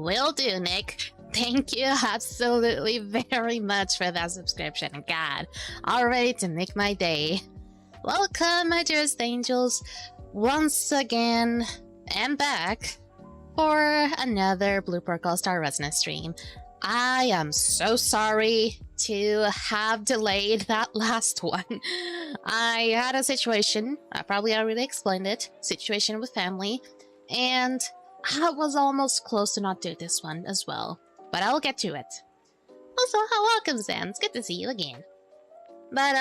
Will do, Nick. Thank you absolutely very much for that subscription. God, all ready to make my day. Welcome, my dearest angels. Once again, I'm back for another Blue Purple Star Resonance stream. I am so sorry to have delayed that last one. I had a situation, I probably already explained it, situation with family, and I was almost close to not do this one as well, but I'll get to it. Also, welcome, Zan. It's good to see you again. But,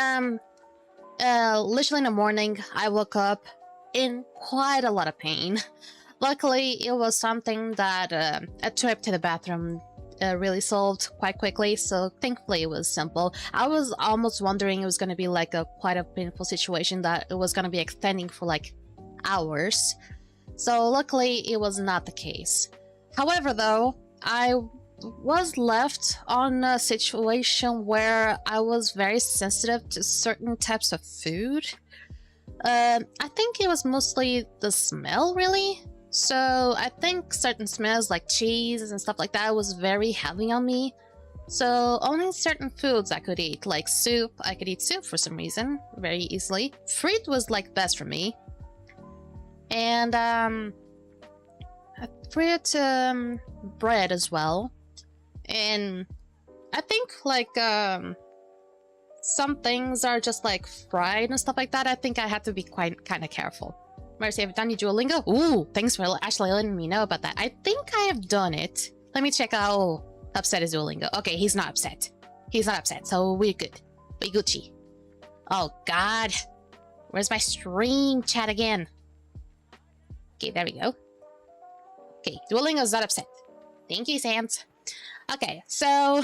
literally in the morning, I woke up in quite a lot of pain. Luckily, it was something that a trip to the bathroom really solved quite quickly, so thankfully it was simple. I was almost wondering it was going to be like quite a painful situation, that it was going to be extending for like hours. So luckily it was not the case. However, though, I was left on a situation where I was very sensitive to certain types of food. I think it was mostly the smell, really. So I think certain smells like cheese and stuff like that was very heavy on me. So only certain foods I could eat, like soup. I could eat soup for some reason, very easily. Fruit was like best for me. And fruit, bread as well. And I think like some things are just like fried and stuff like that. I think I had to be kind of careful. Mercy, have you done your Duolingo? Ooh, thanks for actually letting me know about that. I think I have done it. Let me check how upset is Duolingo. Okay, he's not upset. He's not upset, so we're good. We Gucci. Oh, God. Where's my stream chat again? Okay, there we go. Okay, Duolingo's not upset. Thank you, Sans. Okay, so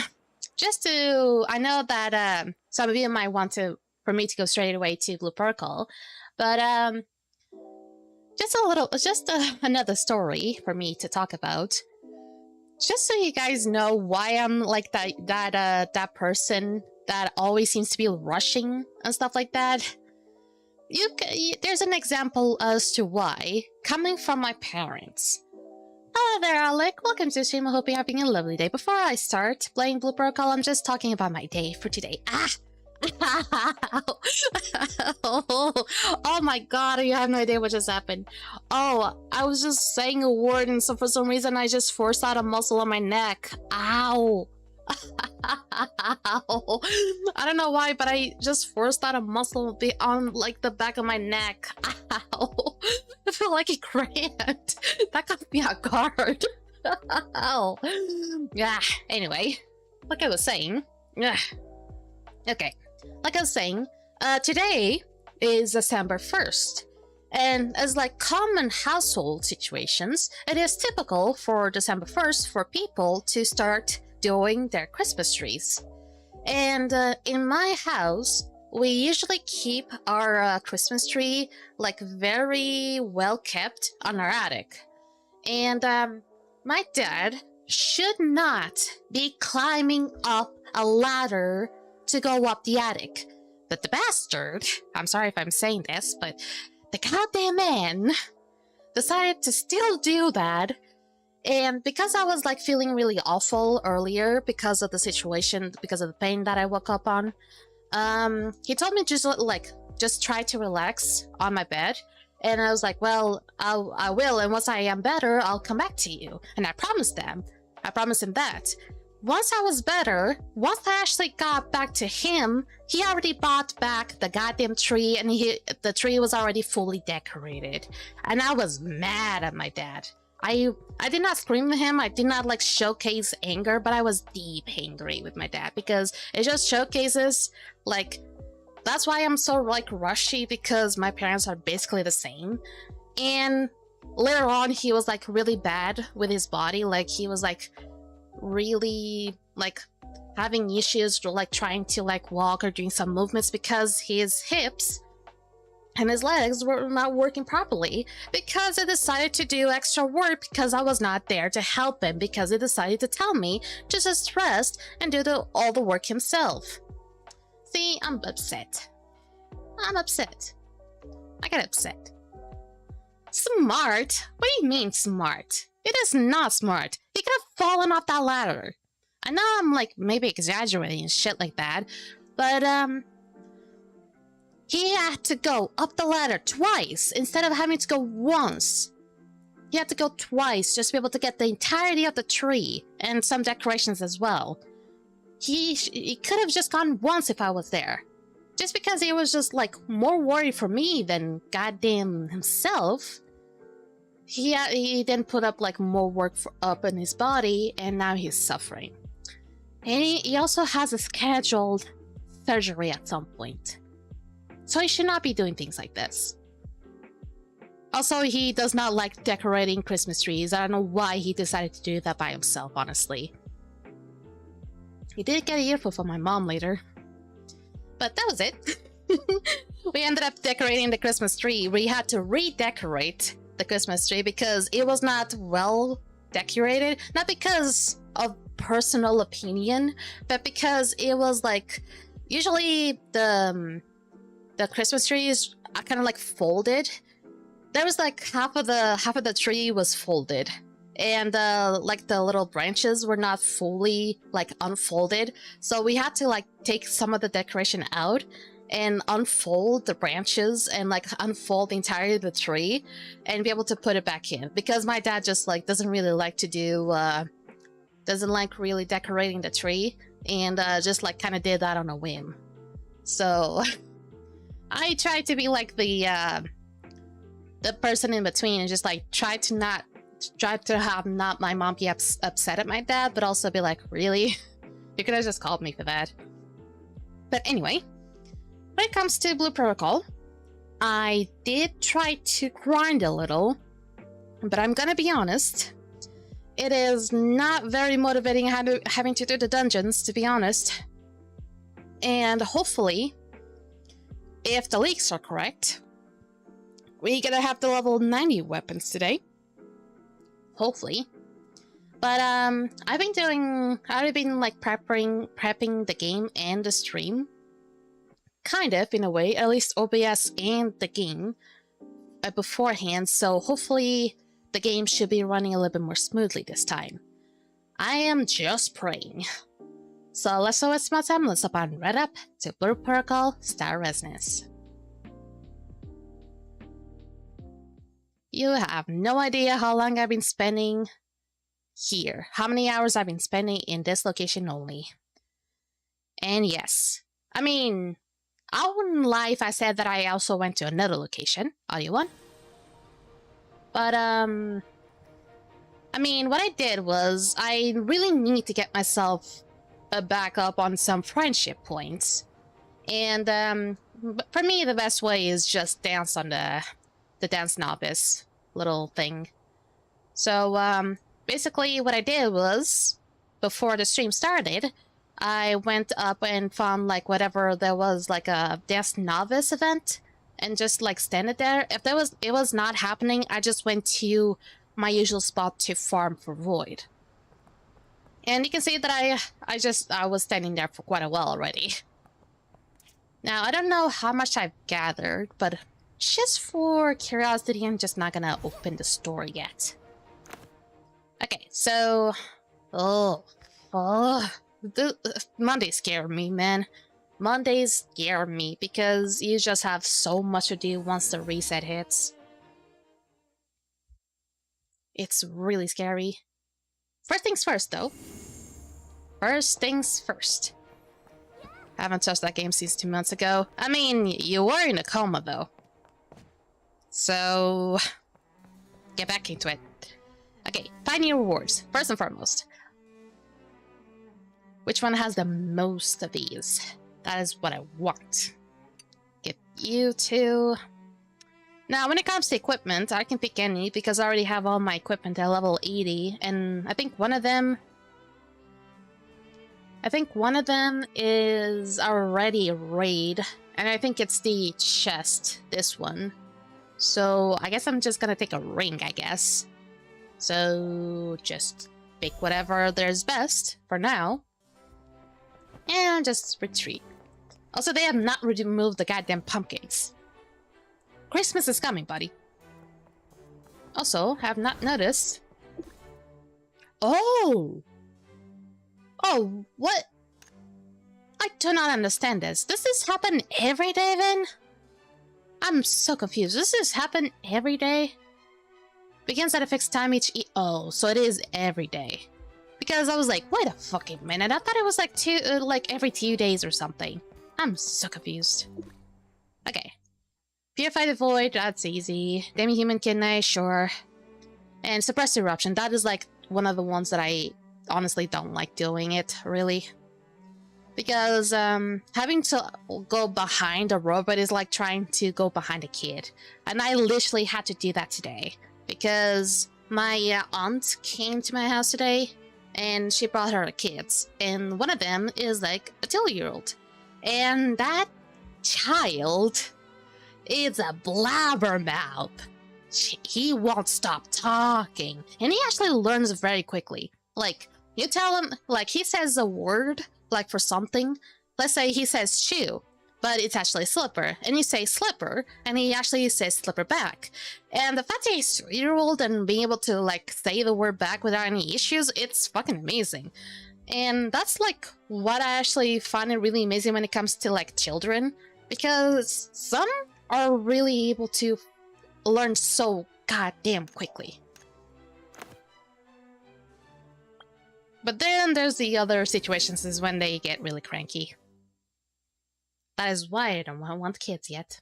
just to... I know that some of you might want for me to go straight away to Blue Purple, but just another story for me to talk about. Just so you guys know why I'm like that person that always seems to be rushing and stuff like that. There's an example as to why, coming from my parents. Hello there, Alec. Welcome to the stream. I hope you're having a lovely day. Before I start playing Blue Purple, I'm just talking about my day for today. Oh my God, you have no idea what just happened. Oh, I was just saying a word and so for some reason I just forced out a muscle on my neck. Ow. I don't know why, but I just forced out a muscle on like the back of my neck. Ow. I feel like it cramped. That got me off guard. Ow. Yeah, anyway, like I was saying. Okay. Like I was saying, today is December 1st, and as like common household situations, it is typical for December 1st for people to start doing their Christmas trees. And in my house, we usually keep our Christmas tree like very well kept on our attic. And my dad should not be climbing up a ladder to go up the attic, but the bastard, I'm sorry if I'm saying this, but the goddamn man decided to still do that. And because I was like feeling really awful earlier because of the situation, because of the pain that I woke up on, he told me just try to relax on my bed. And I was like, well, I will, and once I am better, I'll come back to you. And I promised him that. Once I was better, once I actually got back to him, he already bought back the goddamn tree, and the tree was already fully decorated. And I was mad at my dad. I did not scream at him, I did not like showcase anger, but I was deep angry with my dad because it just showcases like, that's why I'm so like rushy, because my parents are basically the same. And later on, he was like really bad with his body, like he was like really like having issues like trying to like walk or doing some movements because his hips and his legs were not working properly, because he decided to do extra work because I was not there to help him, because he decided to tell me to just rest and do all the work himself. See, I'm upset. I get upset. Smart? What do you mean smart? It is not smart. He could have fallen off that ladder. I know I'm like maybe exaggerating and shit like that, but he had to go up the ladder twice instead of having to go once. He had to go twice just to be able to get the entirety of the tree and some decorations as well. He could have just gone once if I was there. Just because he was just like more worried for me than goddamn himself. He then put up like more work up in his body, and now he's suffering. And he also has a scheduled surgery at some point. So he should not be doing things like this. Also, he does not like decorating Christmas trees. I don't know why he decided to do that by himself, honestly. He did get an earful from my mom later. But that was it. We ended up decorating the Christmas tree. We had to redecorate the Christmas tree because it was not well decorated. Not because of personal opinion, but because it was like... Usually the Christmas tree is kind of like folded. There was like half of the tree was folded, and like the little branches were not fully like unfolded. So we had to like take some of the decoration out and unfold the branches and like unfold the entirety of the tree and be able to put it back in, because my dad just like doesn't really like to do doesn't like really decorating the tree, and just like kind of did that on a whim. So I tried to be like the person in between and just like try to have not my mom be upset at my dad, but also be like, really? You could have just called me for that. But anyway, when it comes to Blue Protocol, I did try to grind a little, but I'm gonna be honest, it is not very motivating having to do the dungeons, to be honest. And hopefully, if the leaks are correct, we're gonna have the level 90 weapons today. Hopefully. But I've been like prepping the game and the stream. Kind of, in a way, at least OBS and the game beforehand, so hopefully the game should be running a little bit more smoothly this time. I am just praying. So let's not waste my time, let's hop on right up to Blue Protocol Star Resonance. You have no idea how long I've been spending here. How many hours I've been spending in this location only. And yes, I mean, I wouldn't lie if I said that I also went to another location, audio one. But, I mean, what I did was, I really need to get myself back up on some friendship points. And, for me, the best way is just dance on the dance novice little thing. So basically what I did was, before the stream started, I went up and found like whatever there was, like a dance novice event, and just like standed there. If it was not happening, I just went to my usual spot to farm for void. And you can see that I was standing there for quite a while already. Now I don't know how much I've gathered, but just for curiosity, I'm just not gonna open the store yet. Okay, so... Mondays scare me, man. Mondays scare me, because you just have so much to do once the reset hits. It's really scary. First things first, though. First things first. Haven't touched that game since 2 months ago. I mean, you were in a coma, though. So... get back into it. Okay, find your rewards, first and foremost. Which one has the most of these? That is what I want. Get you two. Now, when it comes to equipment, I can pick any, because I already have all my equipment at level 80, and I think one of them is already a raid, and I think it's the chest, this one. So, I guess I'm just gonna take a ring, I guess. So, just pick whatever there's best, for now. And just retreat. Also, they have not removed the goddamn pumpkins. Christmas is coming, buddy. Also, have not noticed Oh! Oh, what? I do not understand this. Does this happen every day then? I'm so confused. Does this happen every day? Begins at a fixed time each oh, so it is every day. Because I was like, wait a fucking minute. I thought it was like every 2 days or something. I'm so confused. Okay. Purify the void, that's easy. Demi-human kidney, sure. And suppress eruption, that is like one of the ones that I honestly don't like doing it, really. Because having to go behind a robot is like trying to go behind a kid. And I literally had to do that today. Because my aunt came to my house today and she brought her kids. And one of them is like a 2-year-old. And that child is a blabbermouth. He won't stop talking. And he actually learns very quickly. Like, you tell him, like, he says a word, like, for something. Let's say he says shoe, but it's actually slipper. And you say slipper, and he actually says slipper back. And the fact that he's 3-year-old and being able to, like, say the word back without any issues, it's fucking amazing. And that's, like, what I actually find it really amazing when it comes to, like, children. Because some are really able to learn so goddamn quickly. But then there's the other situations is when they get really cranky. That is why I don't want kids yet.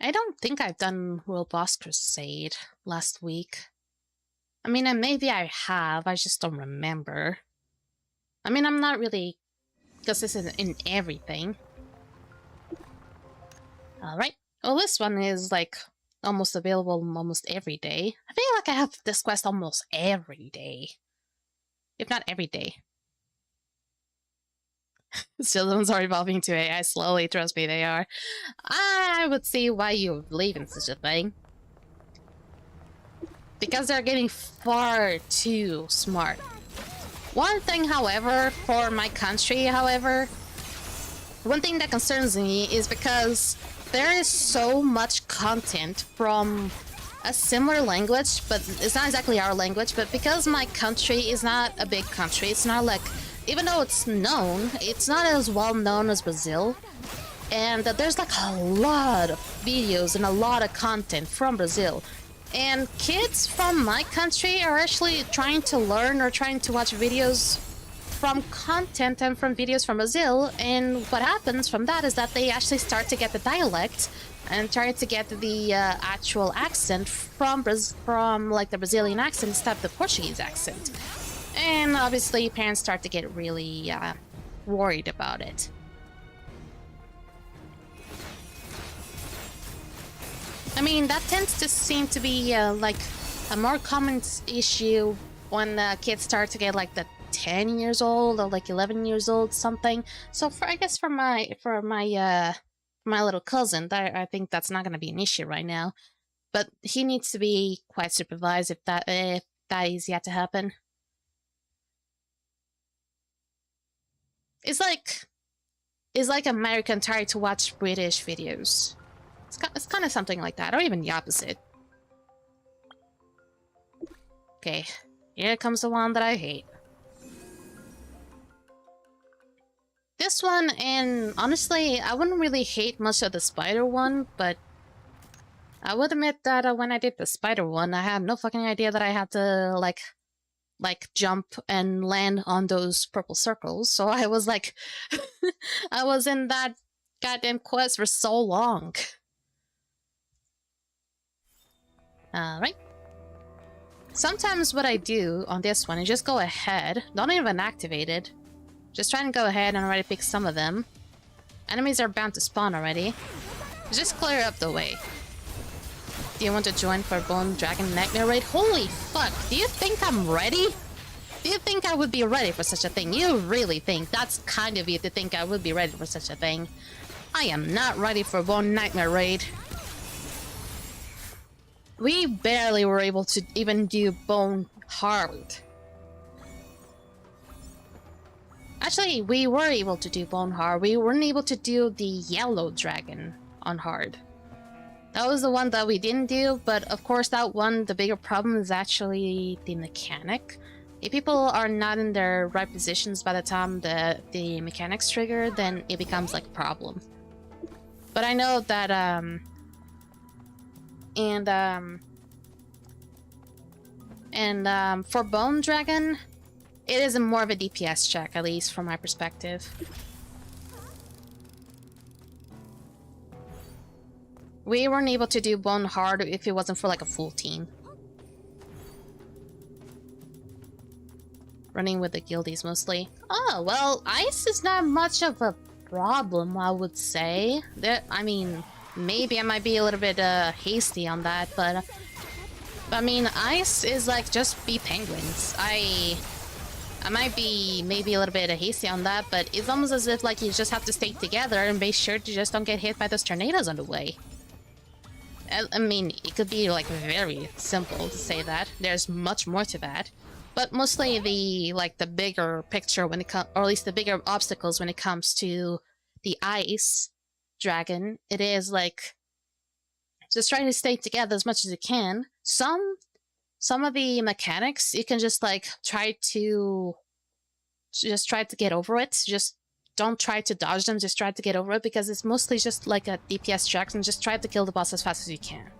I don't think I've done World Boss Crusade last week. I mean, maybe I have, I just don't remember. I mean, I'm not really... because this isn't in everything. Alright. Well, this one is, like, almost available almost every day. I feel like I have this quest almost every day. If not every day. Children are evolving to AI slowly, trust me, they are. I would see why you believe in such a thing. Because they're getting far too smart. One thing, however, for my country, however, one thing that concerns me is because there is so much content from a similar language, but it's not exactly our language, but because my country is not a big country, it's not like, even though it's known, it's not as well known as Brazil, and there's like a lot of videos and a lot of content from Brazil. And kids from my country are actually trying to learn or trying to watch videos from content and from videos from Brazil, and what happens from that is that they actually start to get the dialect and try to get the actual accent from like the Brazilian accent instead of the Portuguese accent. And obviously parents start to get really worried about it. I mean, that tends to seem to be like a more common issue when kids start to get like the 10 years old or like 11 years old, something. So I guess for my little cousin, I think that's not going to be an issue right now. But he needs to be quite supervised if that is yet to happen. It's like American trying to watch British videos. It's kind of something like that, or even the opposite. Okay, here comes the one that I hate. This one, and honestly, I wouldn't really hate much of the spider one, but I would admit that when I did the spider one, I had no fucking idea that I had to, like jump and land on those purple circles, so I was like... I was in that goddamn quest for so long. Alright. Sometimes what I do on this one is just go ahead, not even activate it. Just try and go ahead and already pick some of them. Enemies are bound to spawn already. Just clear up the way. Do you want to join for Bone Dragon Nightmare Raid? Holy fuck, do you think I'm ready? Do you think I would be ready for such a thing? You really think that's kind of you to think I would be ready for such a thing. I am not ready for Bone Nightmare Raid. We barely were able to even do Bone Hard. Actually, we were able to do Bone Hard. We weren't able to do the Yellow Dragon on Hard. That was the one that we didn't do, but of course that one, the bigger problem is actually the mechanic. If people are not in their right positions by the time the mechanics trigger, then it becomes like a problem. But I know that for Bone Dragon, it is more of a DPS check, at least from my perspective. We weren't able to do Bone Hard if it wasn't for like a full team. Running with the guildies mostly. Oh, well, ice is not much of a problem, I would say. I mean, maybe I might be a little bit hasty on that, but I mean, ice is like just be penguins. I might be maybe a little bit hasty on that, but it's almost as if like you just have to stay together and make sure you just don't get hit by those tornadoes on the way. I mean, it could be like very simple to say that. There's much more to that. But mostly the bigger picture when it comes, or at least the bigger obstacles when it comes to the ice dragon, it is like just trying to stay together as much as you can. Some of the mechanics you can just like try to get over it. Just don't try to dodge them, just try to get over it, because it's mostly just like a DPS check, and just try to kill the boss as fast as you can.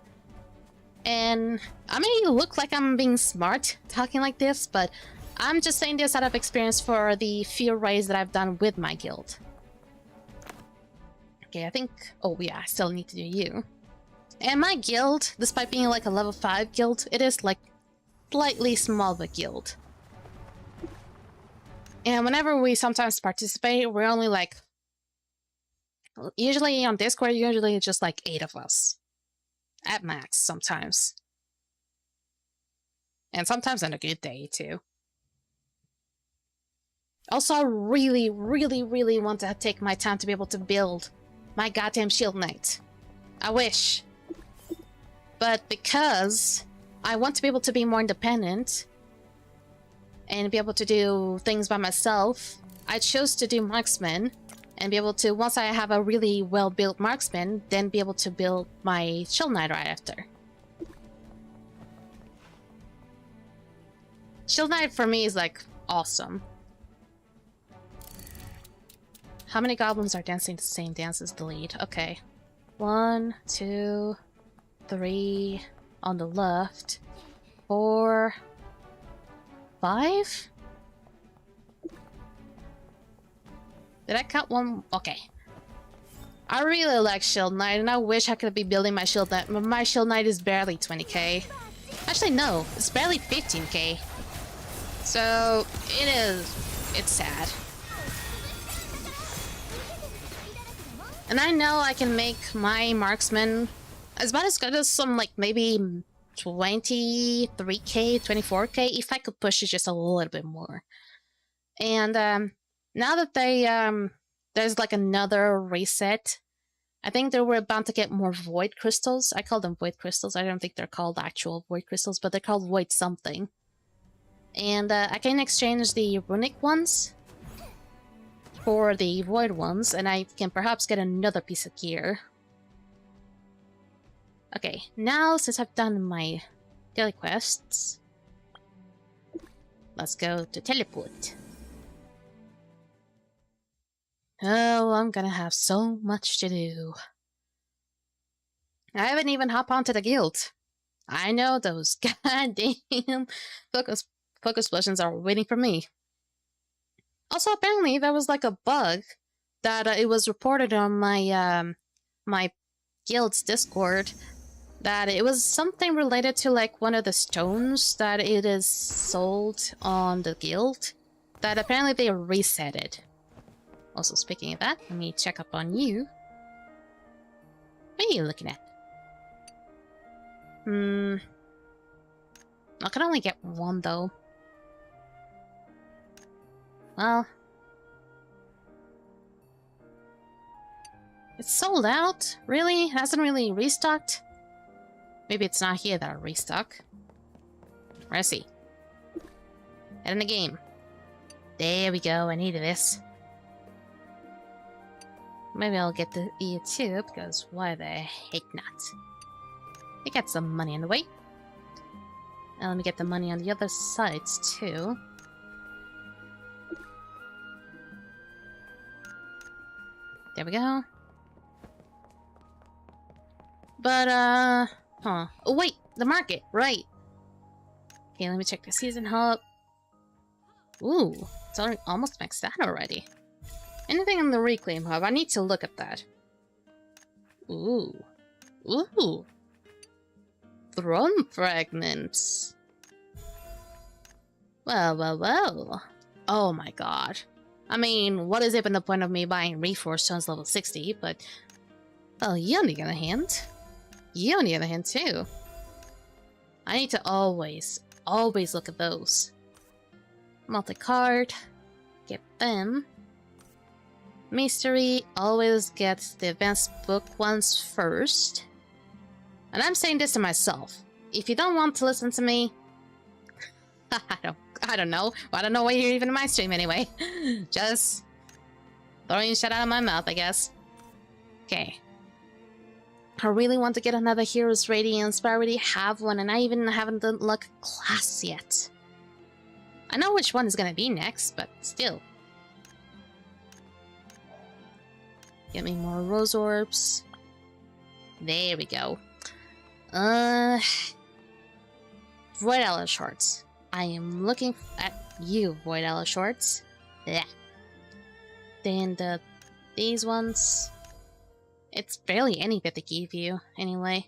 And I may look like I'm being smart talking like this, but I'm just saying this out of experience for the few raids that I've done with my guild. Okay, I think... oh yeah, I still need to do you. And my guild, despite being like a level 5 guild, it is like slightly small of a guild. And whenever we sometimes participate, we're only like... usually on Discord, usually just like 8 of us. At max, sometimes. And sometimes on a good day, too. Also, I really, really, really want to take my time to be able to build my goddamn Shield Knight. I wish. But because I want to be able to be more independent and be able to do things by myself, I chose to do Marksman and be able to, once I have a really well-built Marksman, then be able to build my Shield Knight right after. Shield Knight for me is like awesome. How many goblins are dancing the same dance as the lead? Okay. 1, 2, 3 on the left. 4, 5? Did I count one? Okay. I really like Shield Knight, and I wish I could be building my Shield Knight, but my Shield Knight is barely 20k. Actually, no. It's barely 15k. So, it's sad. And I know I can make my Marksman about as good as some, like, maybe 23k, 24k, if I could push it just a little bit more. And, now that there's like another reset, I think they were about to get more Void Crystals. I call them Void Crystals. I don't think they're called actual Void Crystals, but they're called Void something. And I can exchange the Runic ones for the Void ones, and I can perhaps get another piece of gear. Okay, now since I've done my daily quests, let's go to teleport. Oh, I'm gonna have so much to do. I haven't even hopped onto the guild. I know those goddamn focus explosions are waiting for me. Also, apparently there was like a bug that it was reported on my my guild's Discord, that it was something related to like one of the stones that it is sold on the guild, that apparently they reset it. Also, speaking of that, let me check up on you. What are you looking at? I can only get one, though. Well... it's sold out? Really? It hasn't really restocked? Maybe it's not here that I restock. Let's see. Head in the game. There we go, I needed this. Maybe I'll get the E too, because why the heck not? We got some money in the way. Now let me get the money on the other sides too. There we go. But, huh. Oh, wait! The market! Right! Okay, let me check the season hub. Ooh, it's already almost maxed out already. Anything in the reclaim hub? I need to look at that. Ooh. Ooh! Throne fragments! Well, well, well. Oh my god. I mean, what is even the point of me buying Reforce Stones level 60, but... Well, you on the other hand. You on the other hand, too. I need to always look at those. Multi-card. Get them. Mystery always gets the advanced book ones first. And I'm saying this to myself. If you don't want to listen to me... I don't know. I don't know why you're even in my stream anyway. Just throwing shit out of my mouth, I guess. Okay. I really want to get another Hero's Radiance, but I already have one, and I even haven't done luck class yet. I know which one is gonna be next, but still. Get me more Rose Orbs. There we go. Void Ella Shorts. I am looking at you, Void Ella Shorts. Yeah. Then these ones. It's barely anything to give you, anyway.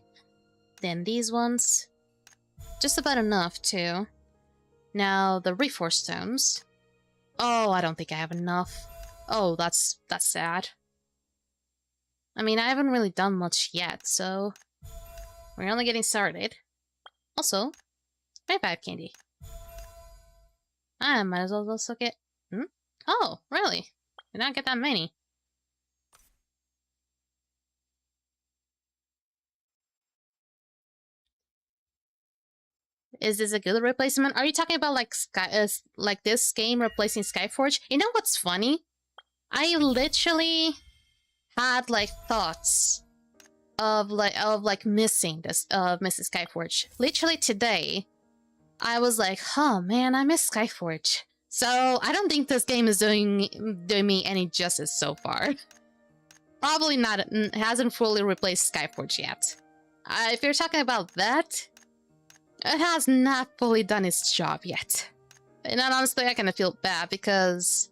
Then these ones. Just about enough, too. Now, the Reforce Stones. Oh, I don't think I have enough. Oh, that's sad. I mean, I haven't really done much yet, so... We're only getting started. Also, my vibe candy. I might as well also get... Hmm? Oh, really? Did not get that many. Is this a good replacement? Are you talking about like like this game replacing Skyforge? You know what's funny? I literally had like thoughts of missing this Mrs. Skyforge. Literally today, I was like, "Huh, man, I miss Skyforge." So I don't think this game is doing me any justice so far. Probably not. It hasn't fully replaced Skyforge yet. If you're talking about that. It has not fully done its job yet. And honestly, I kind of feel bad because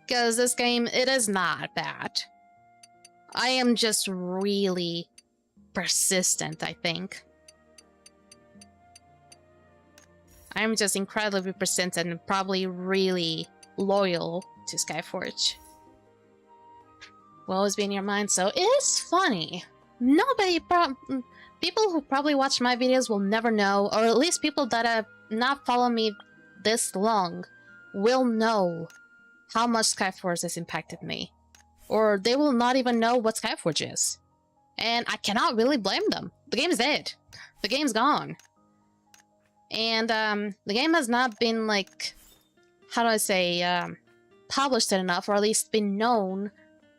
this game, it is not bad. I am just really persistent, I think. I'm just incredibly persistent and probably really loyal to Skyforge. Will always be in your mind, so it is funny. People who probably watch my videos will never know, or at least people that have not followed me this long will know how much Skyforge has impacted me. Or they will not even know what Skyforge is. And I cannot really blame them. The game's dead. The game's gone. And the game has not been like, how do I say, published enough, or at least been known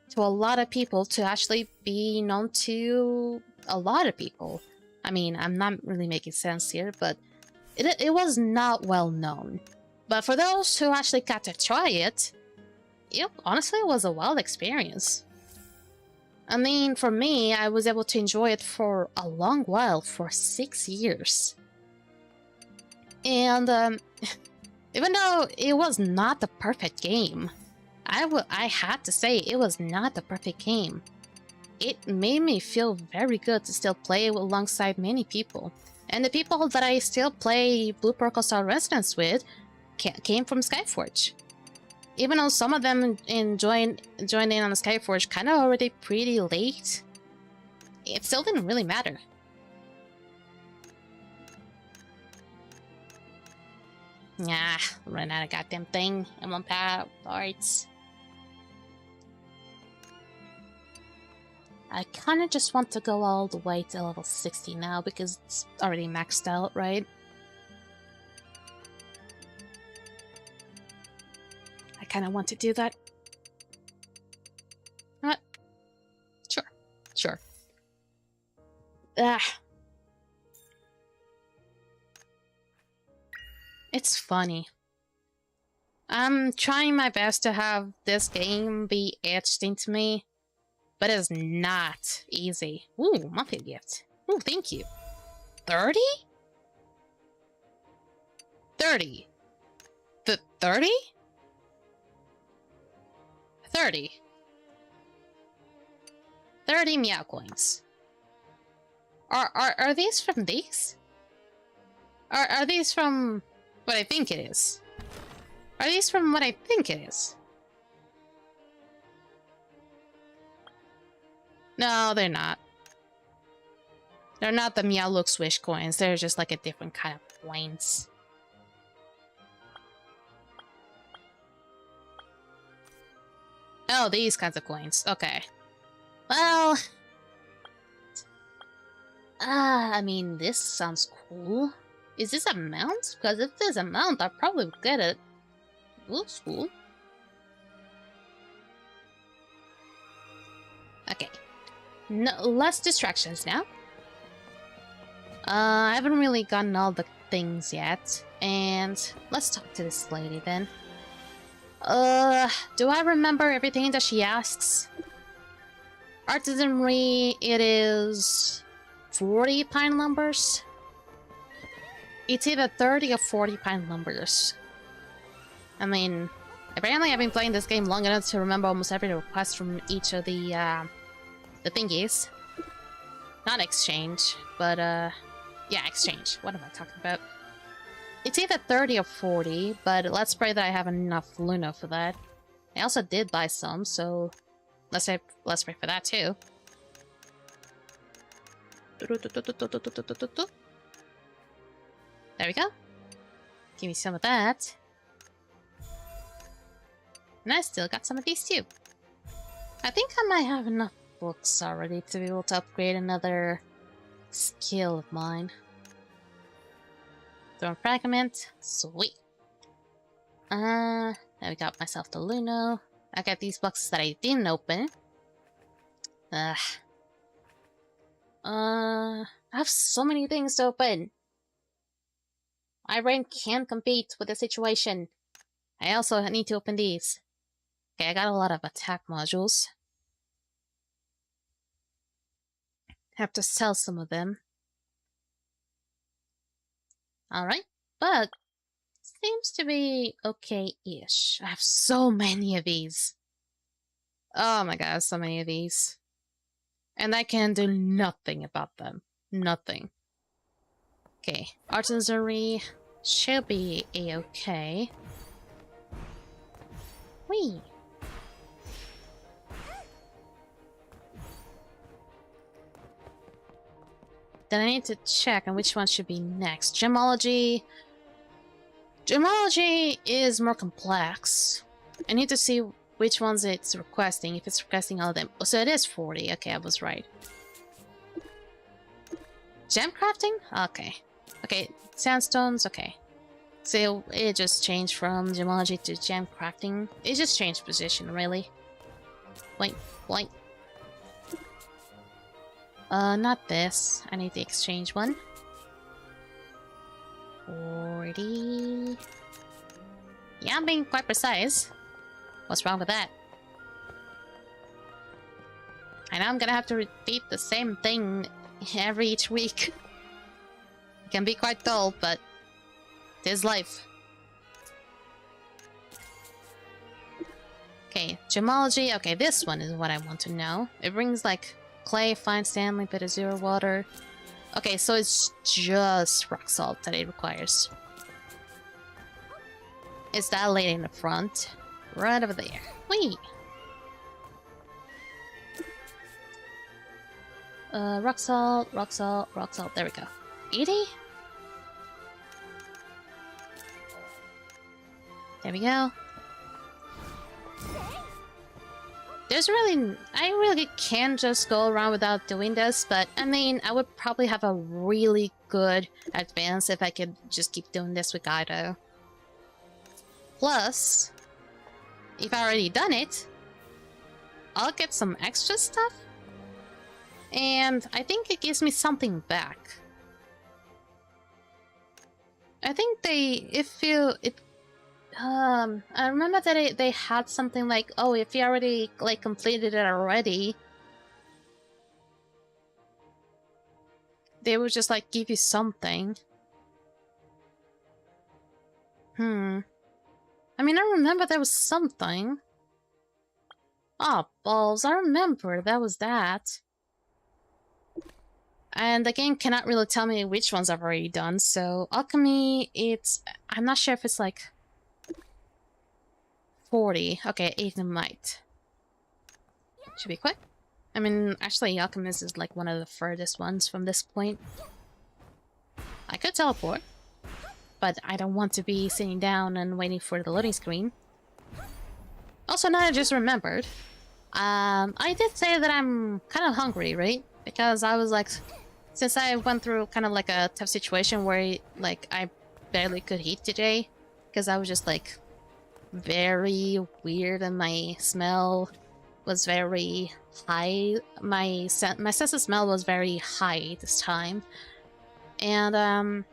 to a lot of people to actually be known to a lot of people. I mean, I'm not really making sense here, but it was not well known. But for those who actually got to try it, honestly, it was a wild experience. I mean, for me, I was able to enjoy it for a long while, for 6 years. And even though it was not the perfect game, I had to say it was not the perfect game. It made me feel very good to still play alongside many people. And the people that I still play Blue Purple Star Residence with came from Skyforge. Even though some of them joined in on the Skyforge kind of already pretty late, it still didn't really matter. Nah, run out of goddamn thing in one parts. I kind of just want to go all the way to level 60 now because it's already maxed out, right? I kind of want to do that. What? Sure. Ah. It's funny. I'm trying my best to have this game be etched into me, but it's not easy. Ooh, monthly gift. Ooh, thank you. 30? 30. 30? 30. 30 meow coins. Are these from these? Are these from what I think it is? Are these from what I think it is? No, they're not. They're not the Meow Look Swish coins. They're just like a different kind of coins. Oh, these kinds of coins. Okay. Well... I mean, this sounds cool. Is this a mount? Because if there's a mount, I probably would get it. Looks cool. Okay. No, less distractions now. I haven't really gotten all the things yet. And let's talk to this lady then. Do I remember everything that she asks? Artisanry, it is 40 pine lumbers. It's either 30 or 40 pine lumbers. I mean, apparently I've been playing this game long enough to remember almost every request from each of the thingies. Not exchange, but yeah, exchange. What am I talking about? It's either 30 or 40, but let's pray that I have enough Luna for that. I also did buy some, so let's pray for that too. There we go. Give me some of that. And I still got some of these too. I think I might have enough books already to be able to upgrade another skill of mine. Thorn Fragment. Sweet. Now we got myself the Luno. I got these boxes that I didn't open. I have so many things to open. My brain can't compete with the situation. I also need to open these. Okay, I got a lot of attack modules. Have to sell some of them. Alright, but seems to be okay-ish. I have so many of these. Oh my god, so many of these. And I can do nothing about them. Nothing. Okay, artisanry should be a-okay. Whee! Then I need to check on which one should be next. Gemology. Gemology is more complex. I need to see which ones it's requesting, if it's requesting all of them. Oh, so it is 40. Okay, I was right. Gem crafting? Okay. Okay, sandstones, okay. So it just changed from gemology to gem crafting. It just changed position, really. Blink, blink. Not this. I need the exchange one. 40. Yeah, I'm being quite precise. What's wrong with that? I know I'm gonna have to repeat the same thing each week. It can be quite dull, but it is life. Okay, gemology. Okay, this one is what I want to know. It brings like clay, fine sand, bit of zero water. Okay, so it's just rock salt that it requires. It's that lady in the front. Right over there. Whee! Rock salt, rock salt, rock salt. There we go. 80? There we go. There's really... I really can't just go around without doing this, but I mean, I would probably have a really good advance if I could just keep doing this with Guido. Plus, if I already done it, I'll get some extra stuff. And I think it gives me something back. I think I remember that they had something like, oh, if you already, like, completed it already, they would just, like, give you something. I mean, I remember there was something. Oh, balls, I remember there was that. And the game cannot really tell me which ones I've already done, so alchemy, I'm not sure if it's like 40. Okay, Ignite. Should be quick. I mean, actually, Alchemist is like one of the furthest ones from this point. I could teleport, but I don't want to be sitting down and waiting for the loading screen. Also, now I just remembered, I did say that I'm kind of hungry, right? Because I was like, since I went through kind of like a tough situation where like I barely could eat today, because I was just like very weird and my smell was very high. My sense of smell was very high this time, and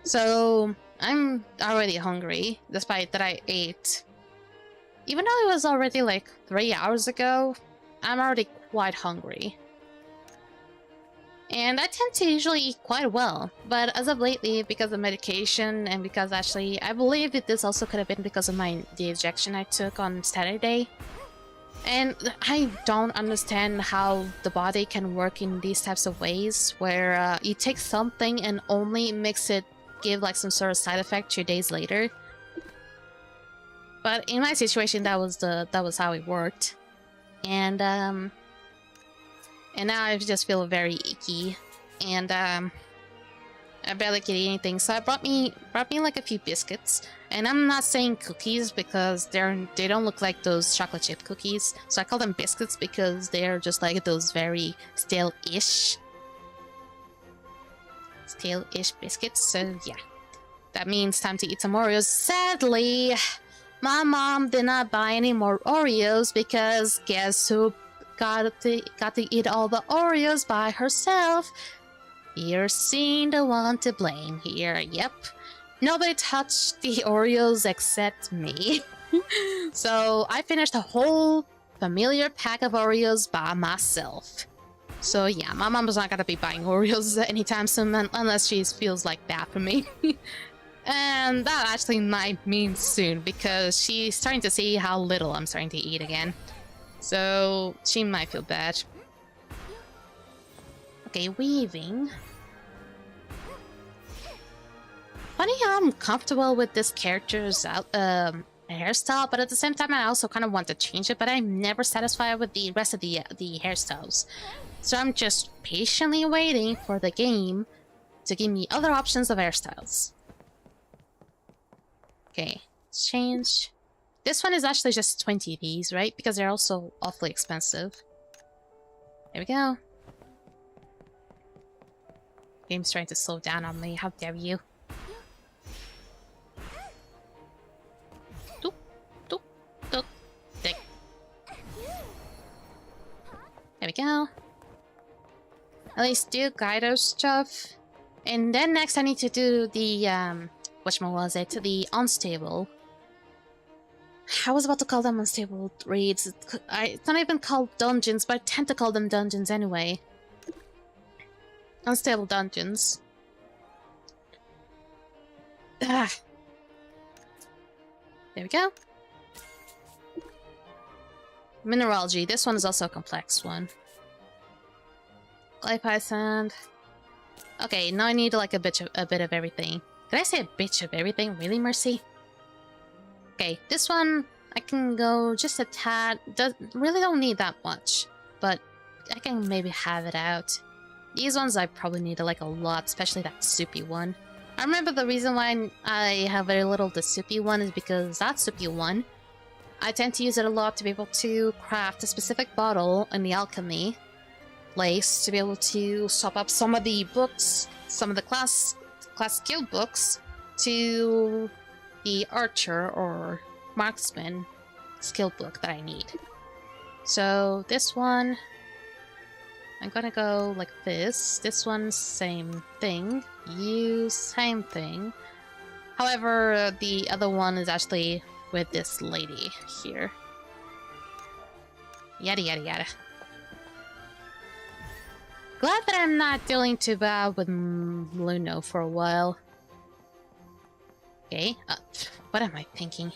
so I'm already hungry, despite that I ate. Even though it was already like 3 hours ago, I'm already quite hungry. And I tend to usually eat quite well, but as of lately, because of medication and because actually, I believe that this also could have been because of the injection I took on Saturday. And I don't understand how the body can work in these types of ways, where you take something and only makes it give like some sort of side effect 2 days later. But in my situation, that was how it worked, and now I just feel very icky, and I barely can eat anything. So I brought me like a few biscuits, and I'm not saying cookies because they don't look like those chocolate chip cookies. So I call them biscuits because they're just like those very stale-ish biscuits. So yeah, that means time to eat some Oreos. Sadly, my mom did not buy any more Oreos because guess who got to eat all the Oreos by herself? You're seeing the one to blame here. Yep. Nobody touched the Oreos except me. So I finished a whole familiar pack of Oreos by myself. So yeah, my mom is not gonna be buying Oreos anytime soon unless she feels like that for me. And that actually might mean soon, because she's starting to see how little I'm starting to eat again. So she might feel bad. Okay, weaving. Funny how I'm comfortable with this character's hairstyle, but at the same time I also kind of want to change it, but I'm never satisfied with the rest of the hairstyles. So I'm just patiently waiting for the game to give me other options of hairstyles. Okay, let's change. This one is actually just 20 of these, right? Because they're also awfully expensive. There we go. Game's trying to slow down on me. How dare you? Doop, doop, doop, dick. There we go. At least do Guido stuff. And then next I need to do the, whatchamawazit, the unstable. I was about to call them unstable raids. It's not even called dungeons, but I tend to call them dungeons anyway. Unstable dungeons. Ah. There we go. Mineralogy. This one is also a complex one. Clay Python. Okay, now I need like a bit of everything. Did I say a bit of everything? Really, Mercy? Okay, this one I can go just a tad. Really don't need that much, but I can maybe have it out. These ones I probably need like a lot, especially that soupy one. I remember the reason why I have very little of the soupy one is because that soupy one, I tend to use it a lot to be able to craft a specific bottle in the alchemy place to be able to swap up some of the books, some of the class skill books to the archer or marksman skill book that I need. So this one, I'm gonna go like this. This one, same thing. You, same thing. However, the other one is actually with this lady here. Yada yada yada. Glad that I'm not dealing too bad with Luno for a while. Okay, what am I thinking?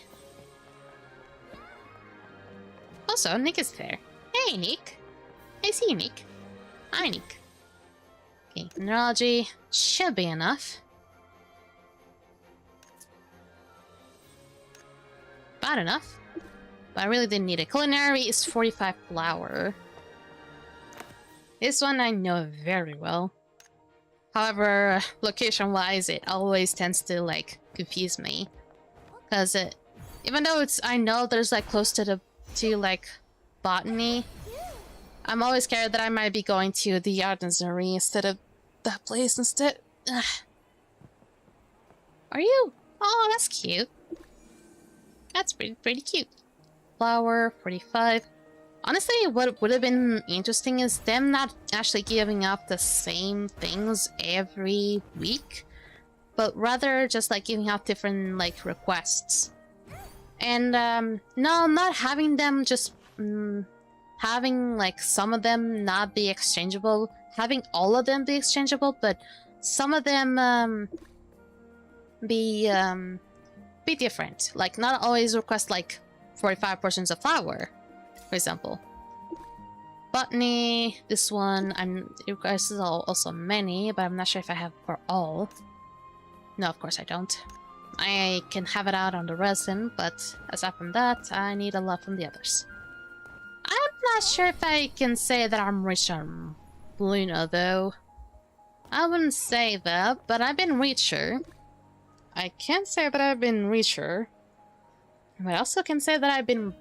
Also, Nick is there. Hey, Nick. I see you, Nick. Hi, Nick. Okay, neurology should be enough. About enough. But I really didn't need it. Culinary is 45 flour. This one I know very well. However, location-wise, it always tends to, like, confuse me. Because even though I know there's, like, close to like, botany, I'm always scared that I might be going to the artisanry instead of that place instead. Ugh. Are you? Oh, that's cute. That's pretty cute. Flour, 45. Honestly, what would have been interesting is them not actually giving up the same things every week, but rather just like giving out different like requests. And no, not having them just having like some of them not be exchangeable, having all of them be exchangeable, but some of them be different. Like not always request like 45 portions of flour, for example. Botany, this one, it requires also many, but I'm not sure if I have for all. No, of course I don't. I can have it out on the resin, but aside from that, I need a lot from the others. I'm not sure if I can say that I'm rich on Luna, though. I wouldn't say that, but I've been richer. I can't say that I've been richer. But I also can say that I've been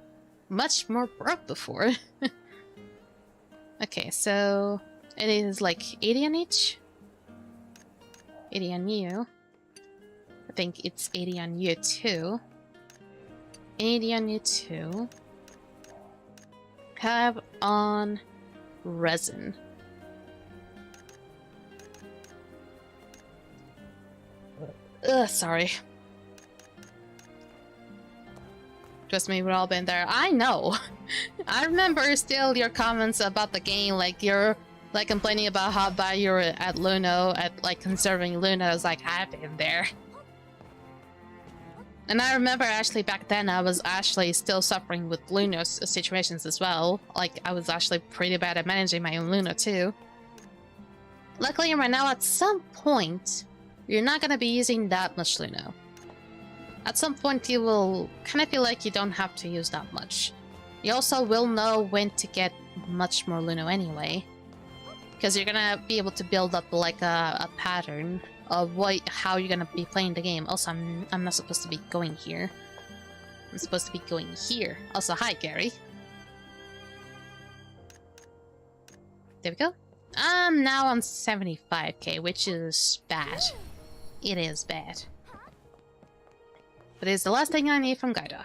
much more broke before. Okay, so it is like 80 on each. 80 on you. I think it's 80 on you too. 80 on you too. Have on resin. Ugh, sorry. Trust me, we've all been there. I know! I remember still your comments about the game, like you're like complaining about how bad you were at Luno, at like conserving Luna. I was like, I've been there. And I remember actually back then I was actually still suffering with Luna's situations as well. Like I was actually pretty bad at managing my own Luna too. Luckily right now at some point, you're not gonna be using that much Luna. At some point you will kind of feel like you don't have to use that much. You also will know when to get much more Luno anyway. Because you're gonna be able to build up like a pattern of how you're gonna be playing the game. Also, I'm not supposed to be going here. I'm supposed to be going here. Also, hi Gary. There we go. I'm now on 75k, which is bad. It is bad. But it's the last thing I need from Gaida.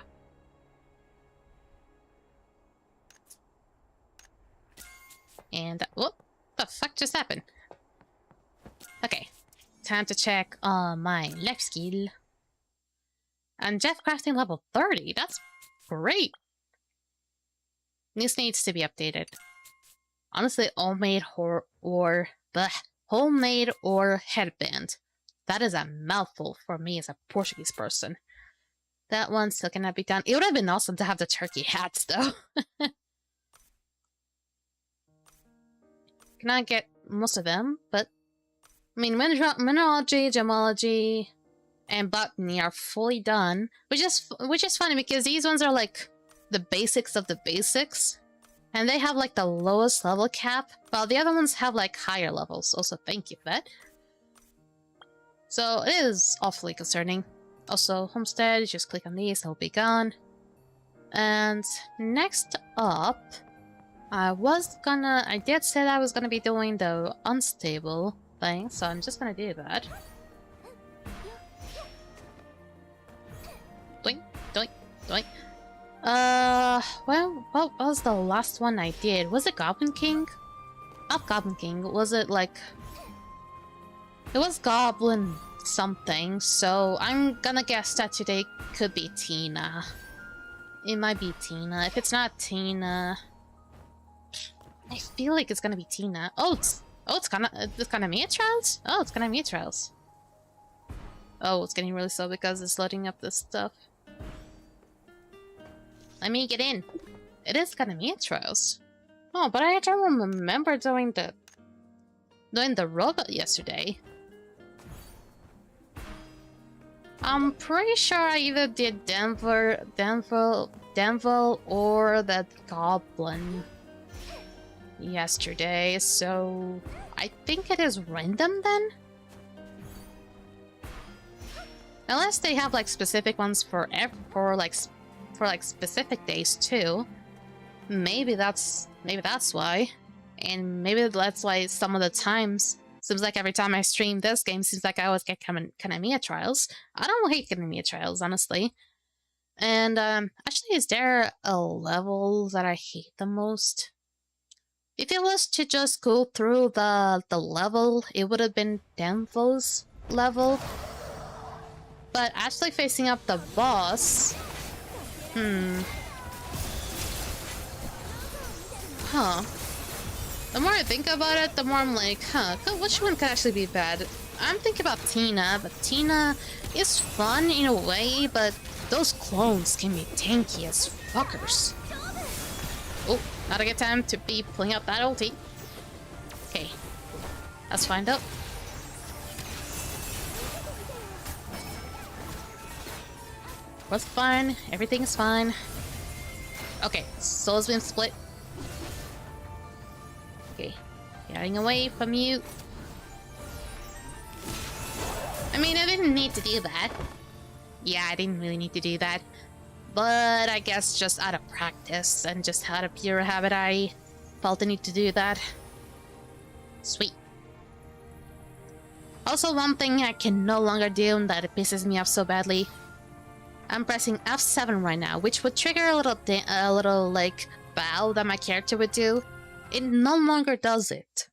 And what the fuck just happened? Okay, time to check on my life skill. And Jeff crafting level 30. That's great. This needs to be updated. Honestly, homemade homemade or headband. That is a mouthful for me as a Portuguese person. That one still cannot be done. It would have been awesome to have the turkey hats, though. Cannot get most of them, but I mean, mineralogy, gemology, and botany are fully done, which is funny because these ones are like the basics of the basics, and they have like the lowest level cap, while the other ones have like higher levels. Also, thank you for that. So it is awfully concerning. Also, homestead, just click on these, they'll be gone. And next up, I did say that I was gonna be doing the unstable thing, so I'm just gonna do that. Doink, doink, doink. Well, what was the last one I did? Was it Goblin King? not Goblin King. Was it like... It was Goblin something, so I'm gonna guess that today could be Tina. It might be Tina. If it's not Tina... I feel like it's gonna be Tina. It's gonna be Trials? Oh, it's gonna be Trials. Oh, it's getting really slow because it's loading up this stuff. Let me get in. It is gonna be Trials. Oh, but I don't remember doing the robot yesterday. I'm pretty sure I either did Denver, or that Goblin yesterday, so I think it is random then? Unless they have like specific ones for specific days too. Maybe that's why. And maybe that's why some of the times seems like every time I stream this game seems like I always get Kanamiya trials. I don't hate Kanamiya trials, honestly. And actually, is there a level that I hate the most? If it was to just go through the level, it would have been Denvo's level. But actually facing up the boss... Huh. The more I think about it, the more I'm like, which one could actually be bad? I'm thinking about Tina, but Tina is fun in a way, but those clones can be tanky as fuckers. Oh, not a good time to be pulling out that ulti. Okay, let's find out. What's fine? Everything's fine. Okay, soul's been split. Okay, getting away from you. I mean, I didn't need to do that. Yeah, I didn't really need to do that. But I guess just out of practice and just out of pure habit, I felt the need to do that. Sweet. Also, one thing I can no longer do and that it pisses me off so badly. I'm pressing F7 right now, which would trigger a little like bow that my character would do. It no longer does it.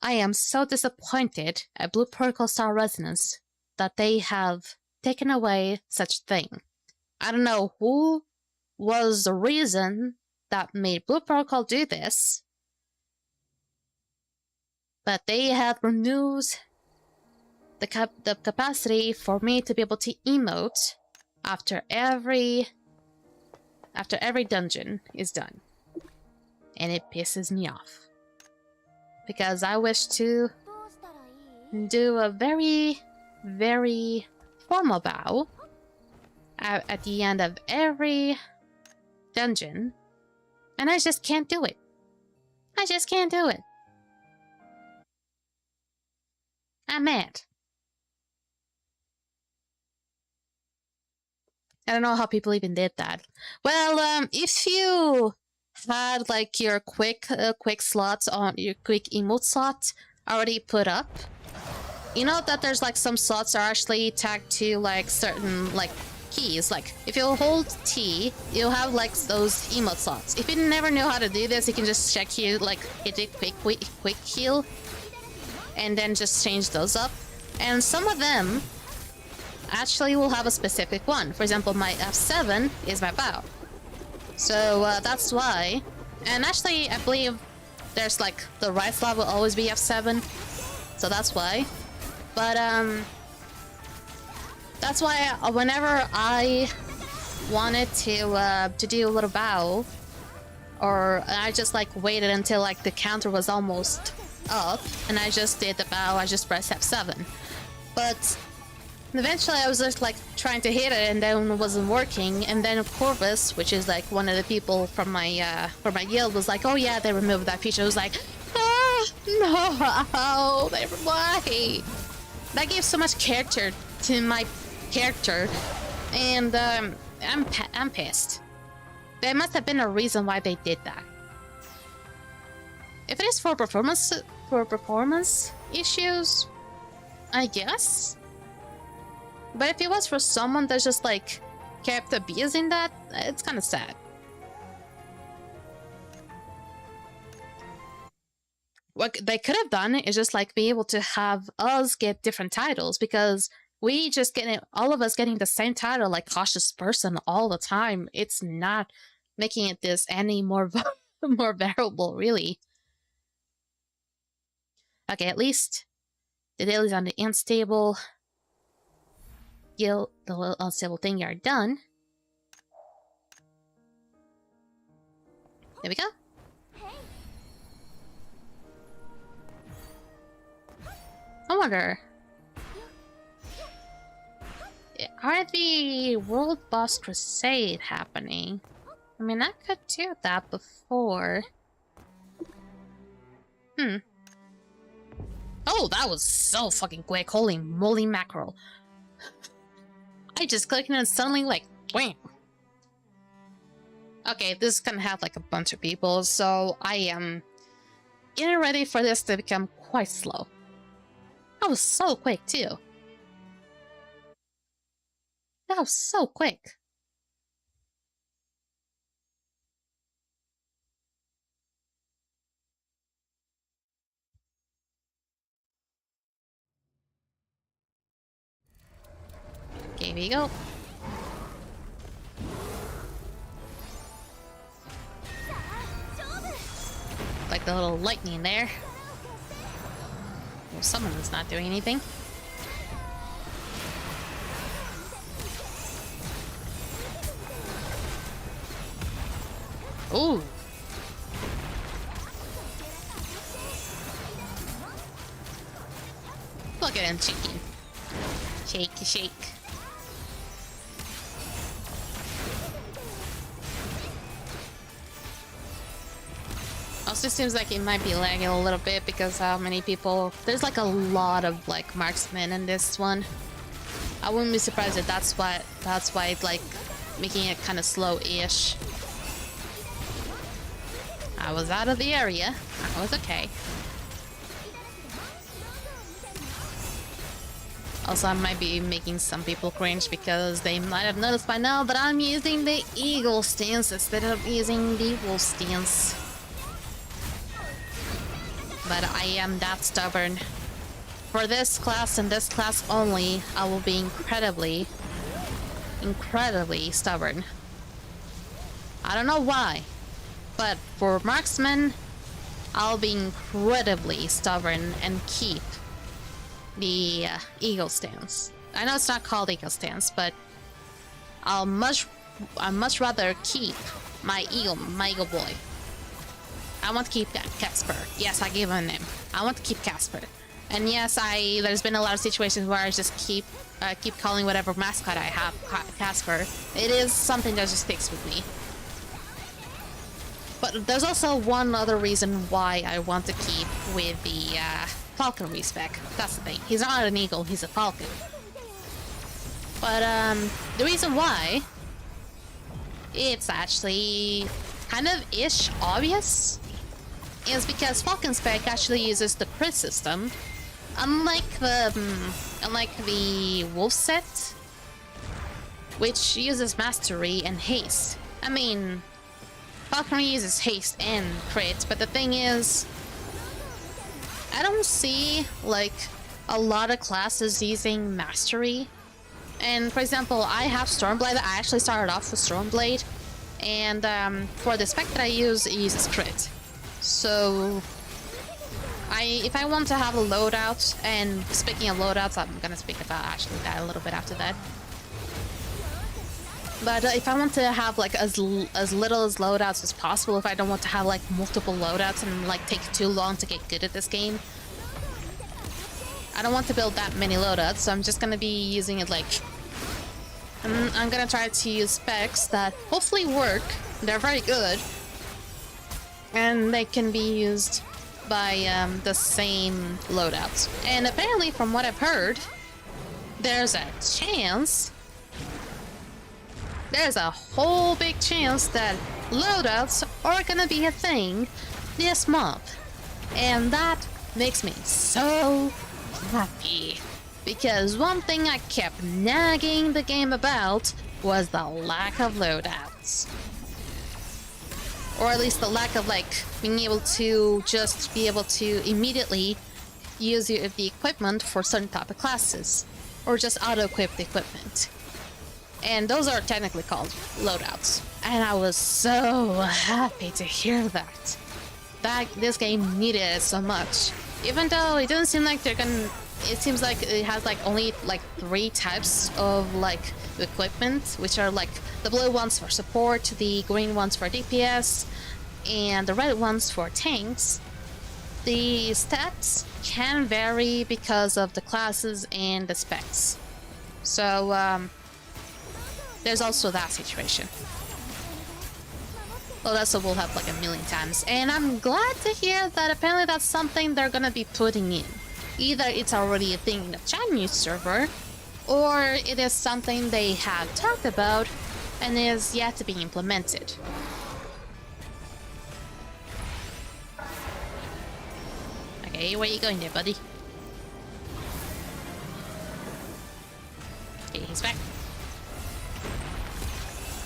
I am so disappointed at Blue Protocol Star Resonance that they have taken away such thing. I don't know who was the reason that made Blue Protocol do this, but they have removed the capacity for me to be able to emote after every dungeon is done. And it pisses me off. Because I wish to do a very, very formal bow at the end of every dungeon. And I just can't do it. I just can't do it. I'm mad. I don't know how people even did that. Well, if you had like your quick slots on your quick emote slot already put up, you know that there's like some slots are actually tagged to like certain like keys. Like if you hold T, you'll have like those emote slots. If you never know how to do this, you can just check here, like hit it quick heal, and then just change those up. And some of them actually will have a specific one. For example, my F7 is my bow. So that's why. And actually, I believe there's like the right slot will always be F7. So that's why. But that's why whenever I wanted to do a little bow, or I just like waited until like the counter was almost up, and I just did the bow, I just pressed F7. But eventually I was just like trying to hit it and then it wasn't working, and then Corvus, which is like one of the people from my guild, was like, oh yeah, they removed that feature. I was like, no, why? That gives so much character to my character, and I'm pissed. There must have been a reason why they did that. If it is for performance issues, I guess. But if it was for someone that just like kept abusing that, it's kind of sad. what they could have done is just like be able to have us get different titles, because we just getting all of us getting the same title like cautious person all the time. It's not making it this any more more bearable, really. Okay, at least the dailies on the unstable guild, the little unstable thing are done. There we go. I wonder, are the World Boss Crusade happening? I mean, I could do that before. Oh, that was so fucking quick. Holy moly mackerel. I just clicked and suddenly like, wham. Okay, this is gonna have like a bunch of people, so I am getting ready for this to become quite slow. That was so quick too. That was so quick. Okay, here we go. Like the little lightning there. Well, someone is not doing anything. Ooh. Look at him shaking. Shake, shake. Also seems like it might be lagging a little bit because how many people... There's like a lot of like marksmen in this one. I wouldn't be surprised if that's why it's like making it kind of slow-ish. I was out of the area. I was okay. Also, I might be making some people cringe because they might have noticed by now that I'm using the eagle stance instead of using the wolf stance. But I am that stubborn. For this class and this class only, I will be incredibly stubborn. I don't know why, but for marksmen, I'll be incredibly stubborn and keep the eagle stance. I know it's not called eagle stance, but I'd much rather keep my eagle boy. I want to keep that Casper. Yes, I gave him a name. I want to keep Casper. And yes, there's been a lot of situations where I just keep calling whatever mascot I have Casper. It is something that just sticks with me. But there's also one other reason why I want to keep with the falcon respec. That's the thing. He's not an eagle, he's a falcon. But the reason why, it's actually kind of ish obvious, is because falcon spec actually uses the crit system, unlike the wolf set, which uses mastery and haste. I mean, falconry uses haste and crit, but the thing is, I don't see like a lot of classes using mastery. And for example, I have Stormblade. I actually started off with Stormblade, and for the spec that I use, it uses crit. So if I want to have a loadout, and speaking of loadouts, I'm gonna speak about actually that a little bit after that. But if I want to have like as little as loadouts as possible, if I don't want to have like multiple loadouts and like take too long to get good at this game, I don't want to build that many loadouts, so I'm just gonna be using it like... I'm gonna try to use specs that hopefully work. They're very good. And they can be used by the same loadouts. And apparently, from what I've heard, there's a chance... There's a whole big chance that loadouts are gonna be a thing this month. And that makes me so happy. Because one thing I kept nagging the game about was the lack of loadouts. Or at least the lack of like being able to just be able to immediately use the equipment for certain type of classes, or just auto-equip the equipment. And those are technically called loadouts. And I was so happy to hear that. This game needed it so much. Even though it doesn't seem like they're gonna... It seems like it has like only like 3 types of like equipment, which are like the blue ones for support, the green ones for DPS, and the red ones for tanks. The stats can vary because of the classes and the specs. So there's also that situation. Well, that's what we'll have like a million times. And I'm glad to hear that apparently that's something they're gonna be putting in. Either it's already a thing in the Chinese server, or it is something they have talked about and is yet to be implemented. Okay, where are you going there, buddy? Okay, he's back.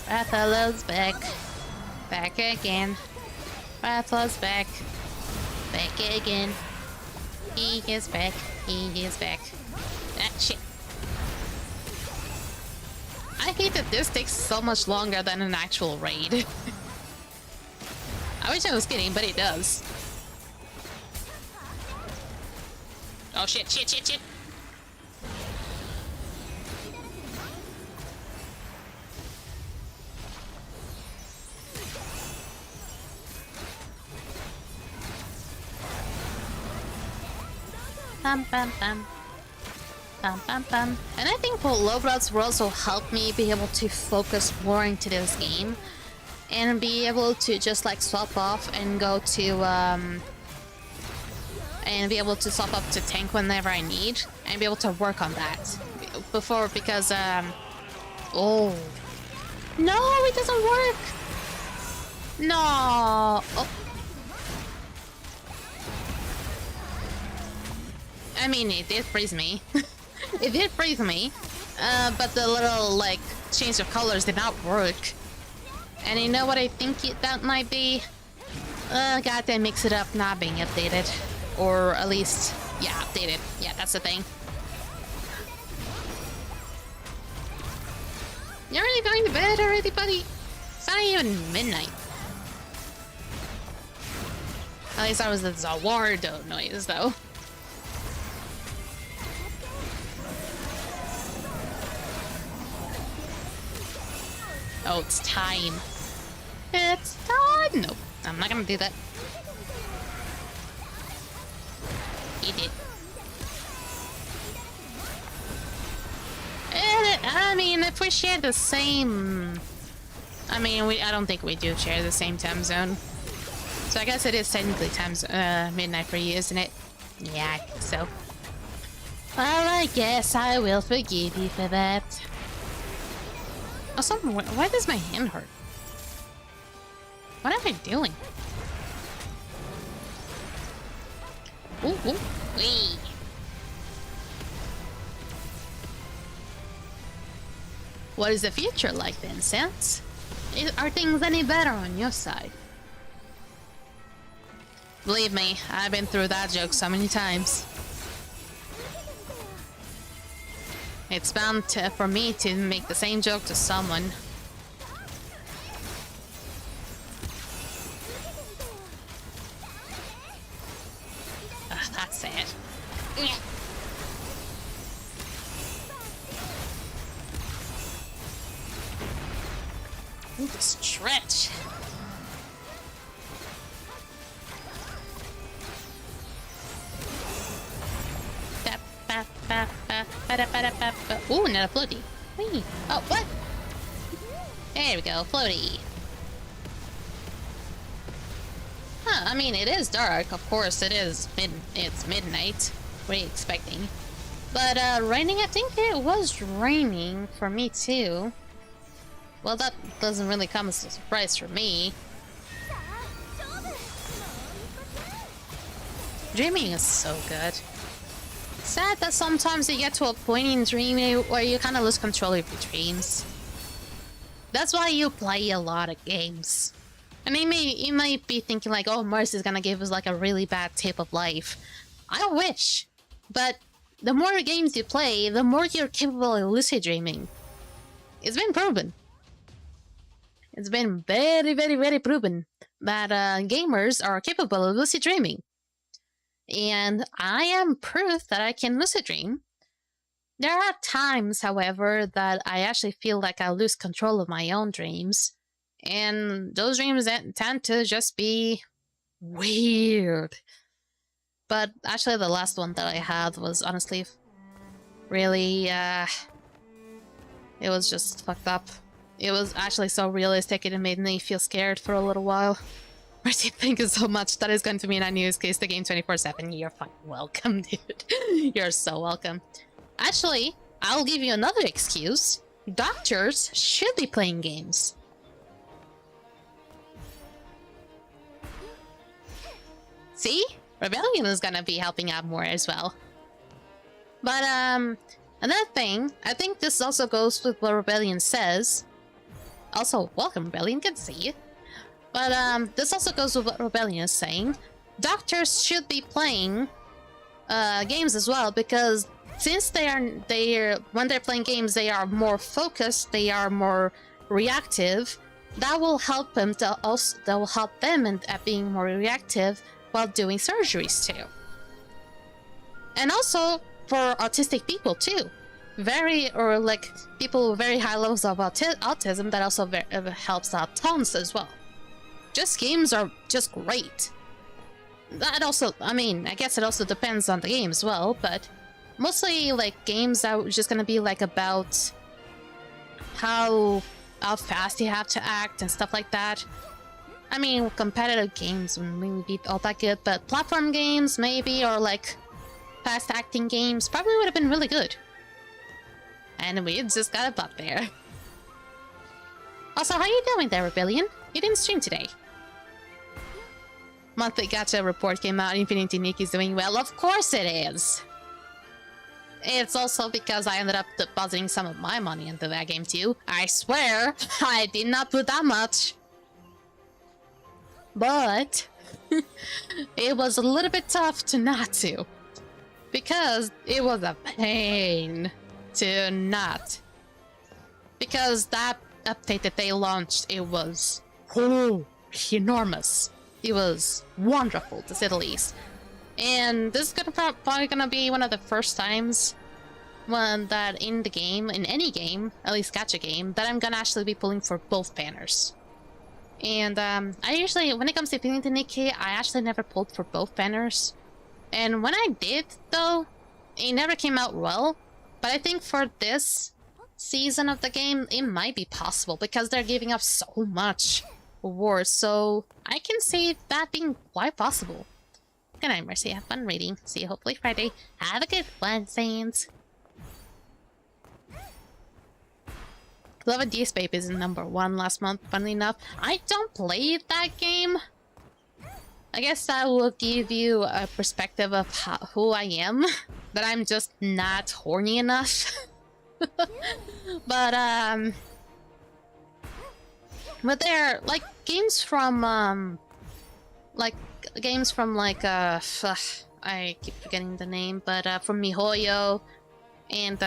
Rathalos back. Back again. Rathalos back. Back again. He is back. He is back. Ah, shit. I hate that this takes so much longer than an actual raid. I wish I was kidding, but it does. Oh shit, shit, shit, shit. Bum, bum, bum. Bum, bum, bum. And I think loadouts will also help me be able to focus more into this game and be able to just like swap off and go to and be able to swap up to tank whenever I need and be able to work on that before, because oh no, it doesn't work. No. Oh. I mean, it did freeze me. It did freeze me, but the little like change of colors did not work. And you know what I think that might be? Goddamn Mix It Up not being updated. Or at least, yeah, updated. Yeah, that's the thing. You're already going to bed already, buddy? It's not even midnight. At least that was the Zawardo noise, though. Oh, it's time. It's time! Nope, I'm not gonna do that. He did. I mean, if we share the same... I mean, I don't think we do share the same time zone. So I guess it is technically midnight for you, isn't it? Yeah, I think so. Well, I guess I will forgive you for that. Also, why does my hand hurt? What am I doing? Ooh, ooh, wee. What is the future like then, Sans? Are things any better on your side? Believe me, I've been through that joke so many times. It's bound for me to make the same joke to someone. Ugh, that's sad. Ooh, the stretch. Ooh, not a floaty. Whee. Oh, what? There we go, floaty. Huh, I mean, it is dark. Of course, it is. It's midnight. What are you expecting? But, raining, I think it was raining for me, too. Well, that doesn't really come as a surprise for me. Dreaming is so good. Sad that sometimes you get to a point in dreaming where you kind of lose control of your dreams. That's why you play a lot of games. And you might be thinking like, oh, Mars is gonna give us like a really bad tip of life. I wish. But the more games you play, the more you're capable of lucid dreaming. It's been proven. It's been very, very, very proven that gamers are capable of lucid dreaming. And I am proof that I can lucid dream. There are times, however, that I actually feel like I lose control of my own dreams. And those dreams tend to just be weird. But actually the last one that I had was honestly really, it was just fucked up. It was actually so realistic it made me feel scared for a little while. Mercy, thank you so much. That is going to mean I use case the game 24/7. You're fucking welcome, dude. You're so welcome. Actually, I'll give you another excuse. Doctors should be playing games. See? Rebellion is gonna be helping out more as well. But, another thing, I think this also goes with what Rebellion says. Also, welcome, Rebellion, good to see you. But, this also goes with what Rebellion is saying. Doctors should be playing, games as well, because since when they're playing games, they are more focused, they are more reactive. That will help them at being more reactive while doing surgeries too. And also for autistic people too. People with very high levels of autism, that also helps out tons as well. Just games are just great. That also, I mean, I guess it also depends on the game as well, but mostly like games that are just gonna be like about how fast you have to act and stuff like that. I mean, competitive games wouldn't really be all that good, but platform games maybe, or like fast acting games probably would have been really good. And we just got a bot there. Also, how you doing there, Rebellion? You didn't stream today. Monthly gacha report came out. Infinity Nikki's doing well. Of course it is! It's also because I ended up depositing some of my money into that game too. I swear, I did not put that much. But it was a little bit tough to not to. Because it was a pain to not. Because that update that they launched, it was enormous. It was wonderful, to say the least. And this is probably gonna be one of the first times when that in the game, in any game, at least gacha game, that I'm gonna actually be pulling for both banners. And I usually, when it comes to Infinity Nikki, I actually never pulled for both banners. And when I did, though, it never came out well. But I think for this season of the game, it might be possible because they're giving up so much rewards. So I can see that being quite possible. Good night, Mercy. Have fun reading. See you hopefully Friday. Have a good one, Saints. Love and DS Babe is #1 last month, funnily enough. I don't play that game. I guess that will give you a perspective of who I am. That I'm just not horny enough. But they're like games from I keep forgetting the name, but from MiHoYo and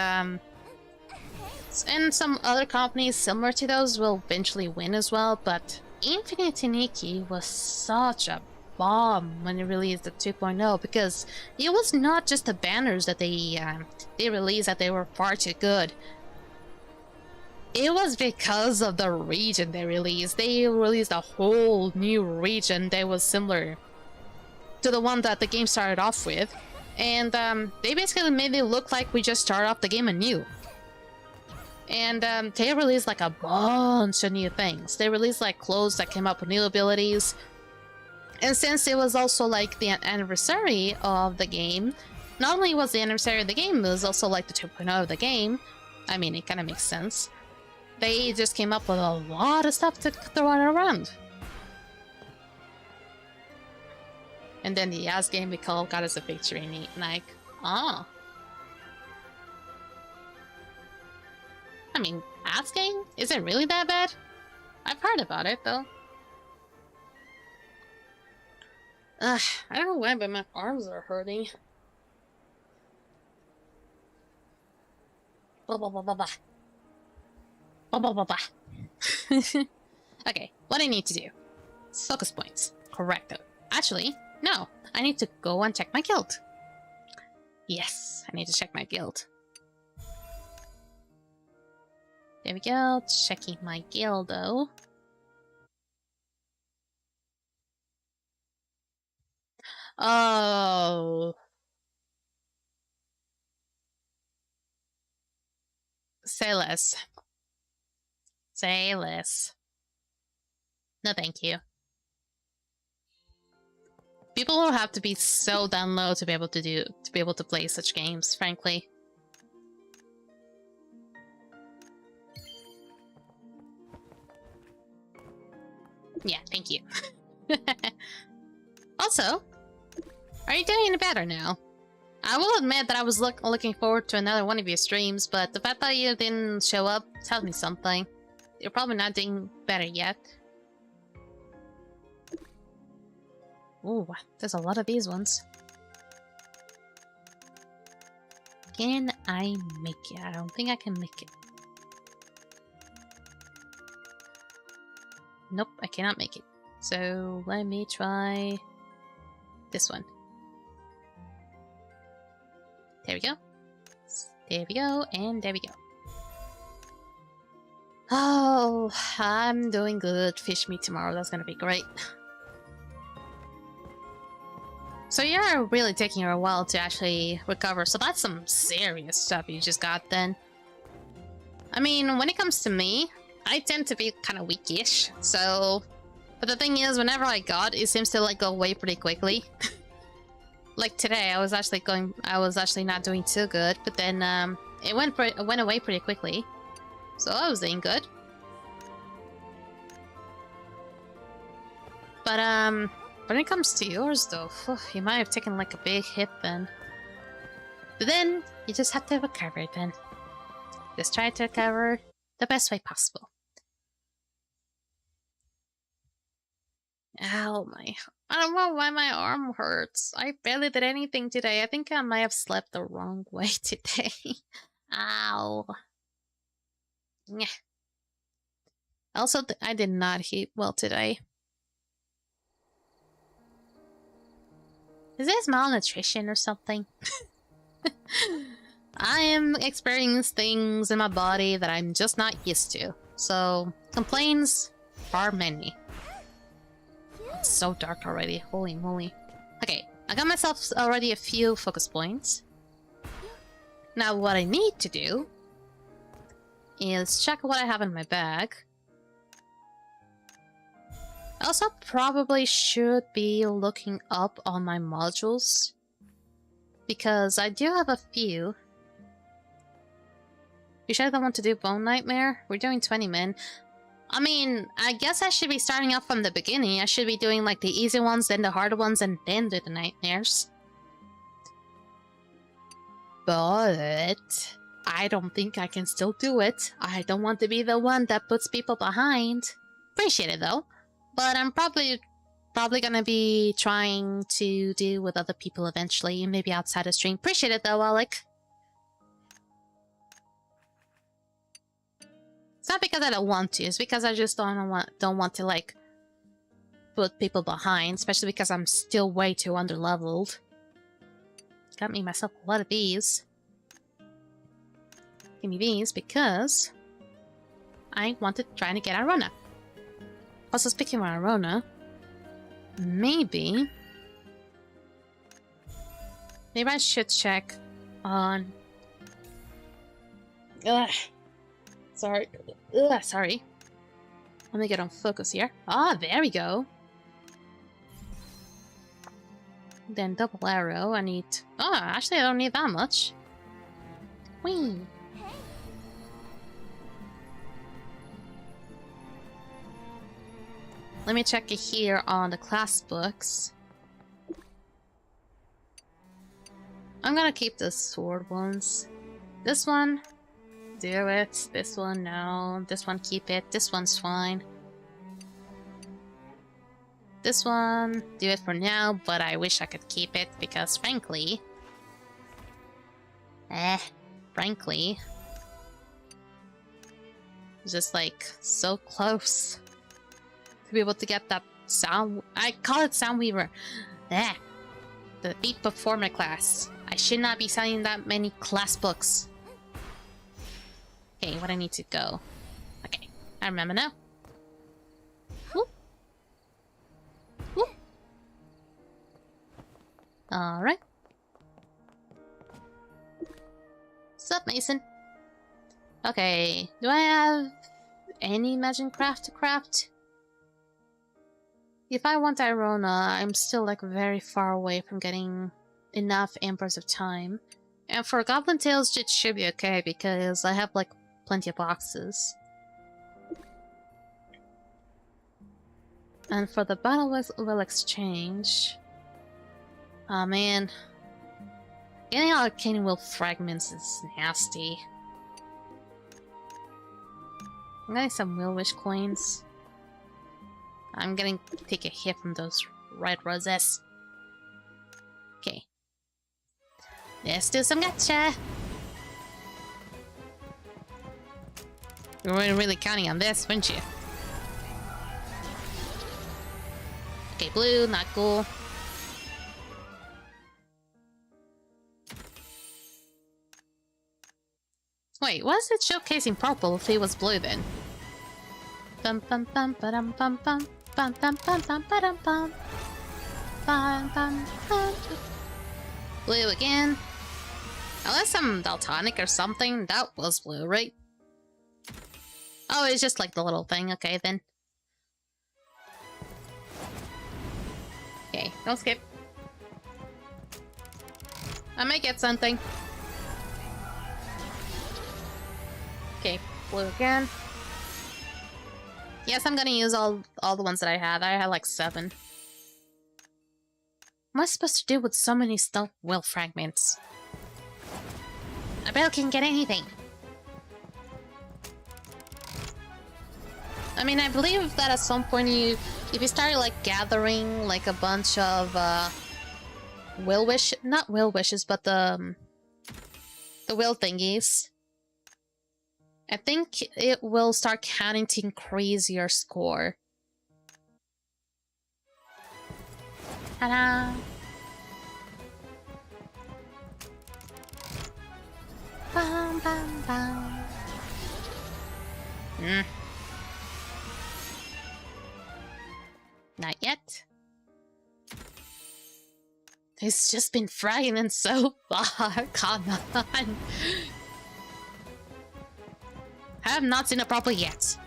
some other companies similar to those will eventually win as well. But Infinity Nikki was such a bomb when it released at 2.0 because it was not just the banners that they released that they were far too good. It was because of the region they released. They released a whole new region that was similar to the one that the game started off with. And they basically made it look like we just started off the game anew. And they released like a bunch of new things. They released like clothes that came up with new abilities. And since it was also like the anniversary of the game, not only was the anniversary of the game, it was also like the 2.0 of the game. I mean, it kind of makes sense. They just came up with a lot of stuff to throw around. And then the Yaz game we call got us a victory and like, oh. I mean, asking? Is it really that bad? I've heard about it, though. I don't know why, but my arms are hurting. Blah, blah, blah, blah, blah. Blah, blah, blah, blah. Okay, what I need to do. Focus points. Correcto. Actually, no. I need to go and check my guild. Yes, I need to check my guild. There we go. Checking my guild, though. Oh. Say less. Say less. No, thank you. People will have to be so down low to be able to play such games, frankly. Yeah, thank you. Also, are you doing any better now? I will admit that I was looking forward to another one of your streams, but the fact that you didn't show up tells me something. You're probably not doing better yet. Ooh, there's a lot of these ones. Can I make it? I don't think I can make it. Nope, I cannot make it. So let me try this one. There we go. There we go, and there we go. Oh, I'm doing good. Fish meat tomorrow, that's gonna be great. So you're really taking a while to actually recover, so that's some serious stuff you just got then. I mean, when it comes to me, I tend to be kind of weakish, so... But the thing is, whenever I got, it seems to like go away pretty quickly. Like today, I was actually not doing too good, but then it went away pretty quickly. So I was doing good. But when it comes to yours though, you might have taken like a big hit then. But then you just have to recover then. Just try to recover the best way possible. Ow, I don't know why my arm hurts. I barely did anything today. I think I might have slept the wrong way today. Ow. Yeah. Also, I did not eat well today. Is this malnutrition or something? I am experiencing things in my body that I'm just not used to. So, complaints are many. It's so dark already. Holy moly. Okay, I got myself already a few focus points. Now what I need to do is check what I have in my bag. I also probably should be looking up on my modules, because I do have a few. You sure I don't want to do Bone Nightmare? We're doing 20 men. I mean, I guess I should be starting off from the beginning. I should be doing like the easy ones, then the harder ones, and then do the nightmares. But I don't think I can still do it. I don't want to be the one that puts people behind. Appreciate it though. But I'm probably gonna be trying to do with other people eventually, maybe outside of stream. Appreciate it though, Alec. It's not because I don't want to, it's because I just don't want to like put people behind, especially because I'm still way too underleveled. Got me myself a lot of these. Give me these because I wanted trying to get Arona. Also, speaking of Arona, maybe I should check on... Ugh. Sorry. Ugh, sorry. Let me get on focus here. Ah, there we go. Then double arrow, I need... Oh, actually I don't need that much. Whee! Let me check it here on the class books. I'm gonna keep the sword ones. This one, do it. This one, no. This one, keep it. This one's fine. this one, do it for now, but I wish I could keep it because frankly... frankly... It's just like so close to be able to get that sound... I call it Soundweaver. The beat performer class. I should not be selling that many class books. Okay, what I need to go. Okay, I remember now. Whoop. Whoop. Alright. Sup, Mason? Okay, do I have any Imagine Craft to craft? If I want Irona, I'm still like very far away from getting enough Embers of Time. And for Goblin Tales, it should be okay because I have like plenty of boxes. And for the Battle Will Exchange... Oh man. Getting Arcane Will Fragments is nasty. I'm getting some Will Wish coins. I'm gonna take a hit from those red roses. Okay. Let's do some gacha! You were really counting on this, weren't you? Okay, blue, not cool. Wait, why is it showcasing purple if it was blue then? Bum bum bum ba-dum bum bum bum bum bum bum ba-dum bum bum bum bum. Blue again. Unless I'm daltonic or something, that was blue, right? Oh, it's just like the little thing. Okay, then. Okay, don't skip. I might get something. Okay, blue again. Yes, I'm gonna use all the ones that I had. I had like 7. What am I supposed to do with so many stealth will fragments? I barely can get anything. I mean, I believe that at some point if you start like gathering like a bunch of not will wishes, but the will thingies, I think it will start counting to increase your score. Ta-da! Bum, bum, bum. Not yet. It's just been frightening so far. Come on. I have not seen it properly yet.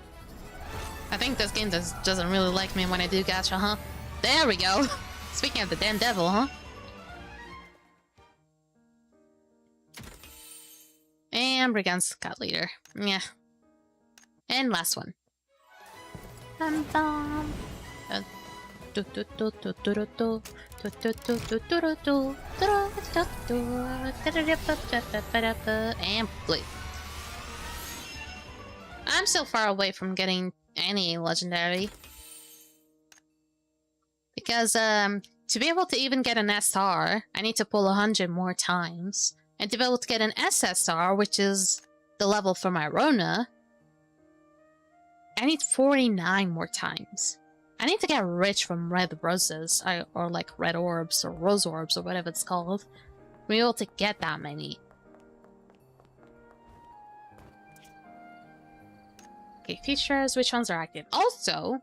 I think this game doesn't really like me when I do gacha, huh? There we go. Speaking of the damn devil, huh? And Brigand's Cat Leader. Yeah. And last one. Bum bum. And blue. I'm still far away from getting any legendary. Because, to be able to even get an SR, I need to pull 100 more times. And to be able to get an SSR, which is the level for my Rona, I need 49 more times. I need to get rich from red roses, or like red orbs, or rose orbs, or whatever it's called. To be able to get that many. Okay, features, which ones are active? Also,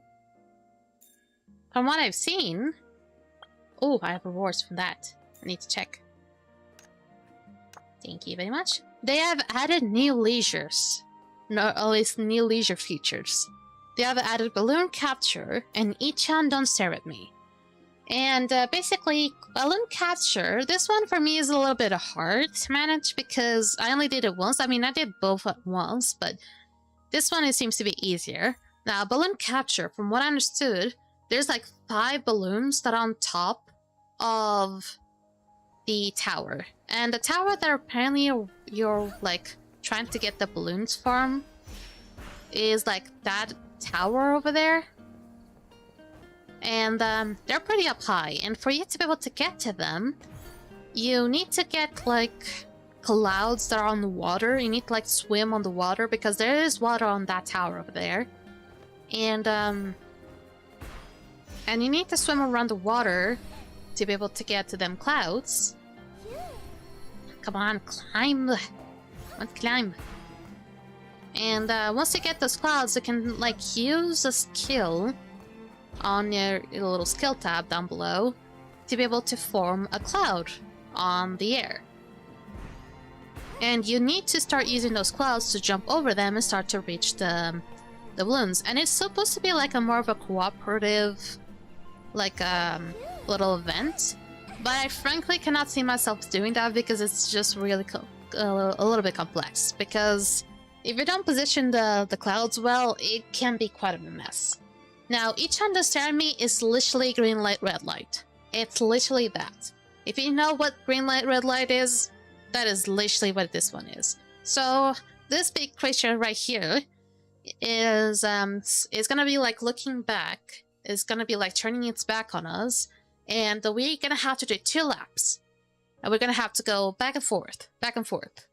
from what I've seen... Oh, I have rewards from that. I need to check. Thank you very much. They have added new leisures. No, at least new leisure features. They have added balloon capture and Ichan Don't Stare at Me. And basically, balloon capture, this one for me is a little bit hard to manage because I only did it once. I mean, I did both at once, but this one it seems to be easier. Now, balloon capture, from what I understood, there's like 5 balloons that are on top of the tower. And the tower that apparently you're like trying to get the balloons from is like that tower over there. And they're pretty up high. And for you to be able to get to them, you need to get like clouds that are on the water. You need to like swim on the water because there is water on that tower over there. And you need to swim around the water to be able to get to them clouds. Come on, climb. Let's climb. And once you get those clouds, you can like use a skill on your little skill tab down below to be able to form a cloud on the air. And you need to start using those clouds to jump over them and start to reach the balloons. And it's supposed to be like a more of a cooperative, like little event. But I frankly cannot see myself doing that because it's just really a little bit complex. Because if you don't position the clouds well, it can be quite a mess. Now, each on the enemy is literally green light, red light. It's literally that. If you know what green light, red light is, that is literally what this one is. So this big creature right here is gonna be like looking back. It's gonna be like turning its back on us, and we're gonna have to do 2 laps, and we're gonna have to go back and forth, back and forth.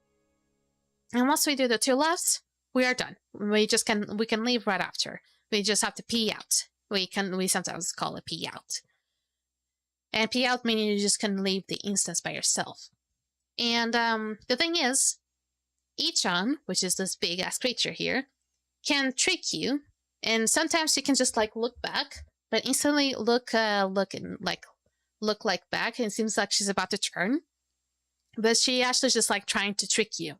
And once we do the 2 laps, we are done. We can leave right after. We just have to pee out. We sometimes call it pee out. And pee out meaning you just can leave the instance by yourself. And the thing is, Ichan, which is this big ass creature here, can trick you, and sometimes you can just like look back, but instantly look like back, and it seems like she's about to turn, but she actually just like trying to trick you.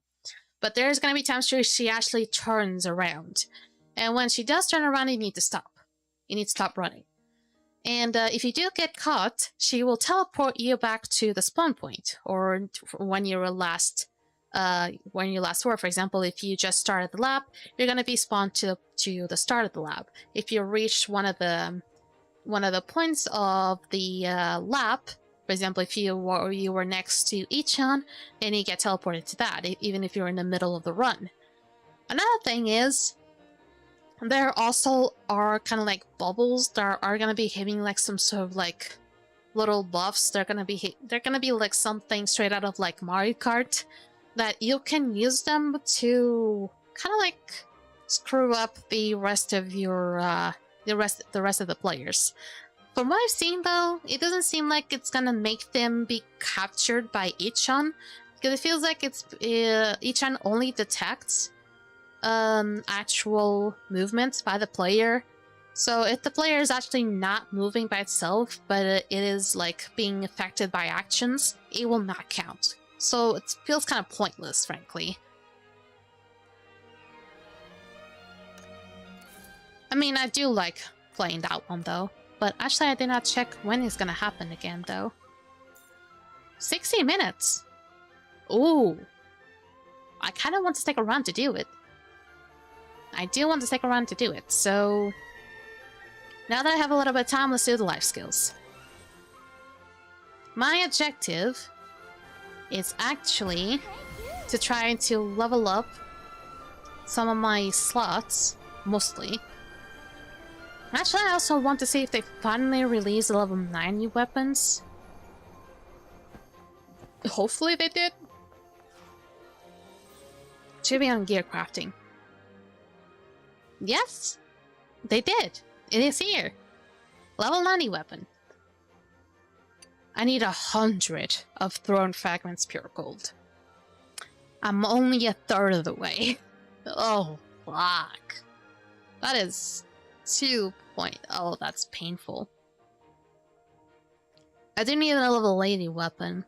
But there's gonna be times where she actually turns around, and when she does turn around, you need to stop. You need to stop running. And if you do get caught, she will teleport you back to the spawn point, or when you last were. For example, if you just started the lap, you're gonna be spawned to the start of the lap. If you reach one of the points of the lap, for example, if you were next to Ichan, then you get teleported to that, even if you're in the middle of the run. Another thing is, there also are kind of like bubbles that are gonna be hitting like some sort of like little buffs. They're gonna be like something straight out of like Mario Kart, that you can use them to kind of like screw up the rest of your the rest of the players. From what I've seen though, it doesn't seem like it's gonna make them be captured by Ichan, because it feels like Ichan only detects actual movements by the player. So if the player is actually not moving by itself, but it is like being affected by actions, it will not count. So it feels kind of pointless, frankly. I mean, I do like playing that one though, but actually I did not check when it's gonna happen again though. 60 minutes! Ooh! I kind of want to stick around to do it. I do want to stick around to do it, so now that I have a little bit of time, let's do the life skills. My objective is actually to try to level up some of my slots, mostly. Actually, I also want to see if they finally release the level 90 weapons. Hopefully they did. Should be on gear crafting. Yes, they did. It is here. Level 90 weapon. I need 100 of Throne Fragments pure gold. I'm only a third of the way. Oh, fuck. That is 2 point. Oh, that's painful. I do need a level 80 weapon.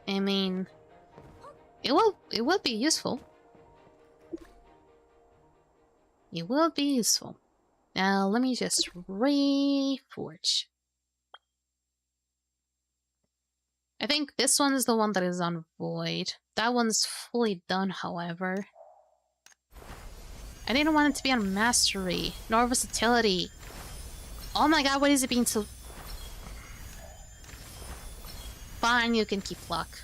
I mean, it will be useful. It will be useful. Now, let me just reforge. I think this one is the one that is on Void. That one's fully done, however. I didn't want it to be on Mastery, nor Versatility. Oh my god, what is it being so... Fine, you can keep luck.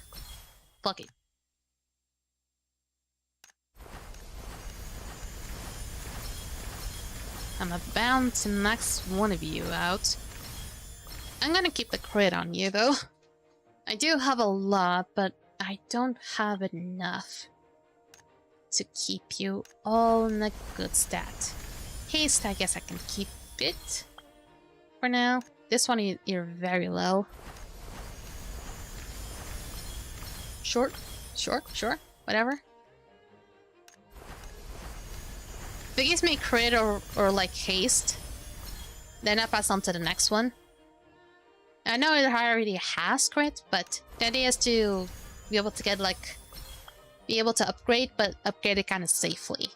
Fuck it. I'm bound to max one of you out. I'm gonna keep the crit on you, though. I do have a lot, but I don't have enough to keep you all in a good stat. Haste, I guess I can keep it for now. This one, you're very low. Sure, whatever. If it gives me crit or like haste, then I pass on to the next one. I know it already has crit, but the idea is to be able to get like, be able to upgrade, but upgrade it kind of safely.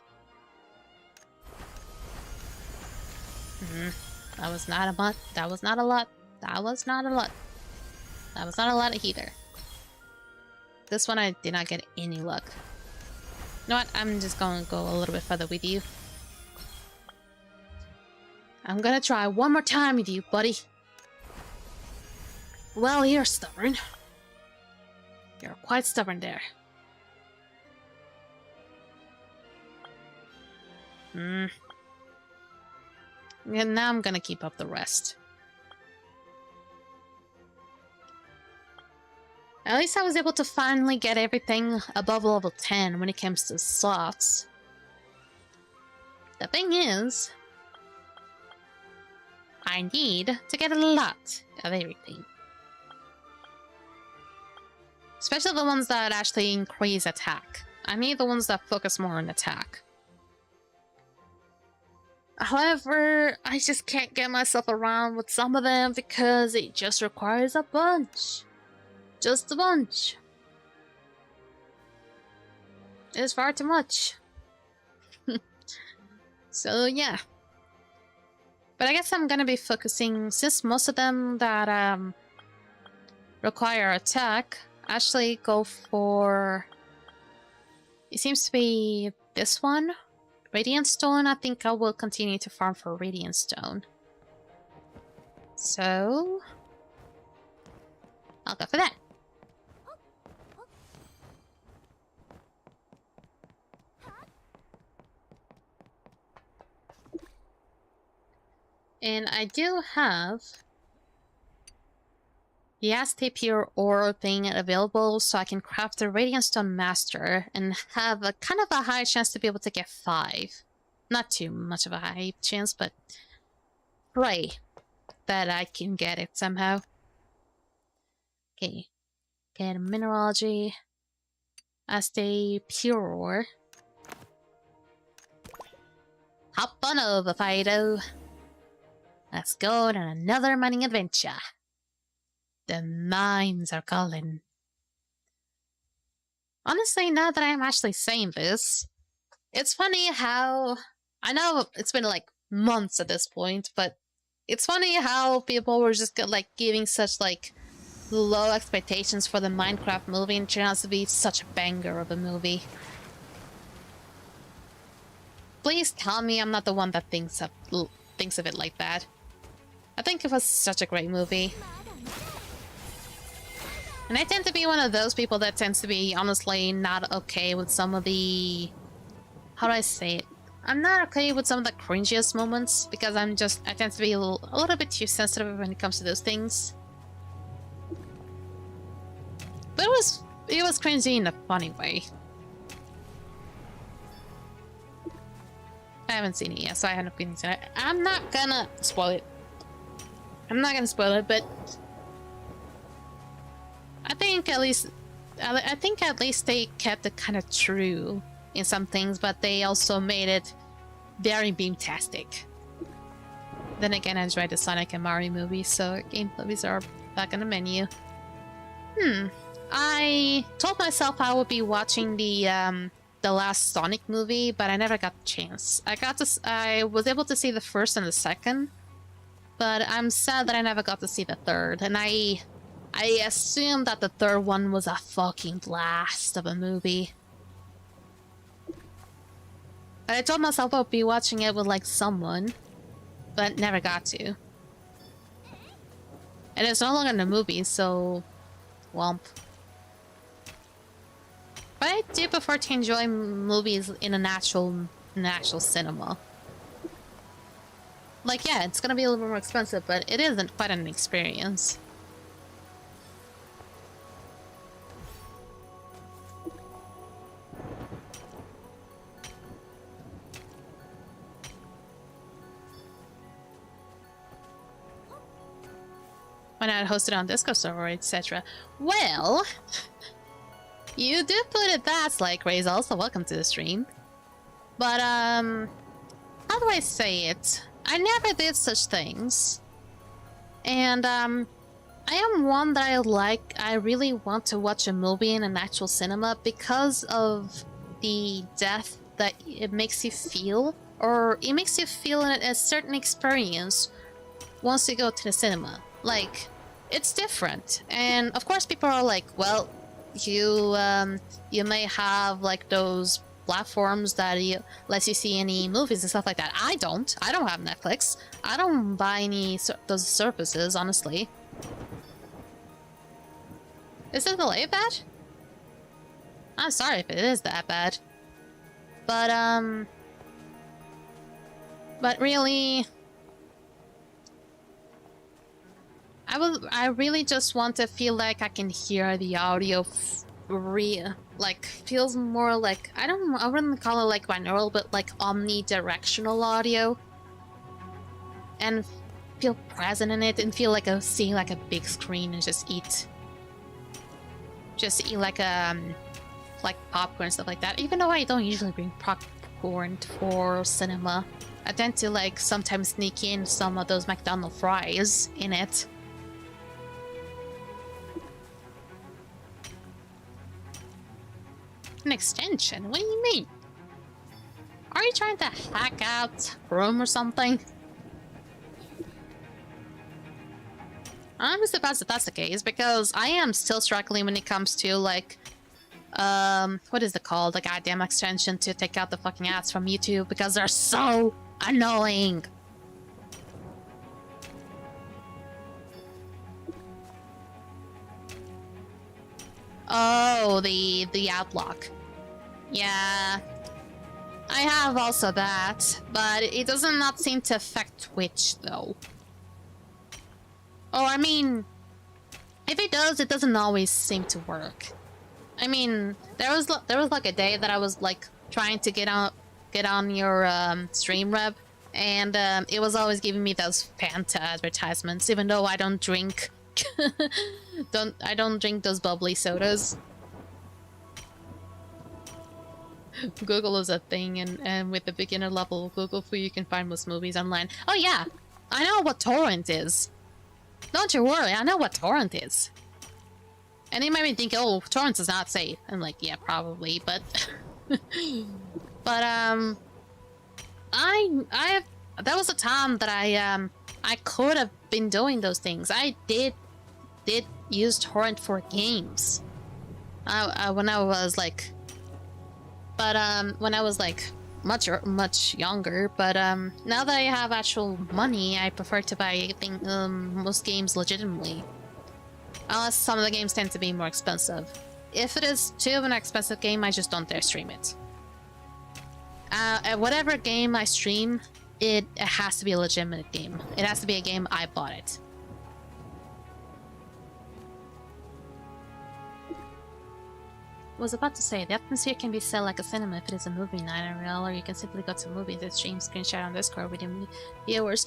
That was not a lot. That was not a lot. That was not a lot. That was not a lot either. This one I did not get any luck. You know what? I'm just gonna go a little bit further with you. I'm gonna try one more time with you, buddy. Well, you're stubborn. You're quite stubborn there. And now I'm gonna keep up the rest. At least I was able to finally get everything above level 10 when it comes to slots. The thing is, I need to get a lot of everything. Especially the ones that actually increase attack. I need the ones that focus more on attack. However, I just can't get myself around with some of them because it just requires a bunch. Just a bunch. It's far too much. So yeah. But I guess I'm gonna be focusing, since most of them that require attack actually go for... It seems to be this one. Radiant Stone. I think I will continue to farm for Radiant Stone. So... I'll go for that. And I do have the Aztec Pure Ore thing available, so I can craft the Radiant Stone Master and have a kind of a high chance to be able to get 5. Not too much of a high chance, but pray that I can get it somehow. Okay, get Mineralogy, Aztec Pure Ore. Hop on over, Fido. Let's go on another mining adventure. The mines are calling. Honestly, now that I'm actually saying this, it's funny how... I know it's been like months at this point, but it's funny how people were just like giving such like low expectations for the Minecraft movie and it turned out to be such a banger of a movie. Please tell me I'm not the one that thinks of it like that. I think it was such a great movie. And I tend to be one of those people that tends to be honestly not okay with some of the... How do I say it? I'm not okay with some of the cringiest moments because I tend to be a little bit too sensitive when it comes to those things. But it was cringy in a funny way. I haven't seen it yet, so I have no feelings on it. I'm not gonna spoil it. I'm not gonna spoil it, but I think at least they kept it kind of true in some things, but they also made it very beamtastic. Then again, I enjoyed the Sonic and Mario movies, so game movies are back on the menu. I told myself I would be watching the last Sonic movie, but I never got the chance. I was able to see the first and the second, but I'm sad that I never got to see the third, and I assumed that the third one was a fucking blast of a movie. But I told myself I'd be watching it with like someone, but never got to. And it's no longer in the movie, so... Womp. But I do prefer to enjoy movies in an actual cinema. Like, yeah, it's gonna be a little bit more expensive, but it isn't quite an experience. Why not host it on Discord server, etc.? Well, you did put it that, like, Ray's also welcome to the stream. But, how do I say it? I never did such things. And, I am one that I really want to watch a movie in an actual cinema because of the depth that it makes you feel, or it makes you feel a certain experience once you go to the cinema. Like, it's different. And of course people are like, well, you may have like those platforms that lets you see any movies and stuff like that. I don't have Netflix. I don't buy any those services, honestly. Is the delay bad? I'm sorry if it is that bad. But really, I really just want to feel like I can hear the audio like feels more like I wouldn't call it like binaural, but like omnidirectional audio, and feel present in it and feel like seeing like a big screen and just eat like popcorn and stuff like that. Even though I don't usually bring popcorn for cinema, I tend to like sometimes sneak in some of those McDonald's fries in it. An extension? What do you mean? Are you trying to hack out Chrome or something? I'm surprised if that's the case, because I am still struggling when it comes to like what is it called? The goddamn extension to take out the fucking ads from YouTube, because they're so annoying. Oh, the adblock. Yeah. I have also that, but it does not seem to affect Twitch, though. Oh, I mean, if it does, it doesn't always seem to work. I mean, there was like a day that I was like trying to get on your stream rep, and it was always giving me those Fanta advertisements, even though I don't drink I don't drink those bubbly sodas. Google is a thing, and with the beginner level Google you can find most movies online. Oh yeah, I know what torrent is. Don't you worry, I know what torrent is. And you might be thinking, oh, torrents is not safe. I'm like, yeah, probably, but but there was a time that I could have been doing those things. I did use torrent for games. When I was like, when I was like much younger. But now that I have actual money, I prefer to buy most games legitimately. Unless some of the games tend to be more expensive. If it is too of an expensive game, I just don't dare stream it. Whatever game I stream, it has to be a legitimate game. It has to be a game I bought it. Was about to say, the atmosphere can be set like a cinema if it is a movie night in real, or you can simply go to movies and stream screenshot on Discord with your viewers.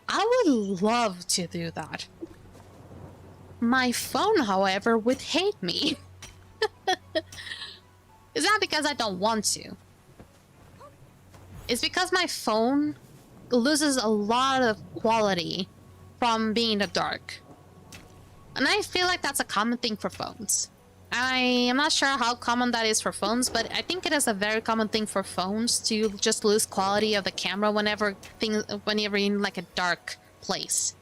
I would love to do that. My phone, however, would hate me. It's not because I don't want to. It's because my phone loses a lot of quality from being in the dark. And I feel like that's a common thing for phones. I am not sure how common that is for phones, but I think it is a very common thing for phones to just lose quality of the camera whenever you're in like a dark place.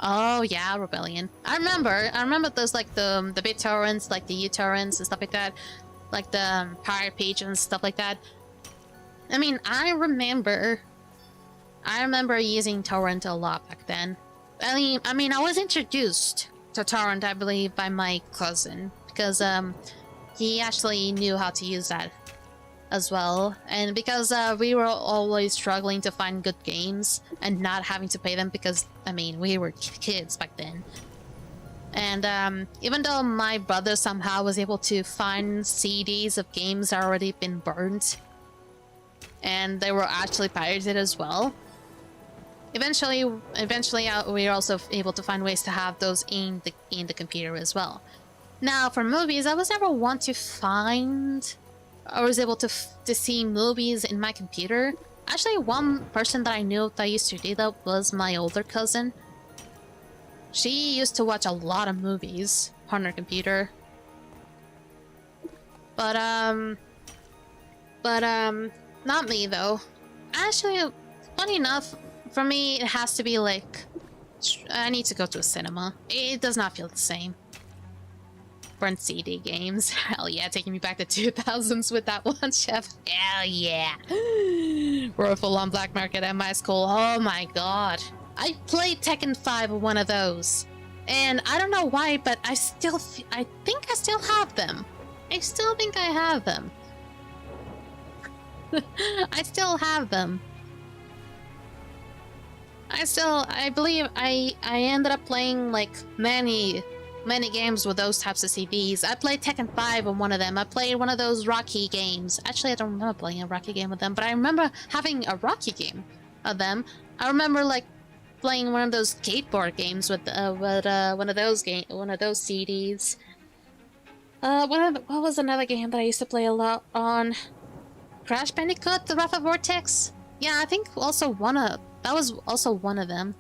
Oh yeah, Rebellion. I remember those like the BitTorrents, like the uTorrents and stuff like that, like the Pirate Page and stuff like that. I mean, I remember using torrent a lot back then. I mean, I was introduced to torrent, I believe, by my cousin, because he actually knew how to use that as well. And because we were always struggling to find good games and not having to pay them because, I mean, we were kids back then. And even though my brother somehow was able to find CDs of games that already been burnt, and they were actually pirated as well, eventually we were also able to find ways to have those in the computer as well. Now, for movies, I was never one to find... I was able to see movies in my computer. Actually, one person that I knew that used to do that was my older cousin. She used to watch a lot of movies on her computer. But not me though. Actually, funny enough, for me it has to be like, I need to go to a cinema. It does not feel the same. Burnt CD games. Hell yeah, taking me back to 2000s with that one, chef. Hell yeah. We're full on black market at my school. Oh my god. I played Tekken 5 with one of those. And I don't know why, but I think I still have them. I still think I have them. I still have them. I believe I ended up playing like many games with those types of CDs. I played Tekken 5 on one of them. I played one of those Rocky games. Actually, I don't remember playing a Rocky game with them, but I remember having a Rocky game of them. I remember like playing one of those skateboard games with one of those CDs. What was another game that I used to play a lot on? Crash Bandicoot, the Wrath of Vortex? Yeah, I think also that was also one of them.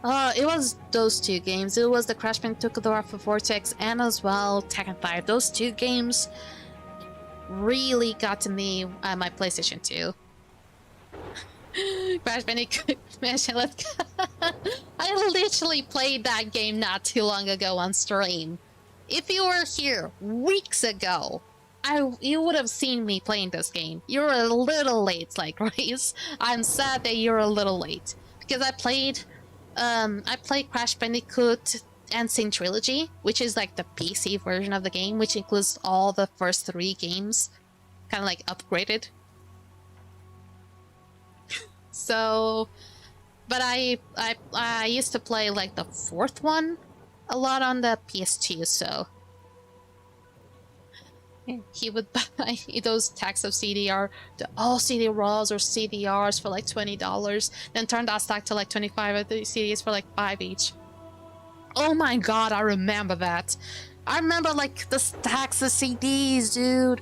It was those two games. It was the Crash Bandicoot, the Wrath of Vortex, and as well Tekken 5. Those two games really got to me at my PlayStation 2. Crash Bandicoot, man, let's go. I literally played that game not too long ago on stream. If you were here weeks ago, you would have seen me playing this game. You're a little late, like Grace. I'm sad that you're a little late because I played Crash Bandicoot Insane Trilogy, which is like the PC version of the game, which includes all the first 3 games, kind of like upgraded. So, but I used to play like the 4th one a lot on the PS2, so he would buy those stacks of CDR, all CD-RAWs or CDRs for like $20, then turn that stack to like 25 of the CDs for like 5 each. Oh my god, I remember that. I remember like the stacks of CDs, dude.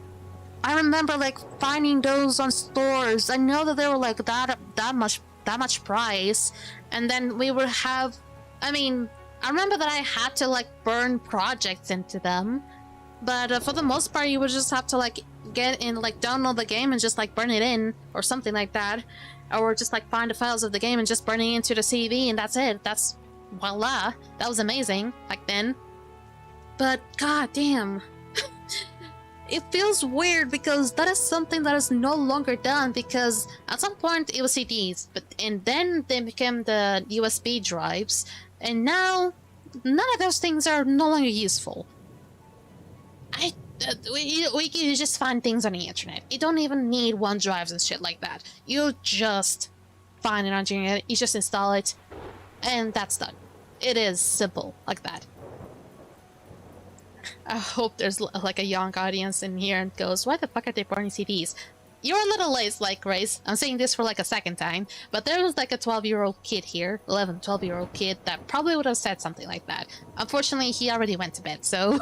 I remember like finding those on stores. I know that they were like that much price, and then we would have. I mean, I remember that I had to like burn projects into them, but for the most part, you would just have to like get in, like download the game and just like burn it in or something like that, or just like find the files of the game and just burn it into the CD, and that's it. That's voila. That was amazing back then. But god damn. It feels weird because that is something that is no longer done, because at some point it was CDs, and then they became the USB drives, and now none of those things are no longer useful. You just find things on the internet. You don't even need OneDrives and shit like that. You just find it on the internet, you just install it, and that's done. It is simple like that. I hope there's like a young audience in here and goes, why the fuck are they burning CDs? You're a little late, like Grace. I'm saying this for like a second time, but there was like a 12-year-old kid here, 11, 12-year-old kid that probably would have said something like that. Unfortunately, he already went to bed, so...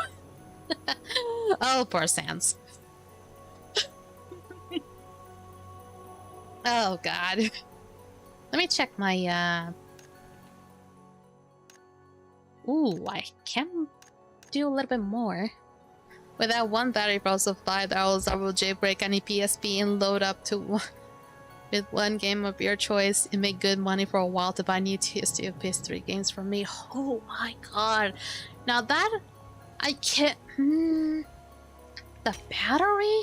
Oh, poor Sans. Oh, God. Let me check my, Ooh, I can do a little bit more. With that one battery for also $5, I will jailbreak any PSP and load up to with one game of your choice and make good money for a while to buy new PS2 and PS3 games for me. Oh my god. Now that I can't... the battery?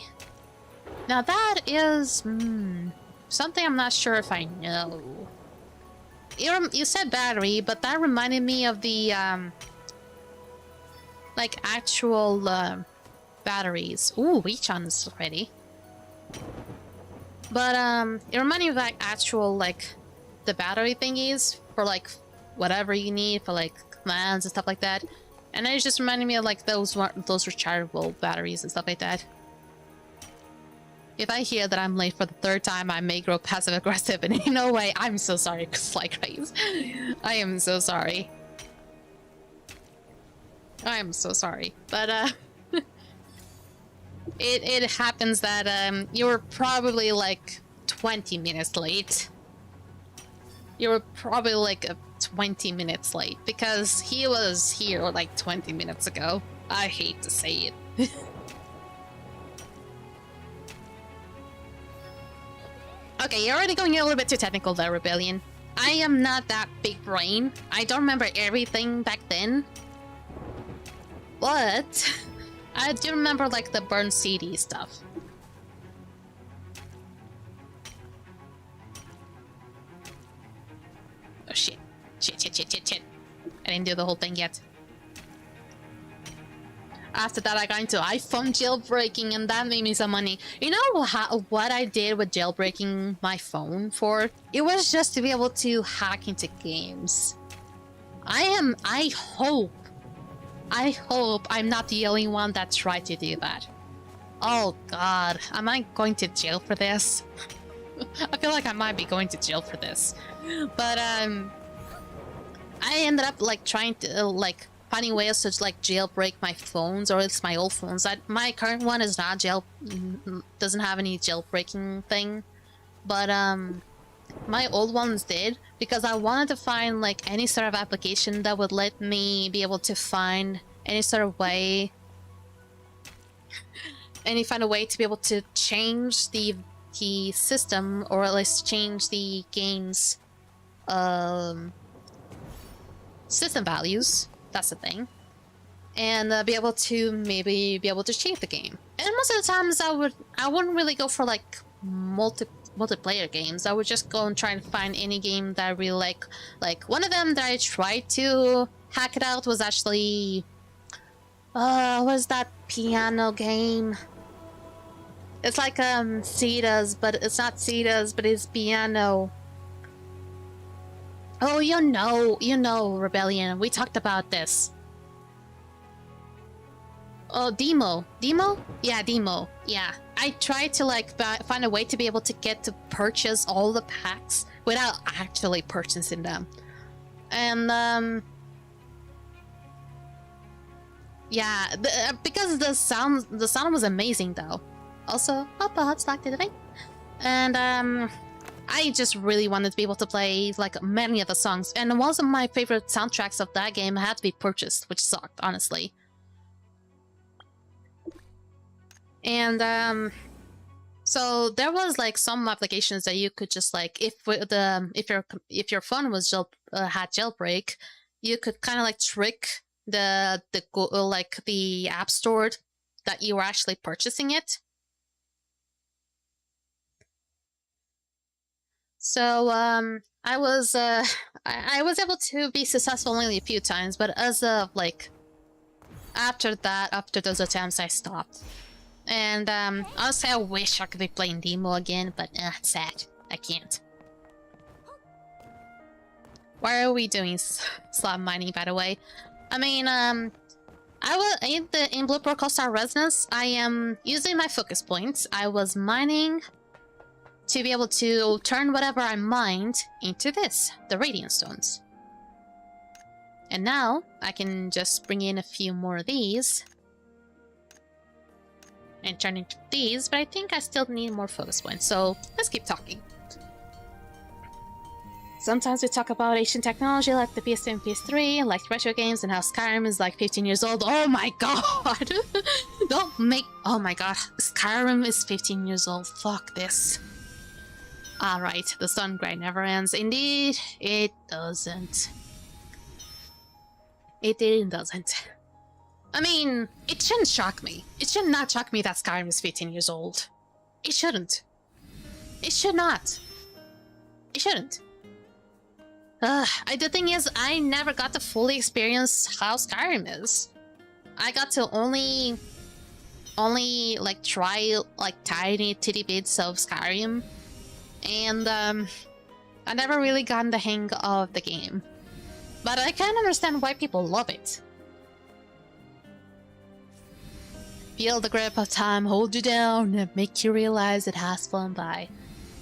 Now that is... something I'm not sure if I know. You said battery, but that reminded me of the... like actual batteries. Ooh, Wechon is ready. But it reminded me of like actual like the battery thingies for like whatever you need for like commands and stuff like that. And it just reminded me of like those rechargeable batteries and stuff like that. If I hear that I'm late for the third time, I may grow passive aggressive, and in no way, I'm so sorry, Sly Grace. I am so sorry. I am so sorry. But it happens that you were probably like 20 minutes late. You were probably like 20 minutes late because he was here like 20 minutes ago. I hate to say it. Okay, you're already going a little bit too technical there, Rebellion. I am not that big brain. I don't remember everything back then. But I do remember like the burn CD stuff. Oh shit. Shit. I didn't do the whole thing yet. After that, I got into iPhone jailbreaking, and that made me some money. You know what I did with jailbreaking my phone for? It was just to be able to hack into games. I hope I'm not the only one that tried to do that. Oh god, am I going to jail for this? I feel like I might be going to jail for this. But I ended up like trying to like finding ways to like jailbreak my phones, or at least my old phones. My current one is not doesn't have any jailbreaking thing, but my old ones did, because I wanted to find like any sort of application that would let me be able to find any sort of way, find a way to be able to change the system, or at least change the game's system values. That's the thing. And be able to maybe be able to cheat the game. And most of the times I wouldn't really go for like multiplayer games. I would just go and try and find any game that I really like. Like one of them that I tried to hack it out was actually what was that piano game? It's like Cetas, but it's not Cetas, but it's piano. Oh, you know, Rebellion. We talked about this. Oh, Demo. Demo? Yeah, Demo. Yeah. I tried to, like, find a way to be able to get to purchase all the packs without actually purchasing them. And, yeah, because the sound was amazing, though. Also, hot stack to the thing. And, I just really wanted to be able to play like many of the songs, and most of my favorite soundtracks of that game had to be purchased, which sucked, honestly. And so there was like some applications that you could just like, if your phone was had jailbreak, you could kind of like trick the app store that you were actually purchasing it. So I was able to be successful only a few times, but as of like after those attempts, I stopped. And honestly, I wish I could be playing Demo again, but it's sad. I can't. Why are we doing slab mining, by the way? I mean, in Blue Protocol Star Resonance, I am using my focus points. I was mining to be able to turn whatever I mined into this, the Radiant Stones. And now, I can just bring in a few more of these and turn into these, but I think I still need more focus points, so let's keep talking. Sometimes we talk about ancient technology like the PS2 and PS3, like retro games, and how Skyrim is like 15 years old. Oh my god! Don't make... Oh my god, Skyrim is 15 years old. Fuck this. Alright, the sun grind never ends. Indeed, it doesn't. It doesn't. I mean, it shouldn't shock me. It should not shock me that Skyrim is 15 years old. It shouldn't. It should not. It shouldn't. The thing is, I never got to fully experience how Skyrim is. I got to only only like try like tiny titty bits of Skyrim, and I never really gotten the hang of the game. But I can understand why people love it. Feel the grip of time hold you down and make you realize it has flown by.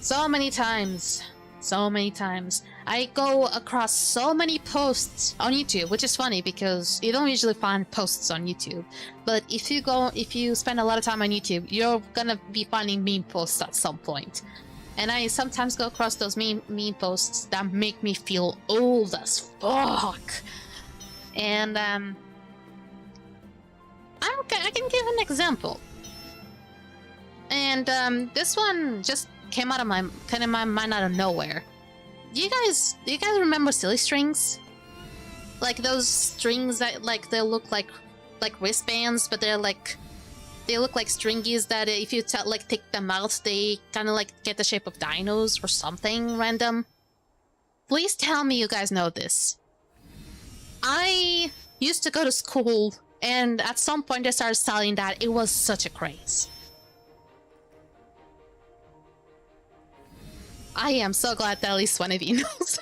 So many times. So many times. I go across so many posts on YouTube, which is funny because you don't usually find posts on YouTube. But if you spend a lot of time on YouTube, you're gonna be finding meme posts at some point. And I sometimes go across those meme posts that make me feel old as fuck. And I can give an example. And this one just came out of my mind out of nowhere. Do you guys remember silly strings? Like those strings that like they look like wristbands, but they look like stringies that if you take them out, they kind of like get the shape of dinos or something random. Please tell me you guys know this. I used to go to school, and at some point they started selling that. It was such a craze. I am so glad that at least one of you knows.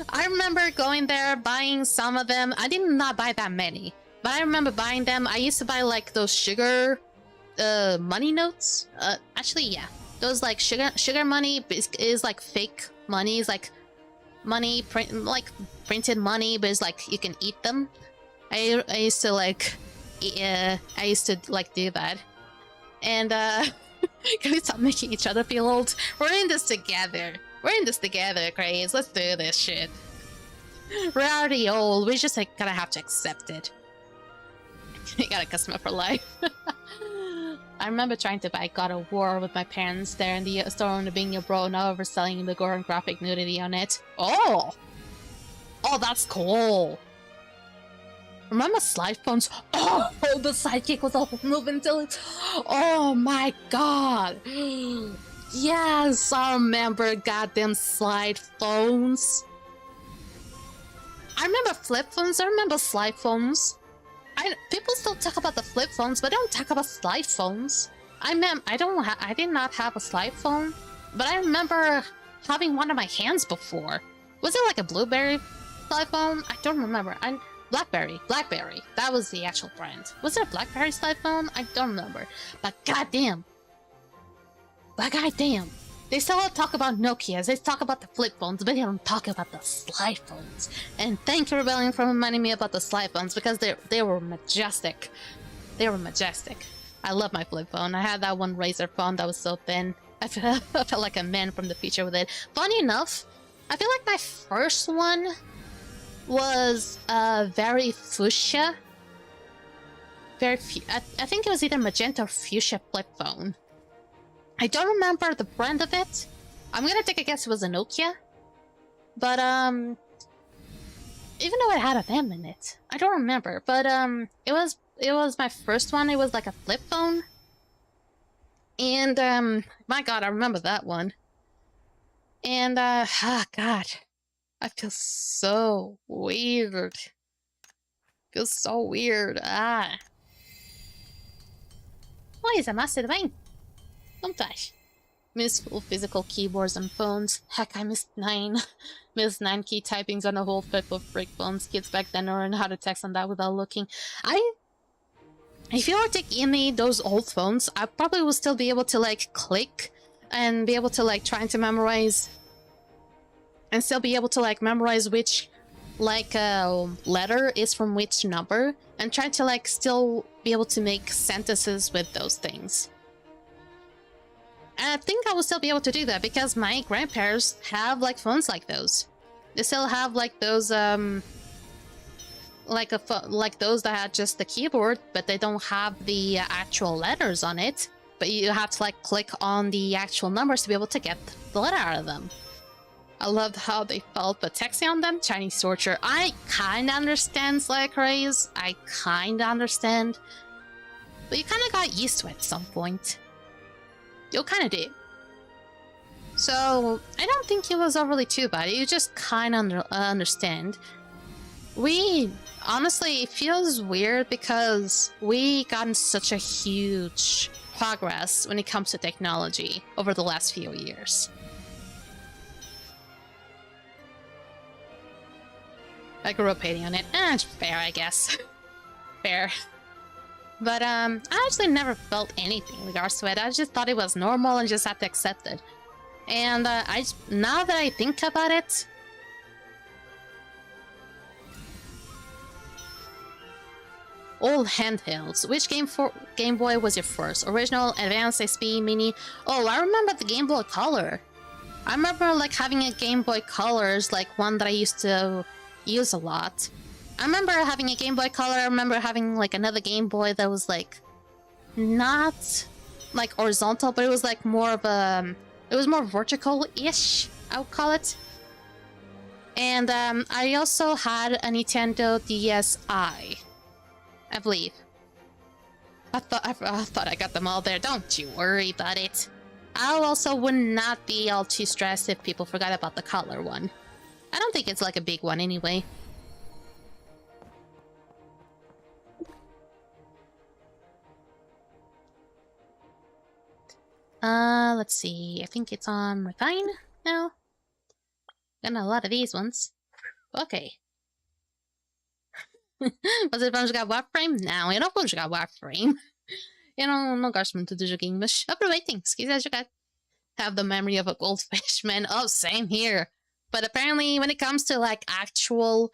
I remember going there, buying some of them. I did not buy that many, but I remember buying them. I used to buy like those sugar money notes. Actually, yeah. Those like sugar money is like fake money. It's like money, printed money, but it's like you can eat them. I used to like do that. And can we stop making each other feel old? We're in this together. We're in this together, Craze. Let's do this shit. We're already old. We just like gotta have to accept it. You got a customer for life. I remember trying to buy God of War with my parents there in the store and being a bro, now overselling the gore and graphic nudity on it. Oh! Oh, that's cool! Remember slide phones? Oh, the sidekick was all moving until it... Oh my god! Yes, I remember goddamn slide phones. I remember flip phones, I remember slide phones. People still talk about the flip phones, but they don't talk about slide phones. I did not have a slide phone, but I remember having one in my hands before. Was it like a Blueberry slide phone? I don't remember. Blackberry. That was the actual brand. Was it a Blackberry slide phone? I don't remember. But goddamn. They still talk about Nokias, they talk about the flip phones, but they don't talk about the slide phones. And thank you, Rebellion, for reminding me about the slide phones, because they were majestic. They were majestic. I love my flip phone. I had that one Razer phone that was so thin. I felt like a man from the future with it. Funny enough, I feel like my first one was very fuchsia. I think it was either magenta or fuchsia flip phone. I don't remember the brand of it. I'm gonna take a guess it was a Nokia. But even though it had an M in it, I don't remember. But it was my first one. It was like a flip phone. And my god, I remember that one. And god, I feel so weird. Feels so weird. Oi, Zé Massa, tudo bem? Como estás? Miss physical keyboards and phones. Heck, I missed 9. Missed 9 key typings on a whole flip of frick phones. Kids back then learned how to text on that without looking. If you were to give me those old phones, I probably would still be able to like click and be able to like trying to memorize and still be able to like memorize which like letter is from which number and try to like still be able to make sentences with those things. And I think I will still be able to do that because my grandparents have like phones like those. They still have like those like those that had just the keyboard, but they don't have the actual letters on it. But you have to like click on the actual numbers to be able to get the letter out of them. I loved how they felt, but texting on them, Chinese torture. I kinda understand Slayer Craze. I kinda understand. But you kinda got used to it at some point. You kinda did. So, I don't think it was overly too bad. You just kinda understand. honestly, it feels weird because we gotten such a huge progress when it comes to technology over the last few years. I grew up hating on it. It's fair, I guess. Fair. But I actually never felt anything in regards to it. I just thought it was normal and just had to accept it. And now that I think about it, old handhelds. Which Game Boy was your first? Original, Advanced, SP, Mini? Oh, I remember the Game Boy Color. I remember like having a Game Boy Colors, like one that I used to use a lot. I remember having a Game Boy Color. I remember having like another Game Boy that was like not like horizontal, but it was like more of a, it was more vertical-ish, I would call it. And I also had a Nintendo DSi, I believe. I thought I got them all there. Don't you worry about it. I also would not be all too stressed if people forgot about the color one. I don't think it's like a big one anyway. Let's see. I think it's on Refine now. Got a lot of these ones. Ok. Vocês vão jogar Warframe? Não, eu não vou jogar Warframe. Eu não gosto muito do joguinho, mas aproveitem, se quiser jogar. Have the memory of a goldfish, man. Oh, same here. But apparently, when it comes to, like, actual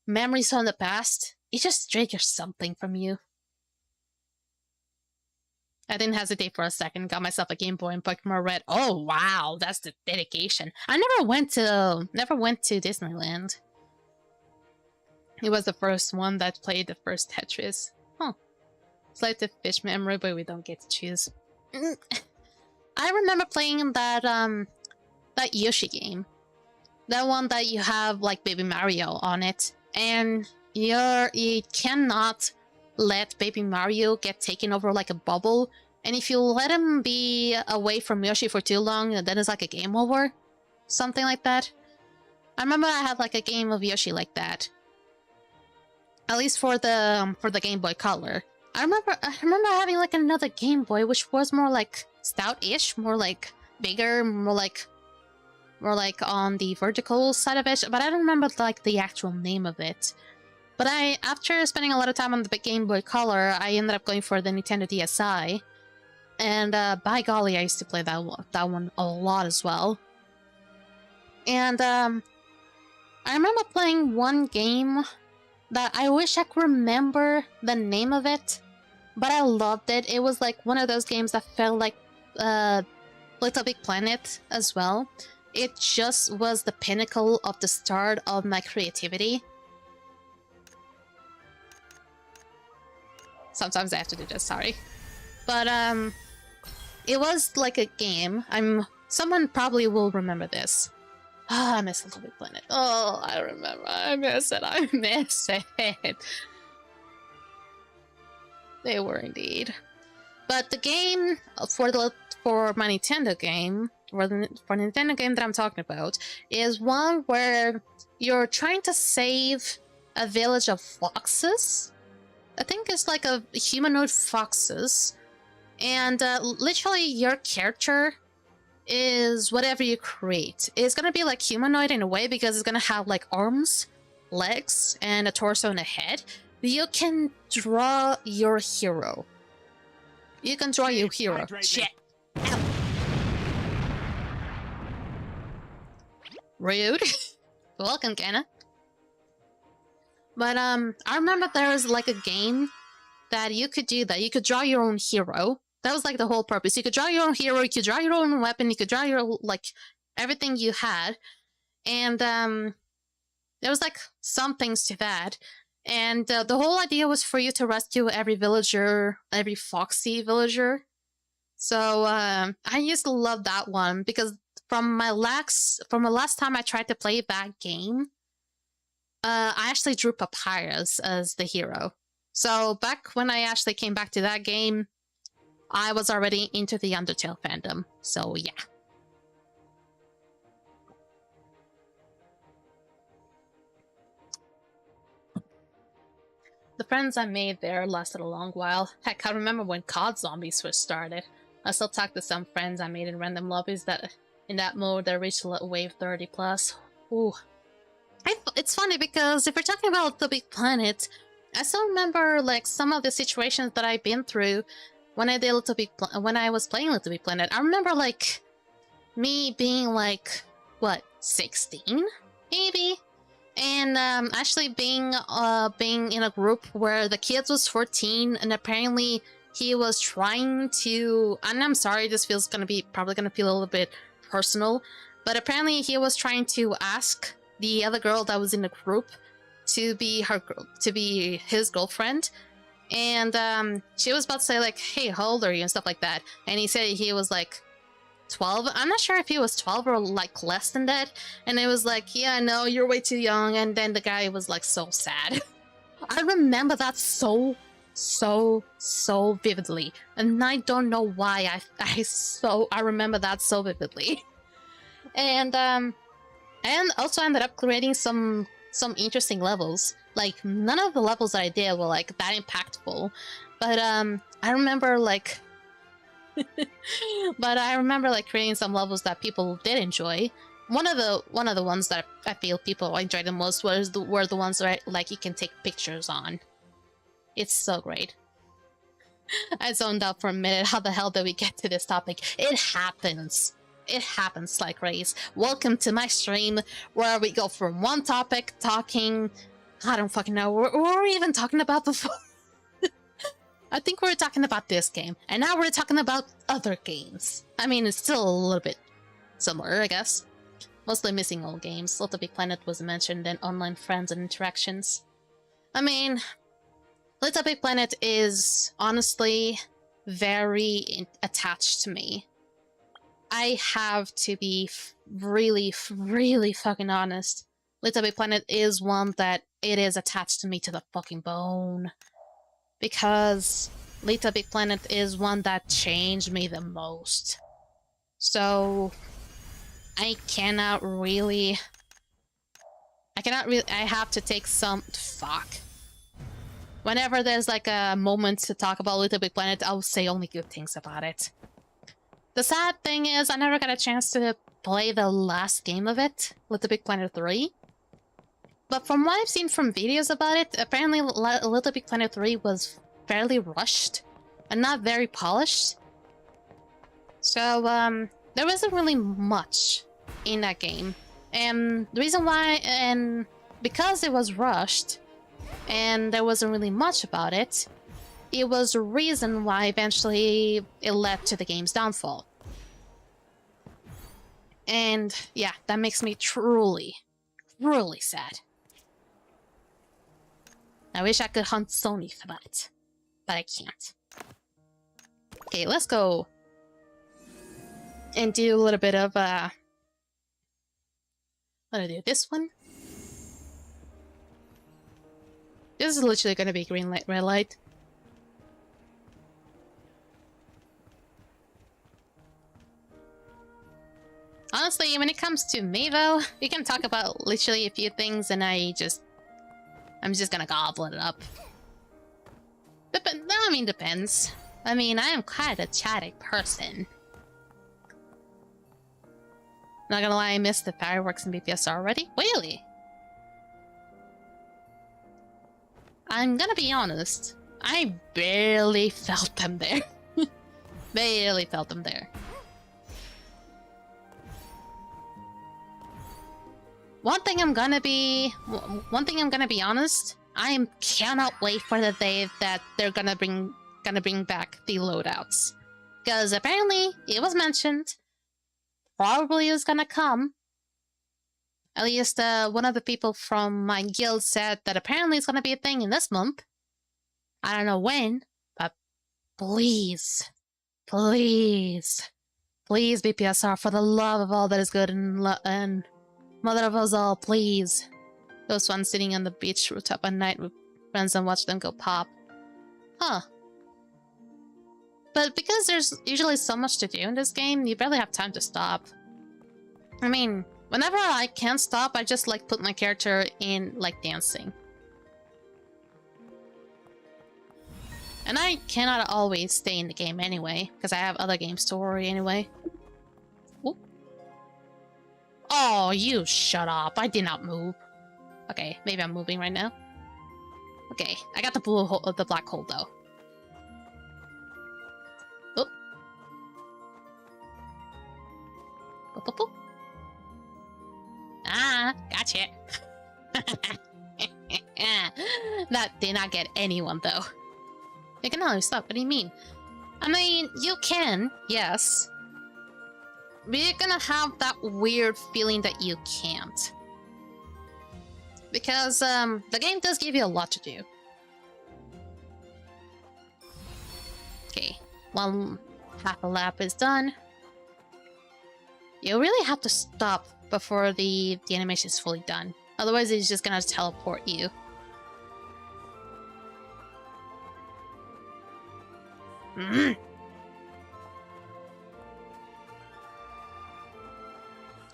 memories from the past, it just triggers something from you. I didn't hesitate for a second. Got myself a Game Boy and Pokemon Red. Oh, wow. That's the dedication. I never went to Disneyland. It was the first one that played the first Tetris. Huh. It's like the fish memory, but we don't get to choose. I remember playing that that Yoshi game. That one that you have like Baby Mario on it. And you cannot let Baby Mario get taken over like a bubble. And if you let him be away from Yoshi for too long, then it's like a game over. Something like that. I remember I had like a game of Yoshi like that. At least for the Game Boy Color. I remember having like another Game Boy which was more like stout-ish, more like bigger, more like on the vertical side of it, but I don't remember like the actual name of it. But after spending a lot of time on the Game Boy Color, I ended up going for the Nintendo DSi. And by golly, I used to play that one a lot as well. And I remember playing one game that I wish I could remember the name of it, but I loved it. It was like one of those games that felt like Little Big Planet as well. It just was the pinnacle of the start of my creativity. Sometimes I have to do this, sorry. But it was like a game. Someone probably will remember this. Ah, I miss Little Big Planet. Oh, I remember. I miss it. I miss it. They were indeed. But the game for my Nintendo game, for the Nintendo game that I'm talking about, is one where you're trying to save a village of foxes. I think it's like a humanoid foxes, and literally your character is whatever you create. It's gonna be like humanoid in a way because it's gonna have like arms, legs, and a torso and a head. You can draw your hero. You can draw your hero. Shit. Ow. Rude. Welcome, Kenna. But I remember there was like a game that you could do that. You could draw your own hero. That was like the whole purpose. You could draw your own hero, you could draw your own weapon, you could draw your, like, everything you had. And there was like some things to that. And the whole idea was for you to rescue every villager, every foxy villager. So I used to love that one because from the last time I tried to play that game, I actually drew Papyrus as the hero. So back when I actually came back to that game, I was already into the Undertale fandom. So yeah. The friends I made there lasted a long while. Heck, I remember when COD Zombies first started. I still talk to some friends I made in random lobbies that, in that mode, that reached wave 30 plus. Ooh. It's funny because if we're talking about the Big Planet, I still remember like some of the situations that I've been through when I did when I was playing Little Big Planet. I remember like me being like, what, 16 maybe, and actually being in a group where the kid was 14, and apparently he was trying to, and I'm sorry, this feels probably gonna feel a little bit personal, but apparently he was trying to ask the other girl that was in the group to be his girlfriend, and she was about to say like, hey, how old are you and stuff like that, and he said he was like 12. I'm not sure if he was 12 or like less than that, and it was like, yeah, no, you're way too young, and then the guy was like so sad. I remember that so vividly, and I don't know why I remember that so vividly. And also ended up creating some interesting levels. Like, none of the levels that I did were like that impactful, but I remember like but I remember like creating some levels that people did enjoy. One of the ones that I feel people enjoyed the most were the ones that like you can take pictures on. It's so great. I zoned out for a minute. How the hell did we get to this topic? It happens. It happens like race. Welcome to my stream where we go from one topic talking. I don't fucking know. What were we even talking about before? I think we were talking about this game, and now we're talking about other games. I mean, it's still a little bit similar, I guess. Mostly missing old games. Little Big Planet was mentioned, and online friends and interactions. I mean, Little Big Planet is honestly very attached to me. I have to be really fucking honest. Little Big Planet is one that it is attached to me to the fucking bone. Because Little Big Planet is one that changed me the most. So I have to take some fuck. Whenever there's like a moment to talk about Little Big Planet, I'll say only good things about it. The sad thing is I never got a chance to play the last game of it, Little Big Planet 3. But from what I've seen from videos about it, apparently Little Big Planet 3 was fairly rushed and not very polished. So, there wasn't really much in that game. And the reason why, and because it was rushed, and there wasn't really much about it, it was the reason why eventually it led to the game's downfall. And yeah, that makes me truly sad. I wish I could hunt Sony for that, but I can't. Okay, let's go and do a little bit of, what do I do? This one? This is literally gonna be green light, red light. Honestly, when it comes to me though, we can talk about literally a few things and I'm just gonna gobble it up. Depends. I mean, I am quite a chatty person. Not gonna lie, I missed the fireworks in BPS already. Really? I'm gonna be honest. I barely felt them there. Barely felt them there. One thing I'm gonna be honest. I cannot wait for the day that they're gonna bring back the loadouts, because apparently it was mentioned. Probably is gonna come. At least one of the people from my guild said that apparently it's gonna be a thing in this month. I don't know when, but please, BPSR, for the love of all that is good and mother of us all, please. Those ones sitting on the beach rooftop at night with friends and watch them go pop. Huh. But because there's usually so much to do in this game, you barely have time to stop. I mean, whenever I can't stop, I just like put my character in like dancing. And I cannot always stay in the game anyway, because I have other games to worry anyway. Ooh. Oh, you shut up. I did not move. Okay, maybe I'm moving right now. Okay, I got the blue hole, the black hole though. Oh. Boop, boop, boop. Ah, gotcha. That did not get anyone though. You can always stop. What do you mean? I mean, you can, yes. But you're gonna have that weird feeling that you can't. Because, the game does give you a lot to do. Okay, one half a lap is done. You really have to stop before the animation is fully done. Otherwise, it's just gonna teleport you.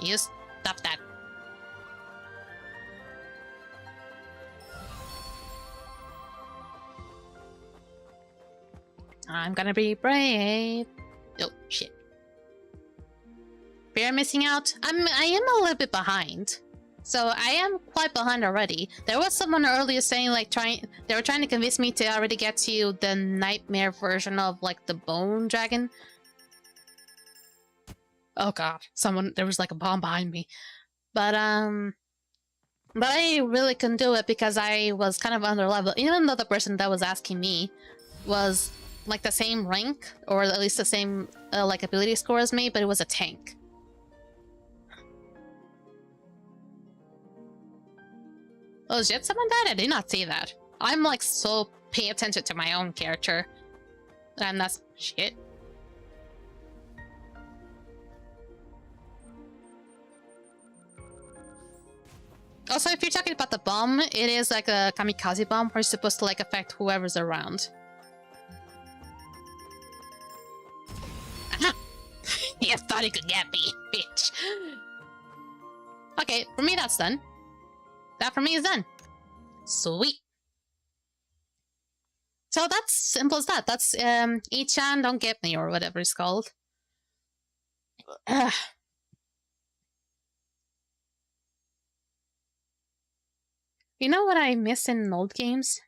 You stop that. I'm gonna be brave. Oh, shit. Fear missing out? I am a little bit behind. So I am quite behind already. There was someone earlier saying like they were trying to convince me to already get to the nightmare version of like the bone dragon. Oh god, there was like a bomb behind me. But I really couldn't do it because I was kind of under level. Even though the person that was asking me was like the same rank, or at least the same like ability score as me, but it was a tank. Oh shit, someone died? I did not see that. I'm like so paying attention to my own character. And that's shit. Also, if you're talking about the bomb, it is like a kamikaze bomb where it's supposed to like affect whoever's around. Aha! You thought you could get me, bitch. Okay, for me that's done. That for me is done. Sweet. So that's simple as that. That's Ichan Don't Get Me or whatever it's called. You know what I miss in old games?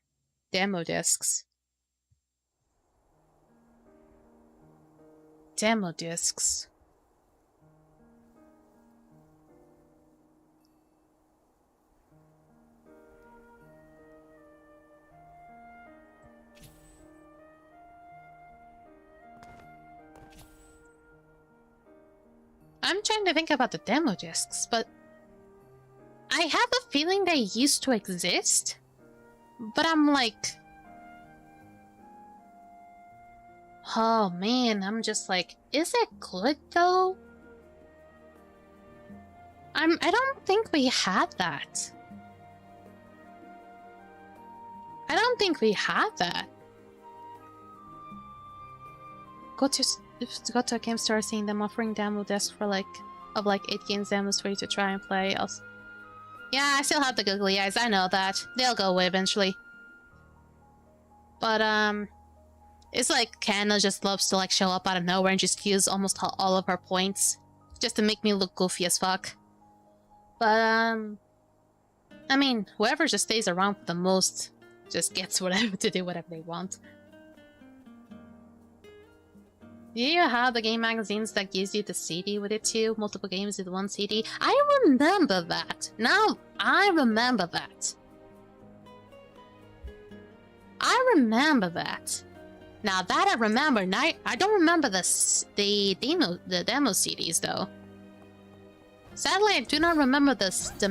Demo discs. Demo discs. I'm trying to think about the demo discs, but I have a feeling they used to exist, but I'm like, oh man, I'm just like, is it good though? I don't think we had that. I don't think we had that. Go to a game store, seeing them offering demo discs for like 8 games demos for you to try and play. Yeah, I still have the googly eyes, I know that. They'll go away eventually. But it's like Kanna just loves to like show up out of nowhere and just use almost all of her points. Just to make me look goofy as fuck. But I mean, whoever just stays around for the most just gets whatever to do whatever they want. Do you have the game magazines that gives you the CD with it too? Multiple games with one CD? I remember that! Now, I remember that. I remember that. Now that I remember, now I don't remember the demo CDs though. Sadly, I do not remember the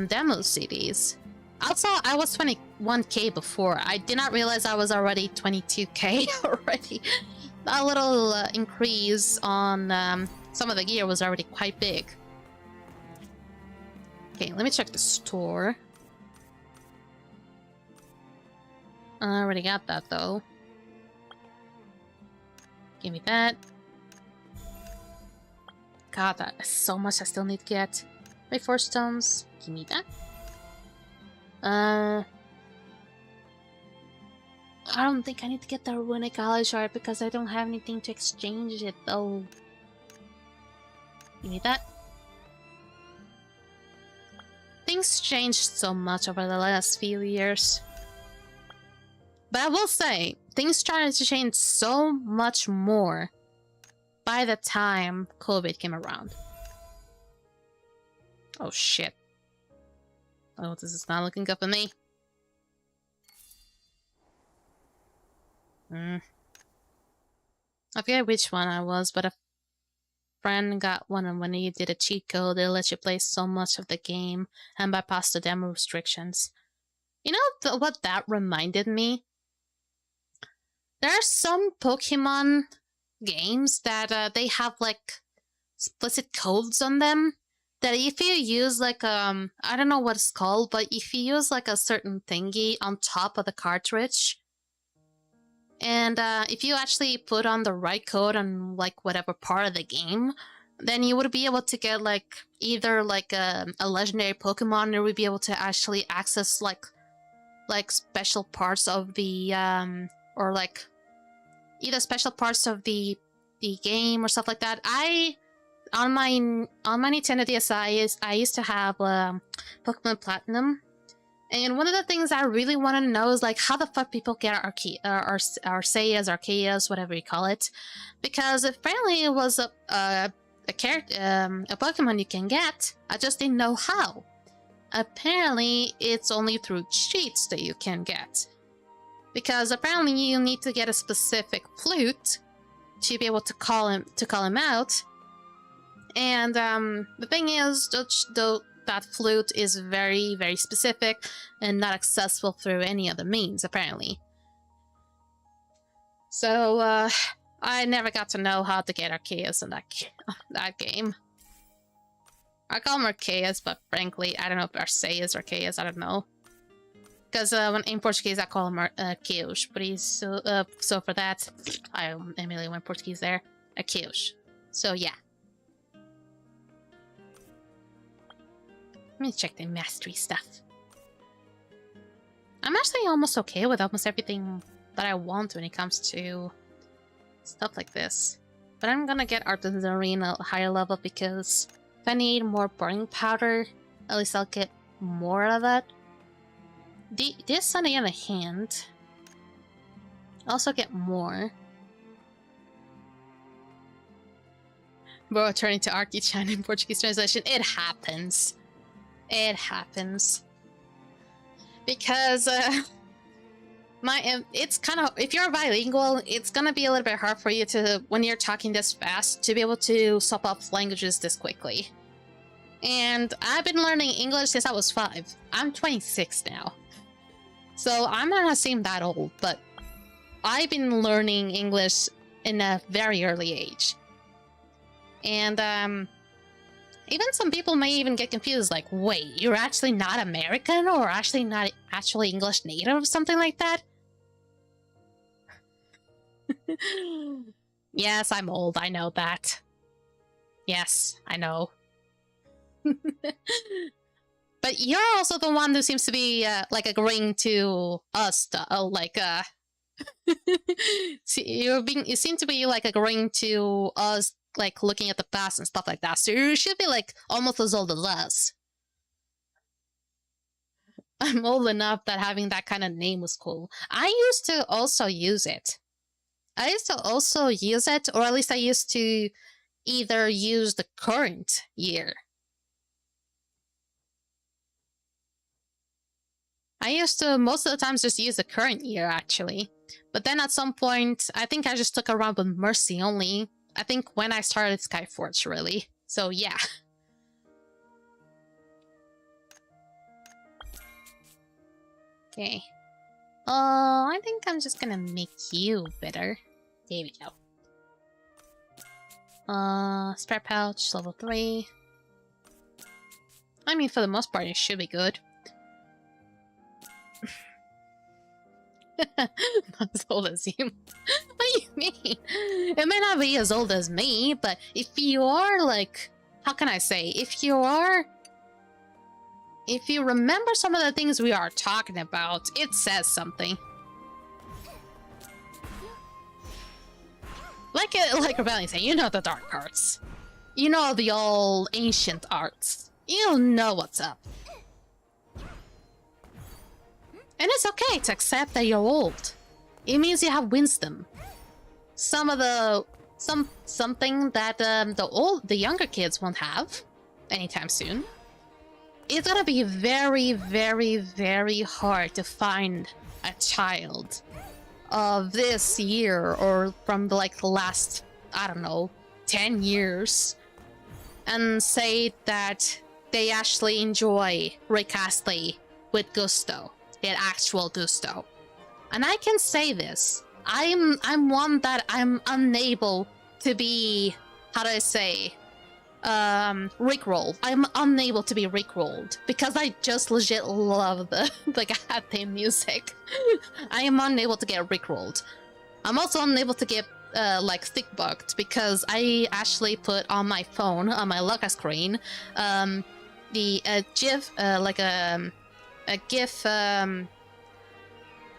demo CDs. Also, I was 21k before. I did not realize I was already 22k already. A little increase on some of the gear was already quite big. Okay, let me check the store. I already got that though. Give me that. God, that is so much I still need to get. Wait, 4 stones. Give me that. I don't think I need to get the runic ally shard because I don't have anything to exchange it though. You need that? Things changed so much over the last few years. But I will say, things started to change so much more by the time COVID came around. Oh shit. Oh, this is not looking good for me. I forget which one I was, but a friend got one, and when you did a cheat code, they let you play so much of the game and bypass the demo restrictions. You know what that reminded me? There are some Pokemon games that they have like explicit codes on them that if you use like I don't know what it's called, but if you use like a certain thingy on top of the cartridge, and if you actually put on the right code on like whatever part of the game, then you would be able to get like either like a legendary Pokemon, or would be able to actually access like special parts of the or like either special parts of the game or stuff like that. On my Nintendo DS I used to have Pokemon Platinum. And one of the things I really want to know is like how the fuck people get Arceus, whatever you call it, because apparently it was a Pokemon you can get. I just didn't know how. Apparently, it's only through cheats that you can get, because apparently you need to get a specific flute to be able to call him out. And the thing is, that flute is very, very specific and not accessible through any other means, apparently. So, I never got to know how to get Arceus in that game. I call him Arceus, but frankly, I don't know if Arceus or Arceus, I don't know. Because when in Portuguese, I call him Arceus, but he's so for that, I immediately went Portuguese there. Arceus. So, yeah. Let me check the mastery stuff. I'm actually almost okay with almost everything that I want when it comes to stuff like this. But I'm gonna get Artisan Arena a higher level because if I need more burning powder, at least I'll get more of that. This on the other hand, I also get more. Bro, turning to Archie-chan in Portuguese translation, it happens. It happens. Because, it's kind of, if you're bilingual, it's gonna be a little bit hard for you to, when you're talking this fast, to be able to swap up languages this quickly. And I've been learning English since I was 5. I'm 26 now. So I'm not seem that old, but I've been learning English in a very early age. And, even some people may even get confused, like, wait, you're actually not American or actually not actually English native or something like that? Yes, I'm old, I know that. Yes, I know. But you're also the one who seems to be, like, agreeing to us, you seem to be, like, agreeing to us, like, looking at the past and stuff like that, so you should be, like, almost as old as us. I'm old enough that having that kind of name was cool. I used to also use it. Or at least I used to either use the current year. I used to, most of the times, just use the current year, actually. But then at some point, I think I just took a run with Mercy only. I think when I started Skyforge, really. So, yeah. Okay. I think I'm just gonna make you better. There we go. Spare pouch, level 3. I mean, for the most part, it should be good. Not as old as you. What do you mean? It may not be as old as me, but if you are, like... How can I say? If you remember some of the things we are talking about, it says something. Like Rebellion saying, you know the dark arts. You know the old ancient arts. You know what's up. And it's okay to accept that you're old. It means you have wisdom. Something that the younger kids won't have anytime soon. It's gonna be very, very, very hard to find a child of this year or from the last, I don't know, 10 years and say that they actually enjoy Rick Astley with gusto, with actual gusto. And I can say this, I'm one that I'm unable to be, how do I say, rickrolled. I'm unable to be rickrolled because I just legit love the goddamn music. I am unable to get rickrolled. I'm also unable to get stick bugged because I actually put on my phone, on my lock screen, the GIF,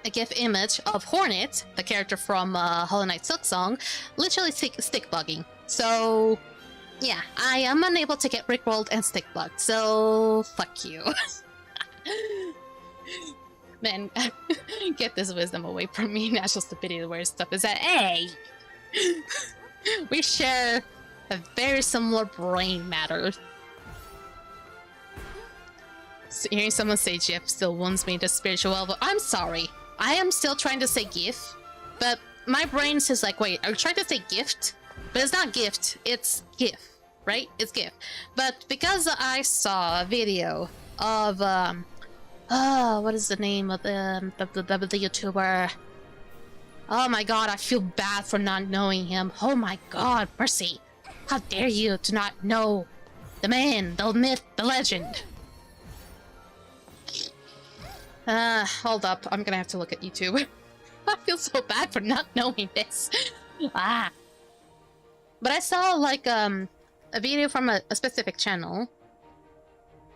a GIF image of Hornet, the character from Hollow Knight Silksong, literally stick bugging. So yeah, I am unable to get rickrolled and stick bugged. So fuck you. Man, get this wisdom away from me. Natural stupidity, the worst stuff is that, hey, we share a very similar brain matter. So hearing someone say GIF still wounds me to spiritual level. I'm sorry. I am still trying to say GIF, but my brain says like, wait, are you trying to say gift? But it's not gift, it's GIF, right? It's GIF. But because I saw a video of, what is the name of the YouTuber? Oh my god, I feel bad for not knowing him. Oh my god, mercy. How dare you to not know the man, the myth, the legend. Hold up, I'm gonna have to look at YouTube. I feel so bad for not knowing this. But I saw like a video from a specific channel,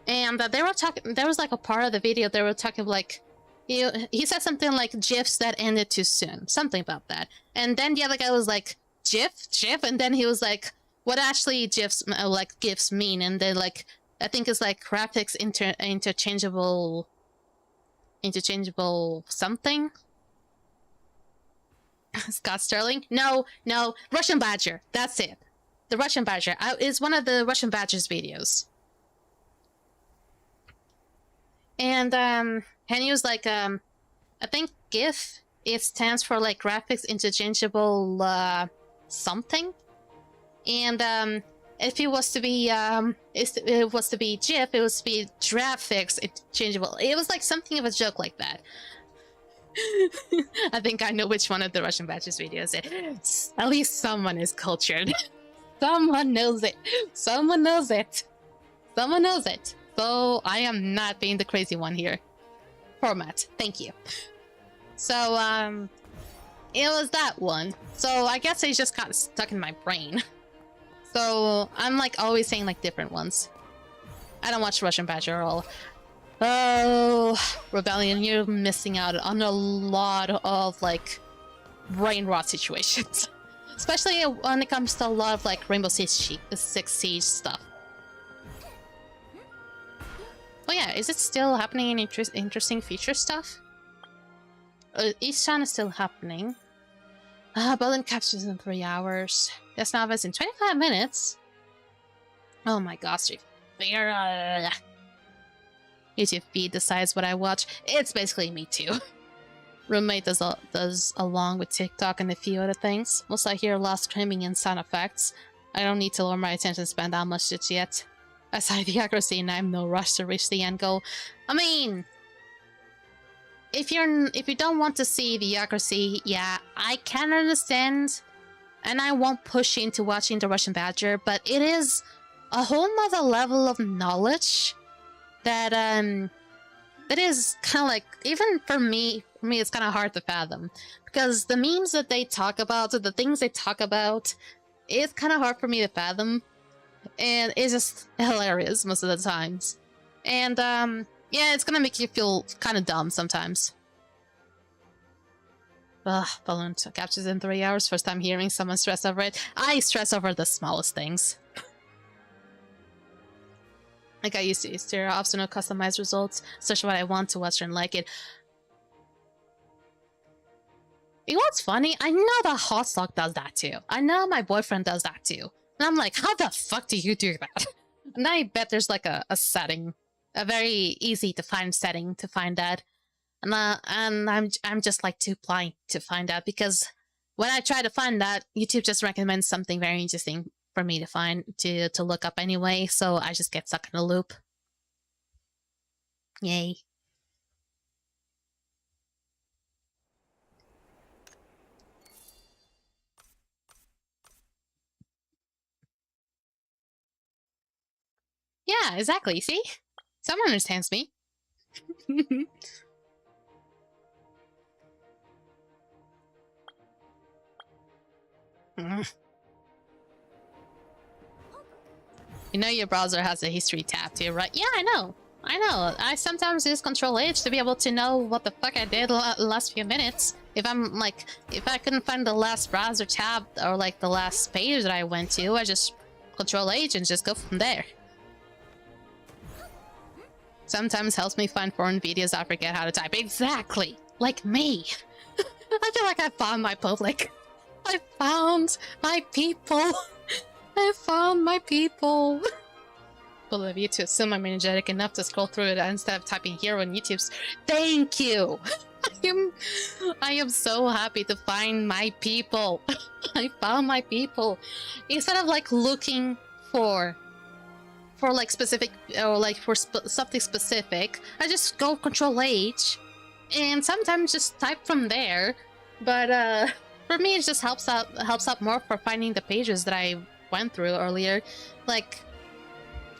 and they were talking. There was like a part of the video they were talking like, he said something like GIFs that ended too soon, something about that. And then the other guy was like, GIF, and then he was like, what actually GIFs mean? And then like, I think it's like graphics interchangeable something. Scott Sterling? No, Russian Badger. That's it. The Russian Badger. It's one of the Russian Badger's videos. And he was like, I think GIF, it stands for like graphics interchangeable something. And if it was to be it was to be GIF, it was to be graphics interchangeable. It was like something of a joke like that. I think I know which one of the Russian Badger's videos it is. At least someone is cultured. Someone knows it. Someone knows it. Someone knows it. So I am not being the crazy one here. Format. Thank you. So, it was that one. So I guess it just got stuck in my brain. So I'm like always saying like different ones. I don't watch Russian Badger at all. Oh, Rebellion, you're missing out on a lot of like brain rot situations. Especially when it comes to a lot of like Rainbow Six Siege stuff. Oh yeah, is it still happening in interesting feature stuff? Each time is still happening. Building captures in 3 hours. That's novice in 25 minutes. Oh my gosh, YouTube feed decides what I watch. It's basically me too. Roommate does along with TikTok and a few other things. Most I hear a lot of screaming and sound effects. I don't need to lower my attention span that much just yet. Aside the accuracy, and I'm no rush to reach the end goal. I mean, if you don't want to see the accuracy, yeah, I can understand, and I won't push you into watching the Russian Badger, but it is a whole nother level of knowledge that that is kind of like, even for me it's kind of hard to fathom, because the memes that they talk about, the things they talk about, it's kind of hard for me to fathom, and it's just hilarious most of the times. And yeah, it's gonna make you feel kind of dumb sometimes. Ugh, balloon captures in 3 hours. First time hearing someone stress over it. I stress over the smallest things. Like I used to steer off so no customized results, especially when I want to watch and like it. You know what's funny? I know that Hotstock does that too. I know my boyfriend does that too. And I'm like, how the fuck do you do that? And I bet there's like a setting, a very easy to find setting to find that. And I'm just like too blind to find out, because when I try to find that, YouTube just recommends something very interesting for me to find to look up anyway. So I just get stuck in a loop. Yay. Yeah, exactly. See? Someone understands me. You know your browser has a history tab too, right? Yeah, I know. I know. I sometimes use Control H to be able to know what the fuck I did the last few minutes. If I'm like, if I couldn't find the last browser tab or like the last page that I went to, I just Control H and just go from there. Sometimes helps me find foreign videos I forget how to type. Exactly! Like me! I feel like I found my public. I found my people! I found my people! Full of you to assume I'm energetic enough to scroll through it instead of typing hero on YouTube's. Thank you! I am so happy to find my people. I found my people. Instead of like looking for like specific or like for something specific, I just go Control H and sometimes just type from there. But for me, it just helps out more for finding the pages that I went through earlier. Like,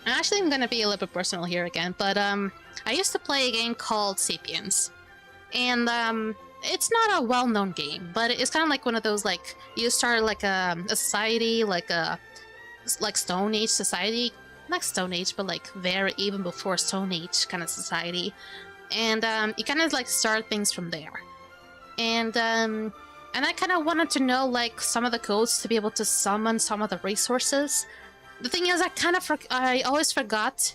actually, I'm gonna be a little bit personal here again, but I used to play a game called Sapiens, and it's not a well-known game, but it's kind of like one of those, like, you start like a society, like Stone Age society. Not Stone Age, but like very even before Stone Age kind of society, and you kind of like start things from there, and I kind of wanted to know like some of the codes to be able to summon some of the resources. The thing is, I always forgot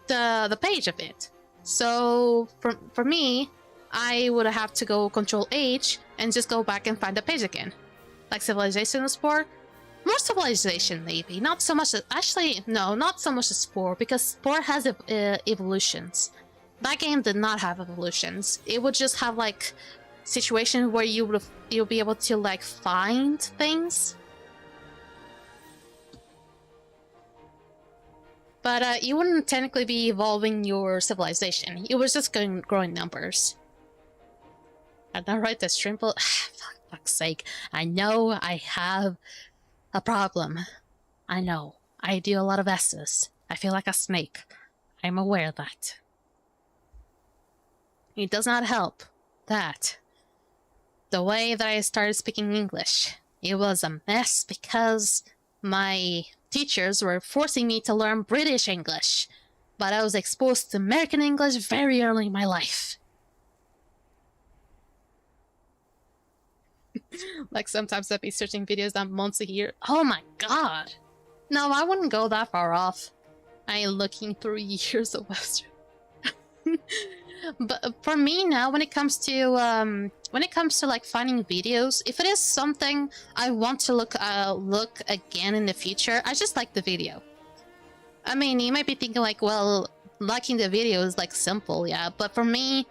the page of it, so for me, I would have to go Control H and just go back and find the page again, like Civilization was for. More Civilization, maybe. Not so much... Actually, no, not so much as Spore, because Spore has evolutions. That game did not have evolutions. It would just have, like, situations where you'll be able to, like, find things. But you wouldn't technically be evolving your civilization. It was just growing numbers. I don't write the stream... For fuck's sake. I know I have... a problem. I know. I do a lot of S's. I feel like a snake. I'm aware of that. It does not help that the way that I started speaking English, it was a mess because my teachers were forcing me to learn British English, but I was exposed to American English very early in my life. Like, sometimes I'd be searching videos that months a year. Oh my god! No, I wouldn't go that far off. I am looking through years of Western. But for me now, when it comes to like finding videos, if it is something I want to look again in the future, I just like the video. I mean, you might be thinking like, well, liking the video is like simple, yeah, but for me,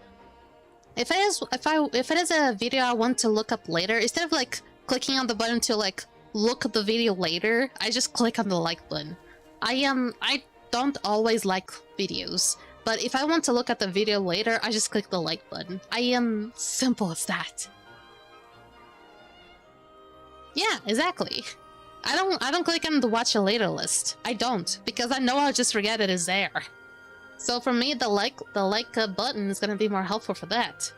if it is a video I want to look up later, instead of like clicking on the button to like look at the video later, I just click on the like button. I don't always like videos, but if I want to look at the video later, I just click the like button. I am simple as that. Yeah, exactly. I don't click on the watch a later list. I don't, because I know I'll just forget it is there. So for me, the like button is gonna be more helpful for that.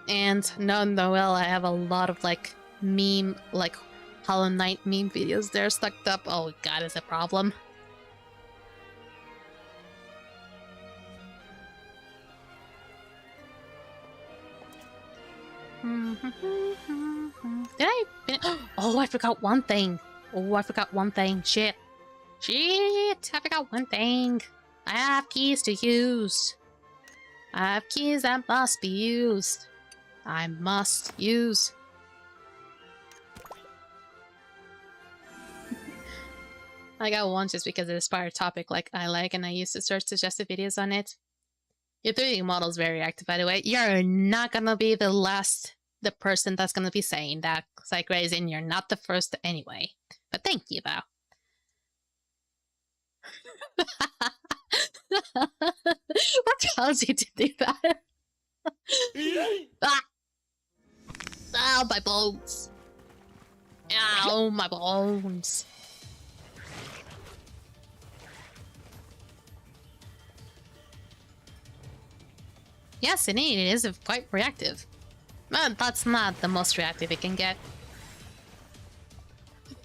And no, Noel, I have a lot of like meme, like Hollow Knight meme videos there stuck up. Oh god, is a problem. Did I finish? Oh, I forgot one thing. Oh, I forgot one thing. Shit. Shit! I forgot one thing. I have keys to use. I have keys that must be used. I must use. I got one just because it inspired a topic like I like and I used to search suggested videos on it. Your 3D model is very active, by the way. You're not gonna be the person that's gonna be saying that, like Raisin, you're not the first anyway. But thank you, though. What tells you to do that? Ah! Ow, my bones! Ow, my bones! Yes, indeed, it is quite reactive. But that's not the most reactive it can get.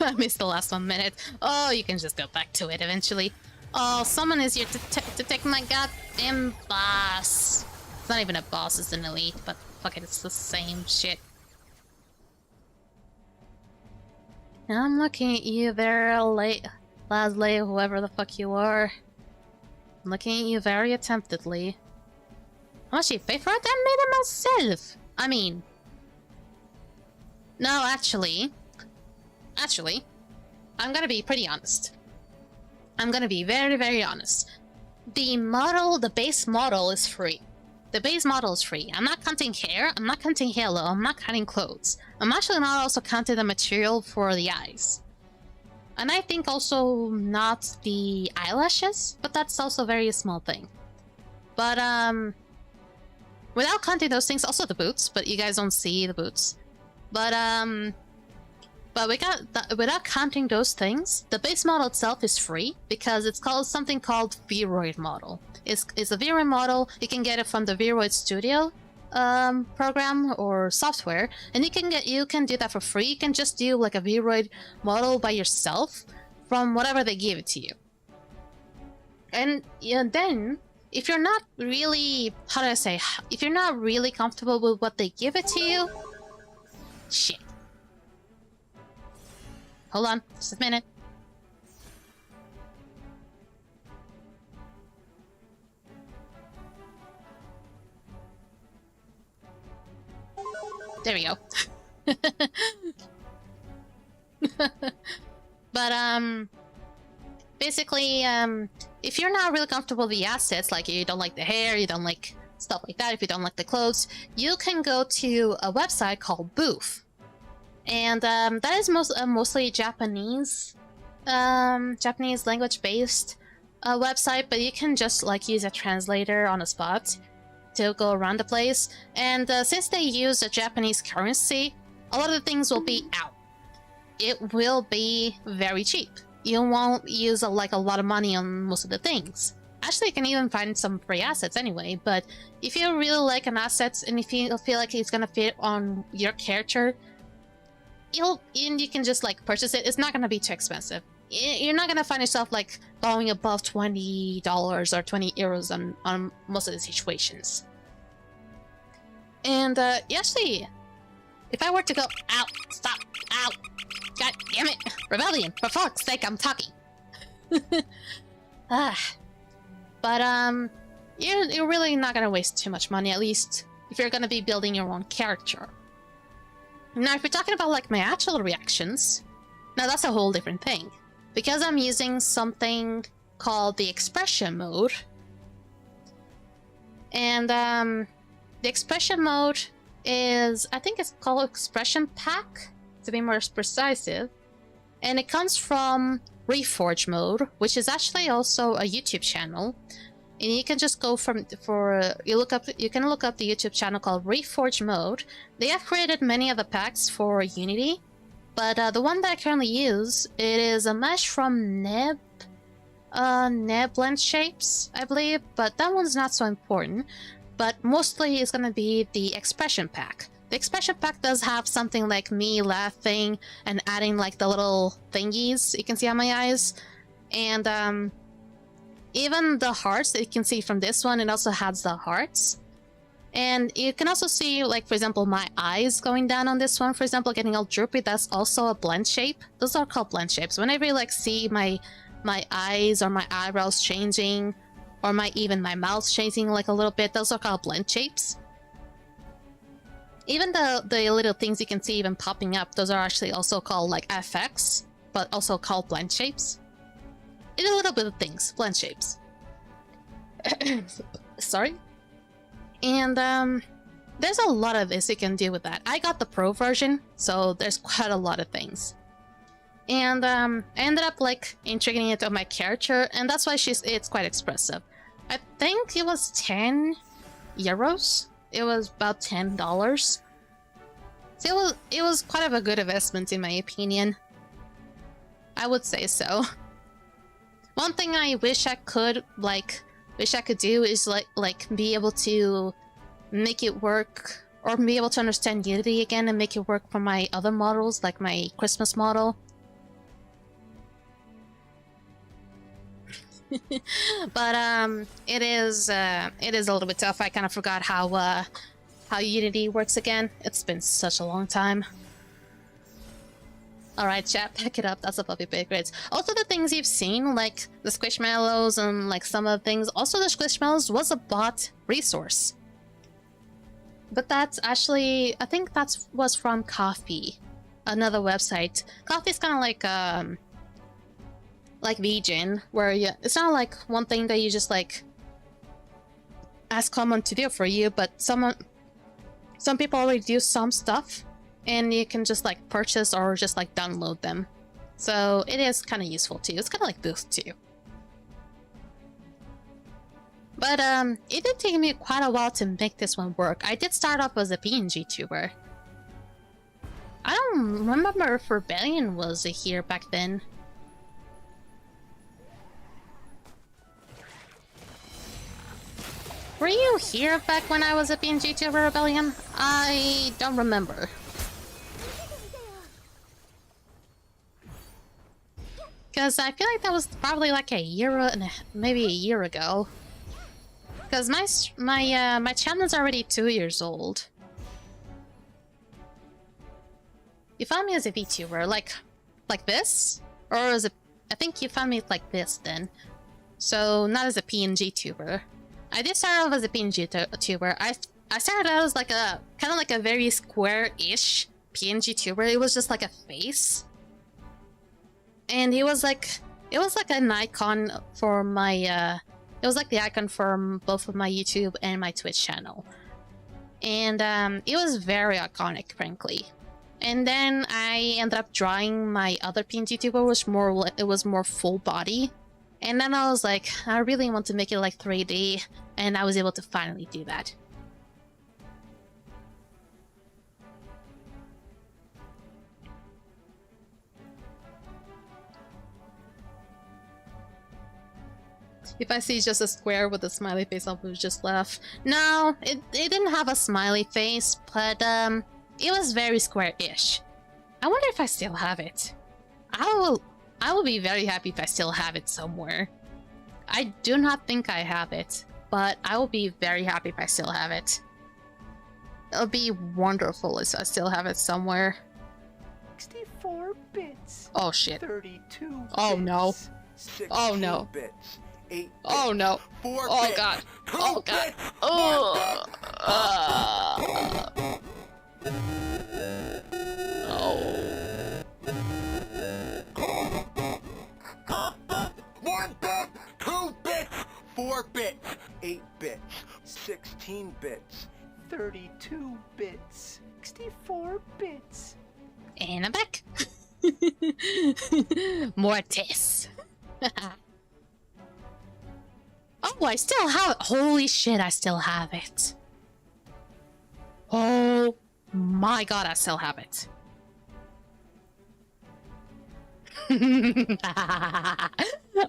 I missed the last 1 minute. Oh, you can just go back to it eventually. Oh, someone is here to take my goddamn boss. It's not even a boss, it's an elite, but fuck it, it's the same shit. I'm looking at you there, Leslie, whoever the fuck you are. I'm looking at you very attemptedly. How much you pay for it? I made it myself! I mean... No, actually, I'm gonna be pretty honest. I'm gonna be very, very honest. The base model is free. The base model is free. I'm not counting hair, I'm not counting halo, I'm not counting clothes. I'm actually not also counting the material for the eyes. And I think also not the eyelashes, but that's also a very small thing. But, without counting those things, also the boots, but you guys don't see the boots. But without counting those things, the base model itself is free because it's called something called Vroid model. It's a Vroid model. You can get it from the Vroid Studio program or software, and you can do that for free. You can just do like a Vroid model by yourself from whatever they give it to you. And then, if you're not really, how do I say, if you're not really comfortable with what they give it to you, shit. Hold on, just a minute. There we go. But, basically, if you're not really comfortable with the assets, like you don't like the hair, you don't like stuff like that, if you don't like the clothes, you can go to a website called Booth. And that is mostly Japanese language-based website, but you can just like use a translator on the spot to go around the place. And since they use a Japanese currency, a lot of the things will be out. It will be very cheap. You won't use a lot of money on most of the things. Actually, you can even find some free assets anyway, but if you really like an asset and if you feel like it's gonna fit on your character, you can just like purchase it. It's not gonna be too expensive. You're not gonna find yourself like going above $20 or 20 euros on most of the situations. And actually, if I were to go out, stop, out, god damn it, rebellion, for fuck's sake, I'm talking. But you're really not gonna waste too much money, at least if you're gonna be building your own character. Now, if you're talking about like my actual reactions, now that's a whole different thing. Because I'm using something called the expression mode. And the expression mode is, I think it's called expression pack, to be more precise. And it comes from Reforge mode, which is actually also a YouTube channel. And you can just go you can look up the YouTube channel called Reforge Mode. They have created many of the packs for Unity, but the one that I currently use, it is a mesh from Neb Blend Shapes, I believe, but that one's not so important. But mostly it's gonna be the expression pack. The expression pack does have something like me laughing and adding like the little thingies you can see on my eyes, and even the hearts that you can see from this one, it also has the hearts. And you can also see, like, for example, my eyes going down on this one, for example, getting all droopy. That's also a blend shape. Those are called blend shapes. Whenever you, like, see my eyes or my eyebrows changing, or even my mouth changing, like, a little bit, those are called blend shapes. Even the little things you can see even popping up, those are actually also called, like, FX, but also called blend shapes. It's a little bit of things, blend shapes. Sorry. And there's a lot of this you can do with that. I got the pro version, so there's quite a lot of things. And I ended up like integrating it with my character, and that's why it's quite expressive. I think it was 10 euros. It was about $10. So it was quite of a good investment in my opinion. I would say so. One thing I wish I could do is like be able to make it work, or be able to understand Unity again and make it work for my other models, like my Christmas model. But it is a little bit tough. I kind of forgot how Unity works again. It's been such a long time. Alright, chat, pack it up. That's a puppy big grades. Also, the things you've seen, like the Squishmallows and like some of the things. Also, the Squishmallows was a bot resource. But that's actually, I think that was from Coffee, another website. Coffee's kind of like VGen, where it's not like one thing that you just like ask someone to do for you, but some people already do some stuff, and you can just like purchase or just like download them. So it is kind of useful too. It's kind of like Boost too. But it did take me quite a while to make this one work. I did start off as a PNG tuber. I don't remember if Rebellion was here back then. Were you here back when I was a PNG tuber, Rebellion? I don't remember. Because I feel like that was probably like maybe a year ago. Because my channel's already 2 years old. You found me as a VTuber, like this? Or as a... I think you found me like this then. So, not as a PNG tuber. I did start off as a PNG tuber. I started out as like a... kind of like a very square-ish PNG tuber. It was just like a face. And it was like an icon for my... it was like the icon for both of my YouTube and my Twitch channel. And it was very iconic, frankly. And then I ended up drawing my other PNG tuber, which it was more full body. And then I was like, I really want to make it like 3D, and I was able to finally do that. If I see just a square with a smiley face, I'll just laugh. No, it didn't have a smiley face, but it was very square-ish. I wonder if I still have it. I will be very happy if I still have it somewhere. I do not think I have it, but I will be very happy if I still have it. It'll be wonderful if I still have it somewhere. 64 bits. Oh shit. 32 bits. Oh no. Oh no. Bits. 8 bits. Oh no. 4 Oh bits. god. 2 Oh god. bits. Oh. Oh. 1 bit. 2 bits. 4 bits. 8 bits. 16 bits. 32 bits. 64 bits. And I'm back. Mortis. Oh, I still have it. Holy shit, I still have it. Oh my god, I still have it.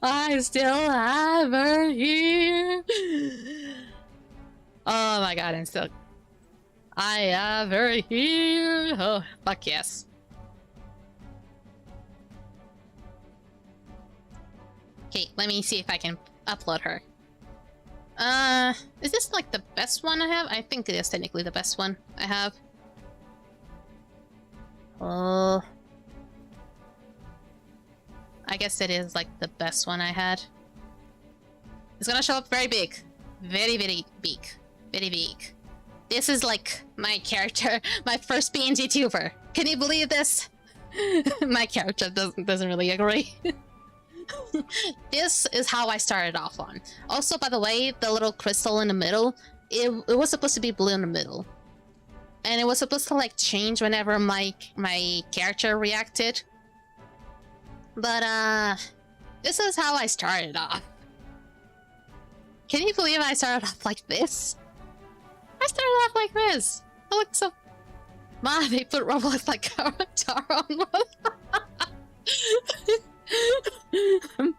I still have her here. Oh my god, I have her here. Oh, fuck yes. Okay, let me see if I can upload her. Is this like the best one I have? I think it is technically the best one I have. Oh. I guess it is like the best one I had. It's gonna show up very big. Very, very big. Very big. This is like my character, my first PNG tuber. Can you believe this? My character doesn't really agree. This is how I started off on. Also, by the way, the little crystal in the middle, it was supposed to be blue in the middle. And it was supposed to like change whenever my character reacted. But this is how I started off. Can you believe I started off like this? I started off like this. I look so... Man, they put Roblox like avatar on one.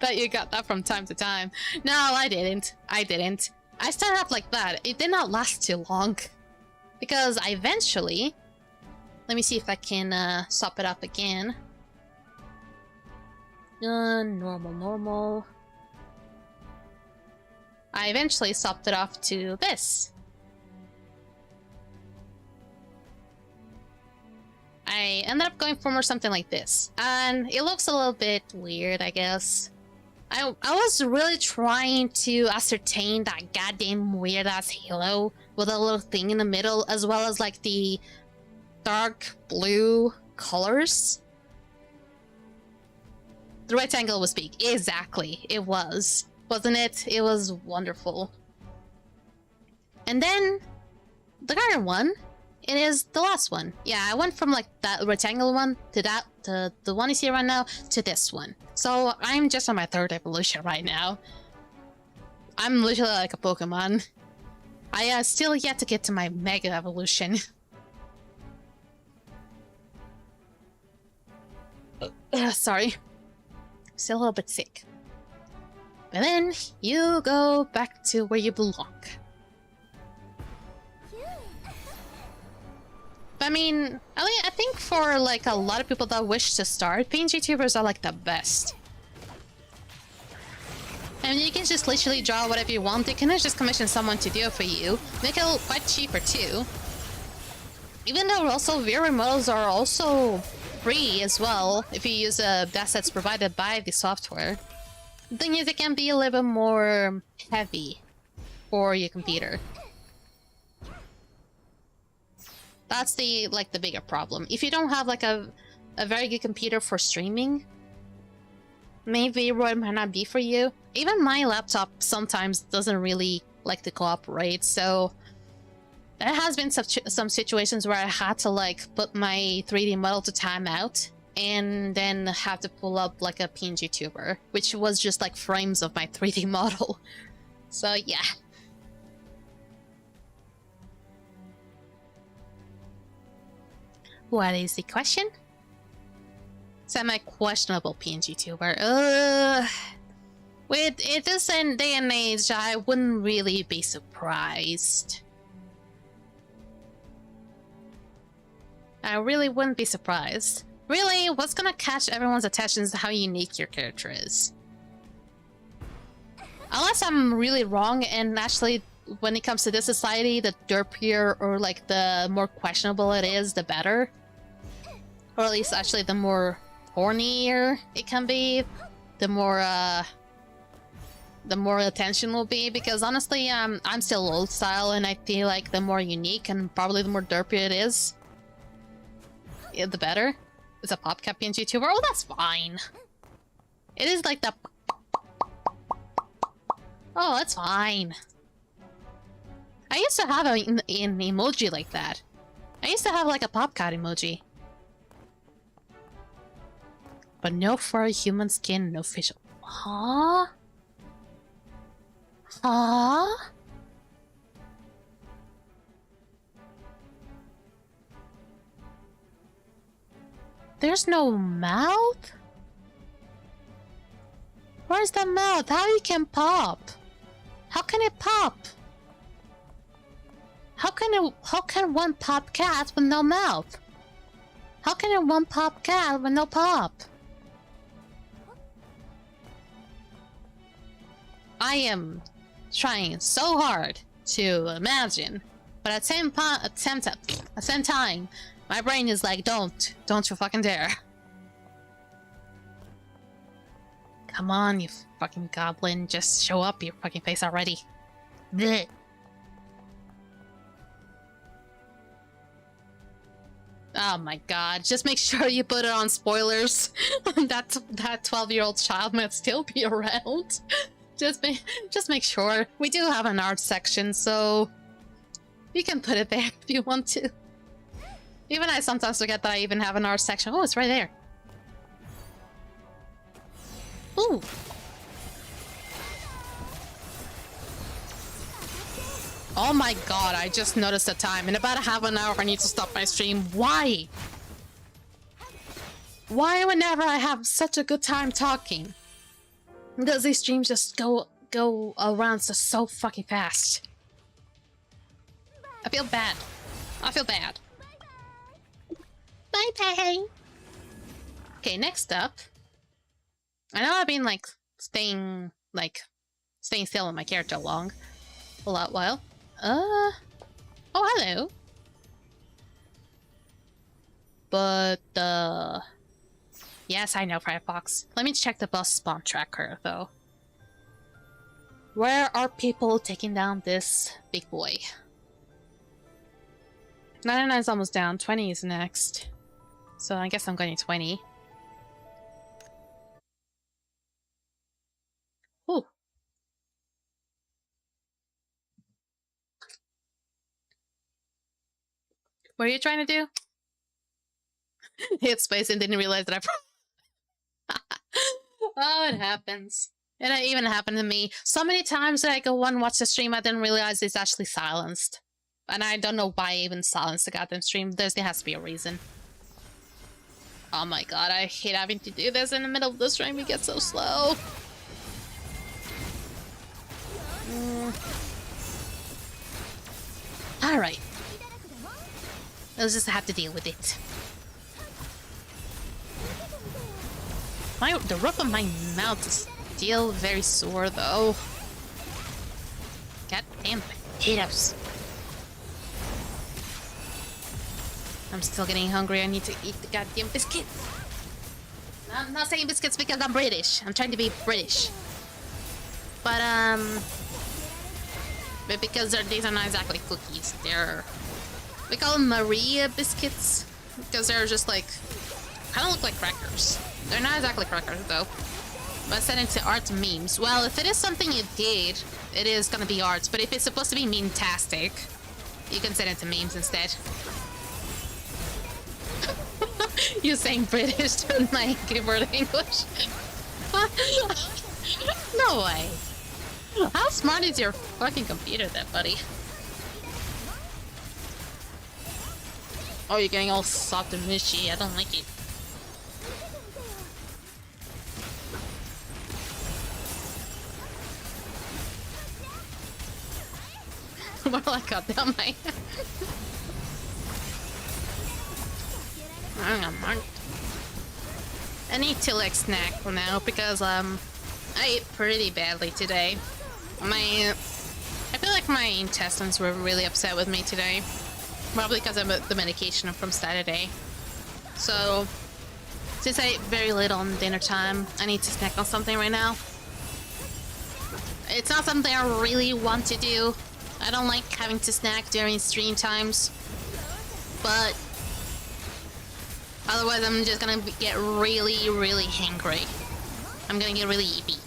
Bet you got that from time to time. No, I didn't. I didn't. I started off like that. It did not last too long. Because I eventually... Let me see if I can sop it up again. Normal. I eventually sopped it off to this. I ended up going for more something like this. And it looks a little bit weird, I guess. I was really trying to ascertain that goddamn weird-ass halo with a little thing in the middle, as well as like the dark blue colors. The rectangle was big. Exactly. It was. Wasn't it? It was wonderful. And then the garden one, it is the last one. Yeah, I went from like that rectangle one to that, to the one you see right now, to this one. So I'm just on my third evolution right now. I'm literally like a Pokemon. I still yet to get to my Mega Evolution. Sorry. Still a little bit sick. But then you go back to where you belong. I mean, I think for like a lot of people that wish to start, PNG tubers are like the best. And you can just literally draw whatever you want. You can just commission someone to do it for you. Make it quite cheaper too. Even though also VR models are also free as well, if you use the assets provided by the software. The thing is, it can be a little bit more heavy for your computer. That's the bigger problem. If you don't have like a very good computer for streaming, maybe it might not be for you. Even my laptop sometimes doesn't really like to cooperate, so there has been some situations where I had to like put my 3D model to timeout and then have to pull up like a PNG tuber, which was just like frames of my 3D model. So yeah. What is the question? Semi-questionable PNG tuber. With this day and age, I wouldn't really be surprised. I really wouldn't be surprised. Really, what's gonna catch everyone's attention is how unique your character is. Unless I'm really wrong, and actually, when it comes to this society, the derpier or like the more questionable it is, the better. Or at least actually the more hornier it can be, the more attention will be, because honestly, I'm still old style, and I feel like the more unique and probably the more derpy it is, the better. It's a PopCap PNG tuber. Oh, that's fine. It is like the... Oh, that's fine. I used to have an emoji like that. I used to have like a PopCat emoji. But no fur, human skin, no facial... Huh? Huh? There's no mouth? Where's the mouth? How you can pop? How can it pop? How can one pop cat with no mouth? How can one pop cat with no pop? I am trying so hard to imagine, but at the same time, my brain is like, don't you fucking dare. Come on, you fucking goblin, just show up your fucking face already. Blech. Oh my god, just make sure you put it on spoilers. that 12-year-old child might still be around. Just make sure. We do have an art section, so you can put it there if you want to. Even I sometimes forget that I even have an art section. Oh, it's right there. Ooh. Oh my god, I just noticed the time. In about a half an hour I need to stop my stream. Why? Why whenever I have such a good time talking? Does these streams just go around so fucking fast? I feel bad. I feel bad. Bye bye. Okay, next up. I know I've been like staying still with my character a lot while. Oh, hello. But, yes, I know, Firefox. Let me check the bus spawn tracker, though. Where are people taking down this big boy? 99 is almost down. 20 is next. So I guess I'm getting 20. Ooh. What are you trying to do? Hit space and didn't realize that I... Oh, it happens. It even happened to me. So many times that I go and watch the stream, I didn't realize it's actually silenced. And I don't know why I even silenced the goddamn stream. There has to be a reason. Oh my god, I hate having to do this in the middle of the stream. It gets so slow. Alright. I'll just have to deal with it. The roof of my mouth is still very sore, though. Goddamn potatoes. I'm still getting hungry. I need to eat the goddamn biscuit. I'm not saying biscuits because I'm British. I'm trying to be British. But because these are not exactly cookies. We call them Maria biscuits because they're just like kind of look like crackers. They're not exactly crackers though. But set into art memes. Well, if it is something you did, it is gonna be art. But if it's supposed to be meme-tastic, you can set it to memes instead. You're saying British to my keyboard English? No way. How smart is your fucking computer then, buddy? Oh, you're getting all soft and mushy. I don't like it. More like a damn my. I need to like snack for now because I ate pretty badly today. I feel like my intestines were really upset with me today. Probably because of the medication from Saturday. So, since I ate very little on dinner time, I need to snack on something right now. It's not something I really want to do. I don't like having to snack during stream times. But, otherwise I'm just gonna get really, really hangry. I'm gonna get really yippy.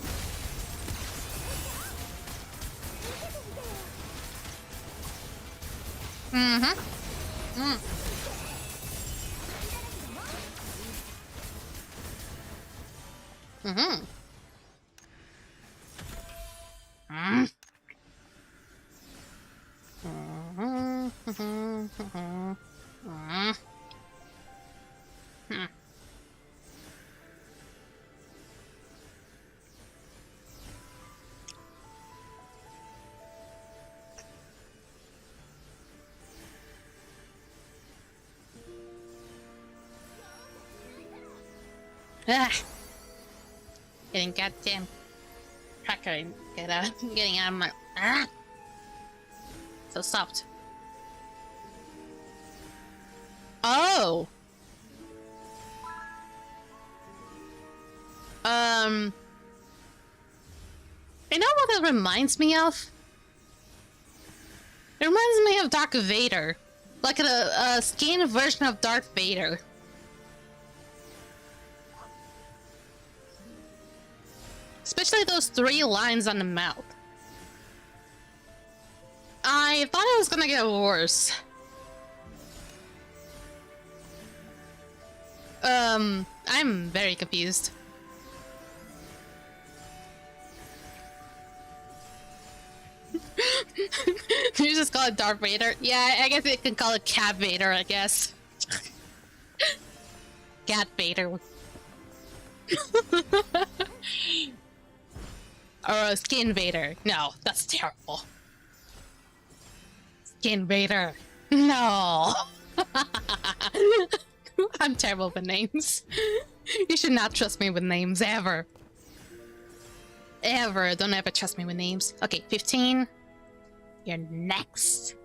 Ah, getting goddamn cracker and getting out of my Ah! So stopped. Oh! You know what it reminds me of? It reminds me of Darth Vader. Like a skin version of Darth Vader. Especially those 3 lines on the mouth. I thought it was gonna get worse. I'm very confused. You just call it Darth Vader? Yeah, I guess you can call it Cat Vader, I guess. Cat Vader. Or a Skin Vader. No, that's terrible. Skin Vader. No. I'm terrible with names. You should not trust me with names, ever. Ever. Don't ever trust me with names. Okay, 15. You're next.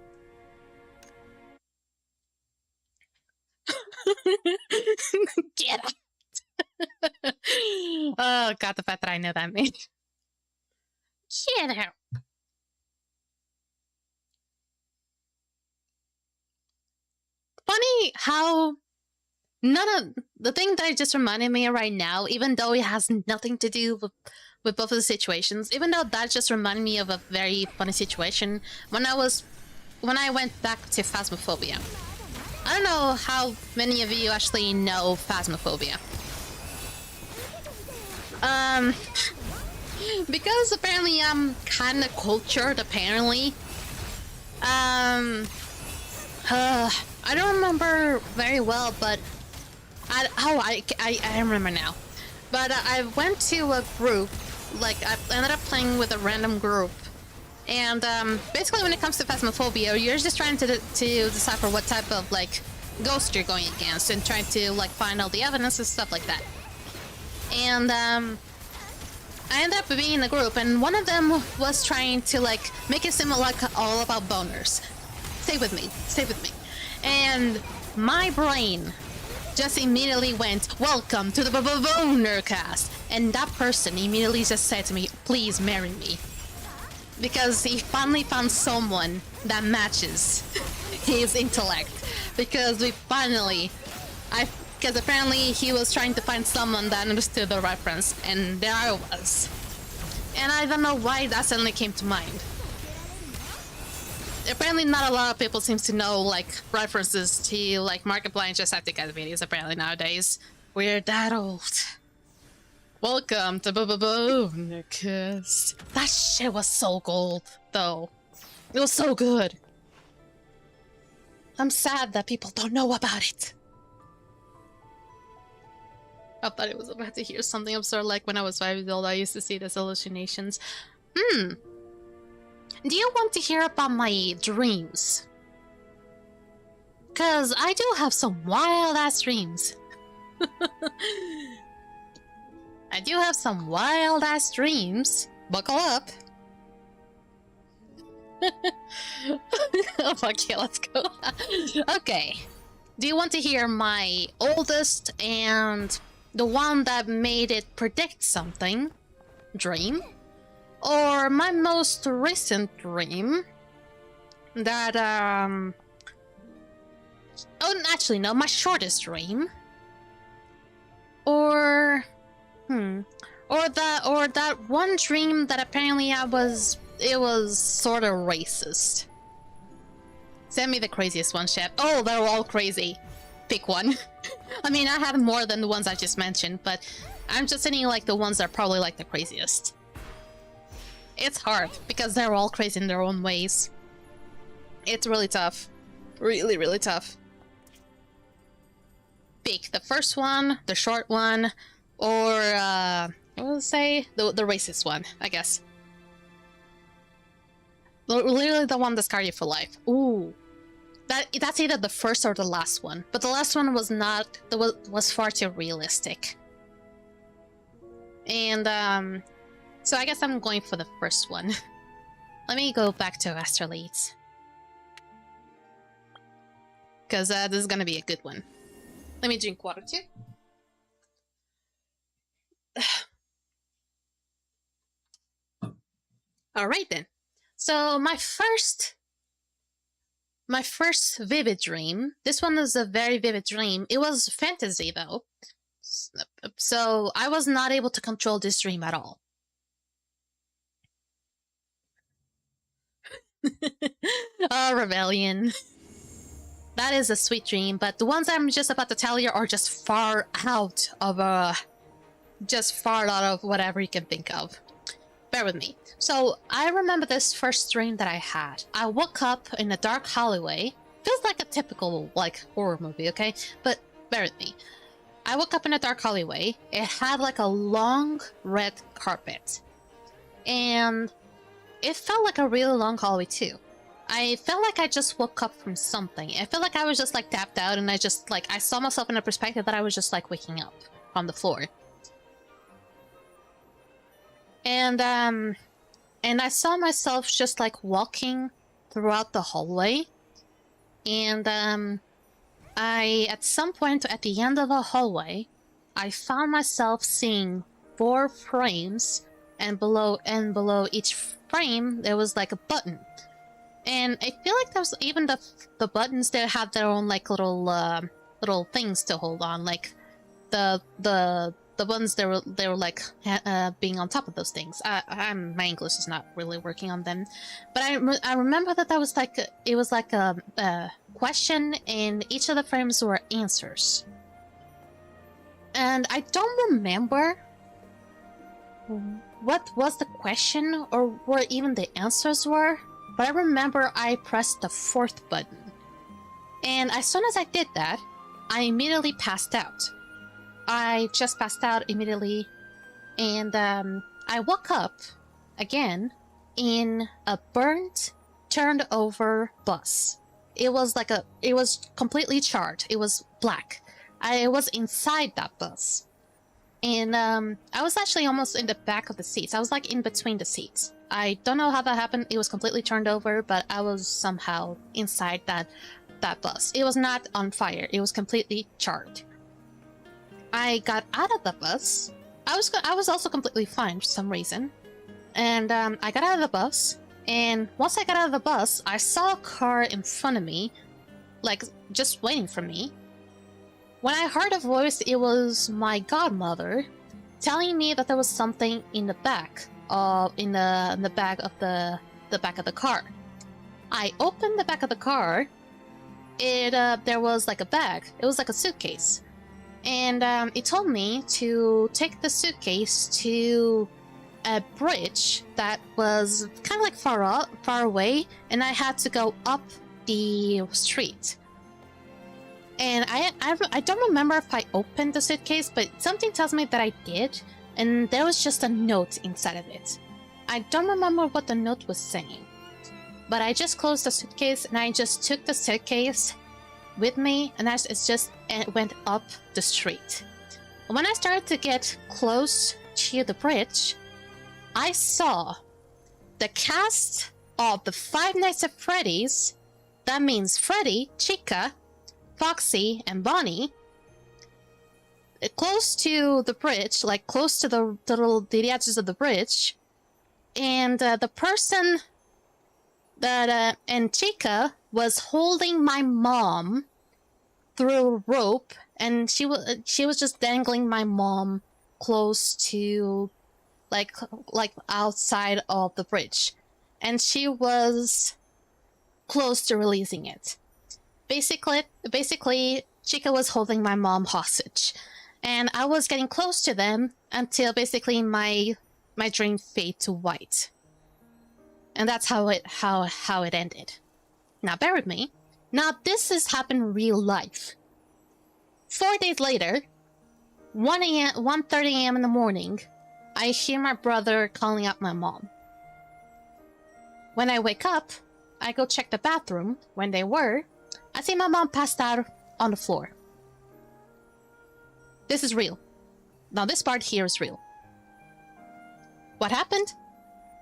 Get out. Oh god, the fact that I know that name. Get out. Funny how none of the thing that it just reminded me of right now, even though it has nothing to do with both of the situations, even though that just reminded me of a very funny situation when I went back to Phasmophobia. I don't know how many of you actually know Phasmophobia. Because apparently I'm kinda cultured, apparently. I don't remember very well, but I remember now. But I went to a group, like I ended up playing with a random group, and basically when it comes to Phasmophobia, you're just trying to decipher what type of like ghost you're going against and trying to like find all the evidence and stuff like that. And I ended up being in a group, and one of them was trying to like make it seem like all about boners. Stay with me, stay with me. And my brain just immediately went, welcome to the Boner cast. And that person immediately just said to me, please marry me. Because he finally found someone that matches his intellect. Because we finally, because apparently he was trying to find someone that understood the reference, and there I was. And I don't know why that suddenly came to mind. Apparently not a lot of people seems to know like references to like Markiplier and Jacksepticeye videos apparently nowadays. We're that old. Welcome to Bonercast. That shit was so gold though. It was so good. I'm sad that people don't know about it. I thought I was about to hear something absurd like when I was 5 years old I used to see these hallucinations. Do you want to hear about my dreams? Cause I do have some wild ass dreams. I do have some wild ass dreams. Buckle up. Oh fuck yeah, let's go. Okay. Do you want to hear my oldest and the one that made it predict something dream? Or my most recent dream that oh, actually no, my shortest dream. Or that one dream that apparently it was sort of racist. Send me the craziest one, chat. Oh, they're all crazy. Pick one. I mean, I have more than the ones I just mentioned, but I'm just saying like the ones that are probably like the craziest. It's hard because they're all crazy in their own ways. It's really tough. Really, really tough. Pick the first one, the short one, or I will say the racist one, I guess. Literally the one that scarred you for life. Ooh. That's either the first or the last one. But the last one was not, was far too realistic. And so I guess I'm going for the first one. Let me go back to Astrolates. Because this is gonna be a good one. Let me drink water too. Alright then. So my first vivid dream, this one was a very vivid dream. It was fantasy though. So I was not able to control this dream at all. Oh, rebellion. That is a sweet dream, but the ones I'm just about to tell you are just far out of whatever you can think of. Bear with me. So I remember this first dream that I had. I woke up in a dark hallway. Feels like a typical like horror movie, okay? But bear with me. I woke up in a dark hallway. It had like a long red carpet. And it felt like a really long hallway too. I felt like I just woke up from something. I felt like I was just like tapped out and I saw myself in a perspective that I was just like waking up on the floor. And I saw myself just like walking throughout the hallway. And at some point at the end of the hallway, I found myself seeing 4 frames, and below each frame there was like a button. And I feel like there's even the buttons that have their own like little things to hold on, like the ones they were like being on top of those things. My English is not really working on them, but I remember that was like it was like a question, and each of the frames were answers. And I don't remember what was the question or what even the answers were. But I remember I pressed the 4th button. And as soon as I did that, I immediately passed out. I just passed out immediately. And I woke up again in a burnt, turned over bus. It was completely charred. It was black. I was inside that bus. And I was actually almost in the back of the seats. I was like in between the seats. I don't know how that happened. It was completely turned over, but I was somehow inside that bus. It was not on fire. It was completely charred. I got out of the bus. I was also completely fine for some reason. And I got out of the bus. And once I got out of the bus, I saw a car in front of me, like just waiting for me. When I heard a voice, it was my godmother telling me that there was something in the back in the back of the back of the car. I opened the back of the car. There was like a bag. It was like a suitcase, and it told me to take the suitcase to a bridge that was kind of like far away, and I had to go up the street. And I don't remember if I opened the suitcase, but something tells me that I did, and there was just a note inside of it. I don't remember what the note was saying, but I just closed the suitcase and I just took the suitcase with me, and it went up the street. When I started to get close to the bridge, I saw the cast of the Five Nights at Freddy's. That means Freddy, Chica, Foxy, and Bonnie, close to the bridge, like close to the edges of the bridge, and the person that and Chica was holding my mom through a rope, and she was just dangling my mom close to like outside of the bridge, and she was close to releasing it. Basically, Chica was holding my mom hostage, and I was getting close to them until basically my dream faded to white, and that's how it ended. Now bear with me. Now this has happened in real life. 4 days later, 1:30 a.m. in the morning, I hear my brother calling out my mom. When I wake up, I go check the bathroom. When they were, I see my mom passed out on the floor. This is real. Now this part here is real. What happened?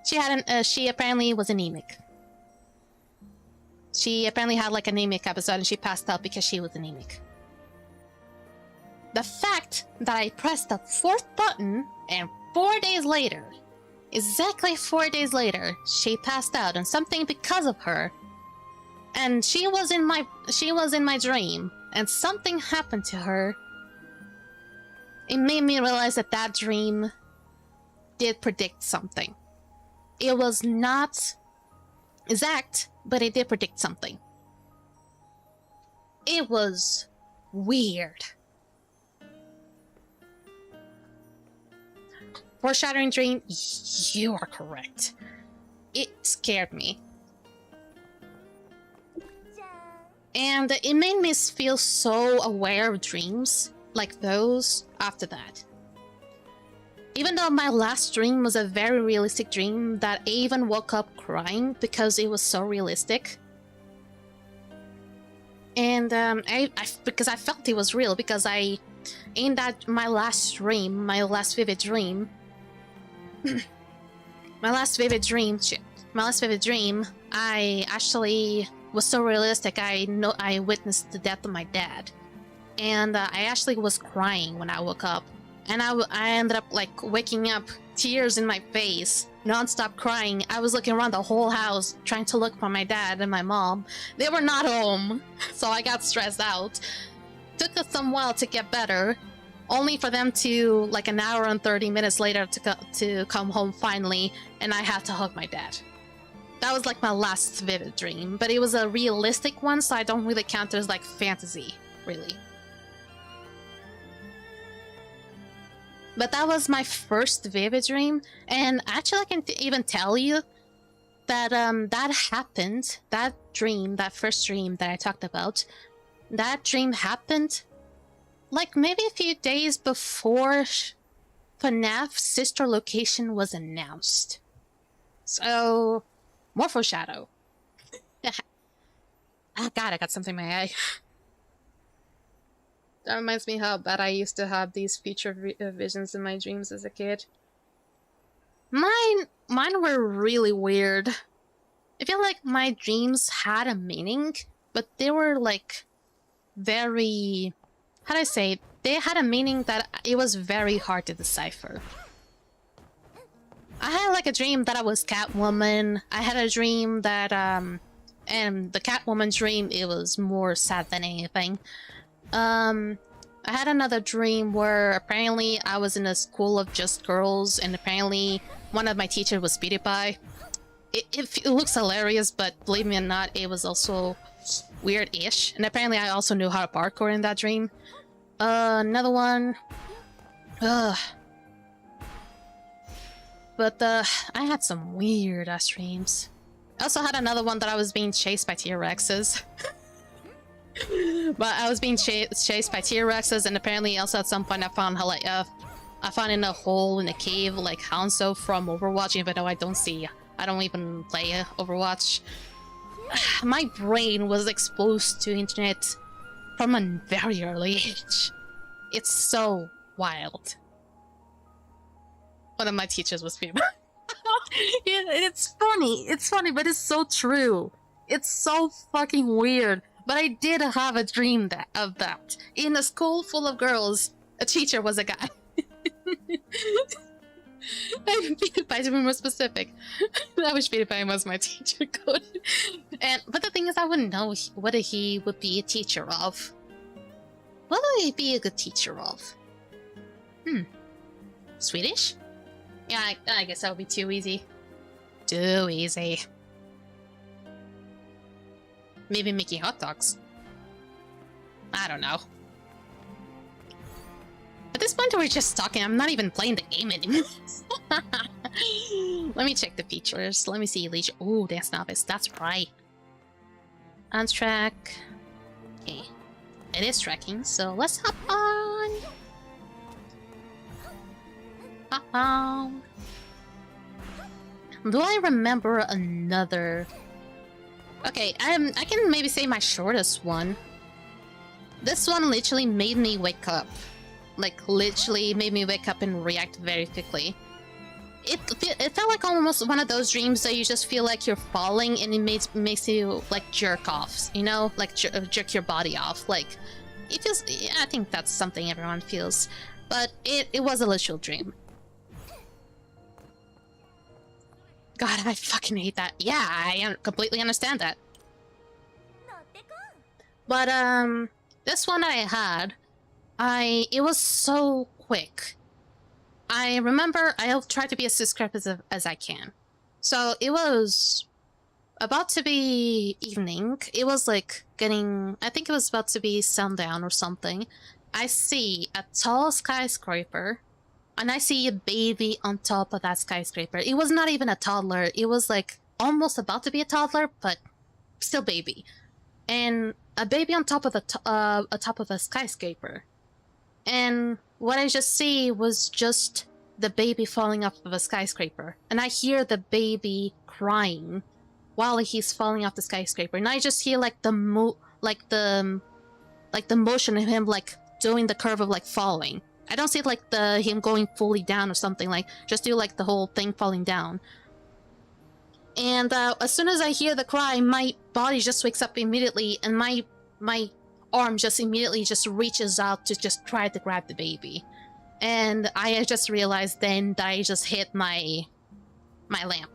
She apparently was anemic. She apparently had like an anemic episode and she passed out because she was anemic. The fact that I pressed the 4th button and 4 days later, exactly 4 days later, she passed out and something because of her. And she was in my dream and something happened to her. It made me realize that that dream did predict something. It was not exact, but it did predict something. It was weird. Foreshadowing dream, you are correct. It scared me. And it made me feel so aware of dreams like those after that. Even though my last dream was a very realistic dream that I even woke up crying because it was so realistic. And because I felt it was real, because in that my last dream, my last vivid dream, I actually was so realistic. I witnessed the death of my dad, and I actually was crying when I woke up, and I ended up like waking up, tears in my face, non-stop crying. I was looking around the whole house trying to look for my dad and my mom. They were not home, so I got stressed out. Took us some while to get better, only for them to, like an hour and 30 minutes later, to come home finally, and I had to hug my dad. That was like my last vivid dream, but it was a realistic one, so I don't really count it as like fantasy, really. But that was my first vivid dream, and actually I can even tell you that that happened, that dream, that first dream that I talked about, that dream happened like maybe a few days before FNAF's sister location was announced. So, more foreshadow. Oh god, I got something in my eye. That reminds me how bad I used to have these future visions in my dreams as a kid. Mine were really weird. I feel like my dreams had a meaning, but they were like very... how do I say it? They had a meaning that it was very hard to decipher. I had like a dream that I was Catwoman. I had a dream that and the Catwoman dream, it was more sad than anything. I had another dream where apparently I was in a school of just girls, and apparently one of my teachers was PewDiePie. It looks hilarious, but believe me or not, it was also weird-ish. And apparently I also knew how to parkour in that dream. Another one. But I had some weird-ass dreams. I also had another one that I was being chased by T-Rexes. But I was being chased by T-Rexes, and apparently also at some point I found in a hole in a cave like Hanzo from Overwatch, even though I don't even play Overwatch. My brain was exposed to internet from a very early age. It's so wild. One of my teachers was female. It's funny, but it's so true. It's so fucking weird. But I did have a dream of that. In a school full of girls, a teacher was a guy. PewDiePie to be more specific. I wish PewDiePie was my teacher code. But the thing is, I wouldn't know whether he would be a teacher of. What would he be a good teacher of? Swedish? Yeah, I guess that would be too easy. Too easy. Maybe making hot dogs. I don't know. At this point, we're just talking. I'm not even playing the game anymore. Let me check the features. Let me see. Legion. Oh, Dance Novice. That's right. On track. Okay. It is tracking, so let's hop on. Hop on. Do I remember another... Okay, I can maybe say my shortest one. This one literally made me wake up. Like, literally made me wake up and react very quickly. it felt like almost one of those dreams that you just feel like you're falling and it makes you like jerk off, you know, like jerk your body off. Like it feels. I think that's something everyone feels, but it was a literal dream. God, I fucking hate that. Yeah, I completely understand that. But this one I had, it was so quick. I remember I'll try to be as descriptive as I can. So it was about to be evening. It was like getting, I think it was about to be sundown or something. I see a tall skyscraper and I see a baby on top of that skyscraper. It was not even a toddler. It was like almost about to be a toddler, but still baby. And a baby on top of top of a skyscraper. And what I just see was just the baby falling off of a skyscraper. And I hear the baby crying while he's falling off the skyscraper. And I just hear like the motion of him like doing the curve of like falling. I don't see like him going fully down or something, like just do like the whole thing falling down. And as soon as I hear the cry, my body just wakes up immediately, and my arm just immediately just reaches out to just try to grab the baby. And I just realized then that I just hit my lamp.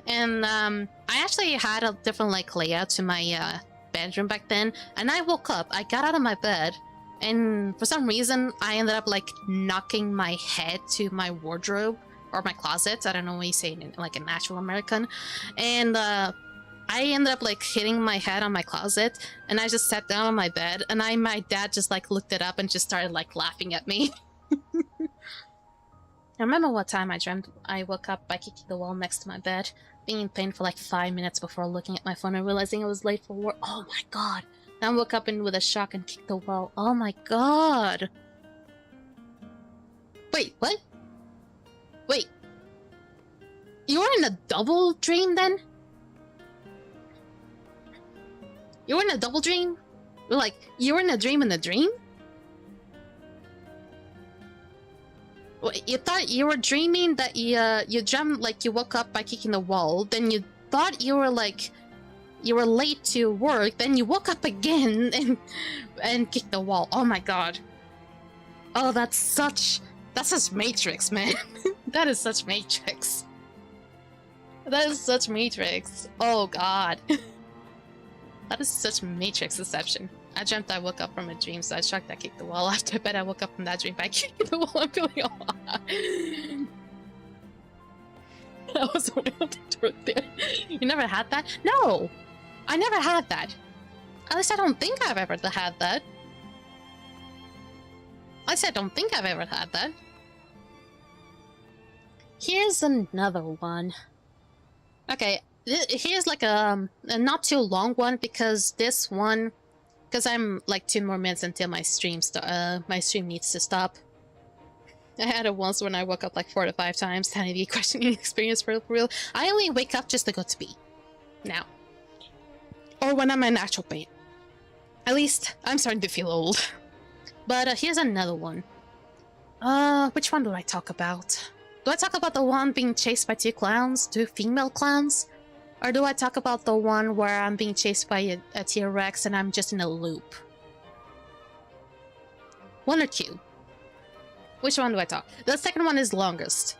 And I actually had a different like layout to my bedroom back then, and I woke up, I got out of my bed, and for some reason I ended up like knocking my head to my wardrobe or my closet. I don't know what you say in like an actual American. And I ended up like hitting my head on my closet, and I just sat down on my bed, and my dad just like looked it up and just started like laughing at me. I remember what time I dreamt I woke up by kicking the wall next to my bed, being in pain for like 5 minutes before looking at my phone and realizing I was late for work. Oh my god. Then I woke up with a shock and kicked the wall. Oh my god. Wait, what? Wait. You were in a double dream then? You were in a double dream? Like, you were in a dream in a dream? Wait, you thought you were dreaming that you dreamt like you woke up by kicking the wall, then you thought you were like, you were late to work, then you woke up again and kicked the wall. Oh my god. Oh, that's such Matrix, man. That is such Matrix. That is such Matrix. Oh god. That is such Matrix deception. I dreamt I woke up from a dream, so I shocked I kicked the wall. After I bet I woke up from that dream by kicking the wall. I'm feeling that was a real truth there. You never had that? No! I never had that. At least I don't think I've ever had that. At least I don't think I've ever had that. Here's another one. Okay, here's like a not too long one, because this one, because I'm like 2 more minutes until my stream needs to stop. I had it once when I woke up like 4 to 5 times. Tiny the questioning experience for real. I only wake up just to go to pee now, or when I'm in actual pain. At least I'm starting to feel old. But here's another one. Which one do I talk about? Do I talk about the one being chased by 2 clowns, 2 female clowns? Or do I talk about the one where I'm being chased by a T-Rex and I'm just in a loop? 1 or 2? Which one do I talk? The second one is longest.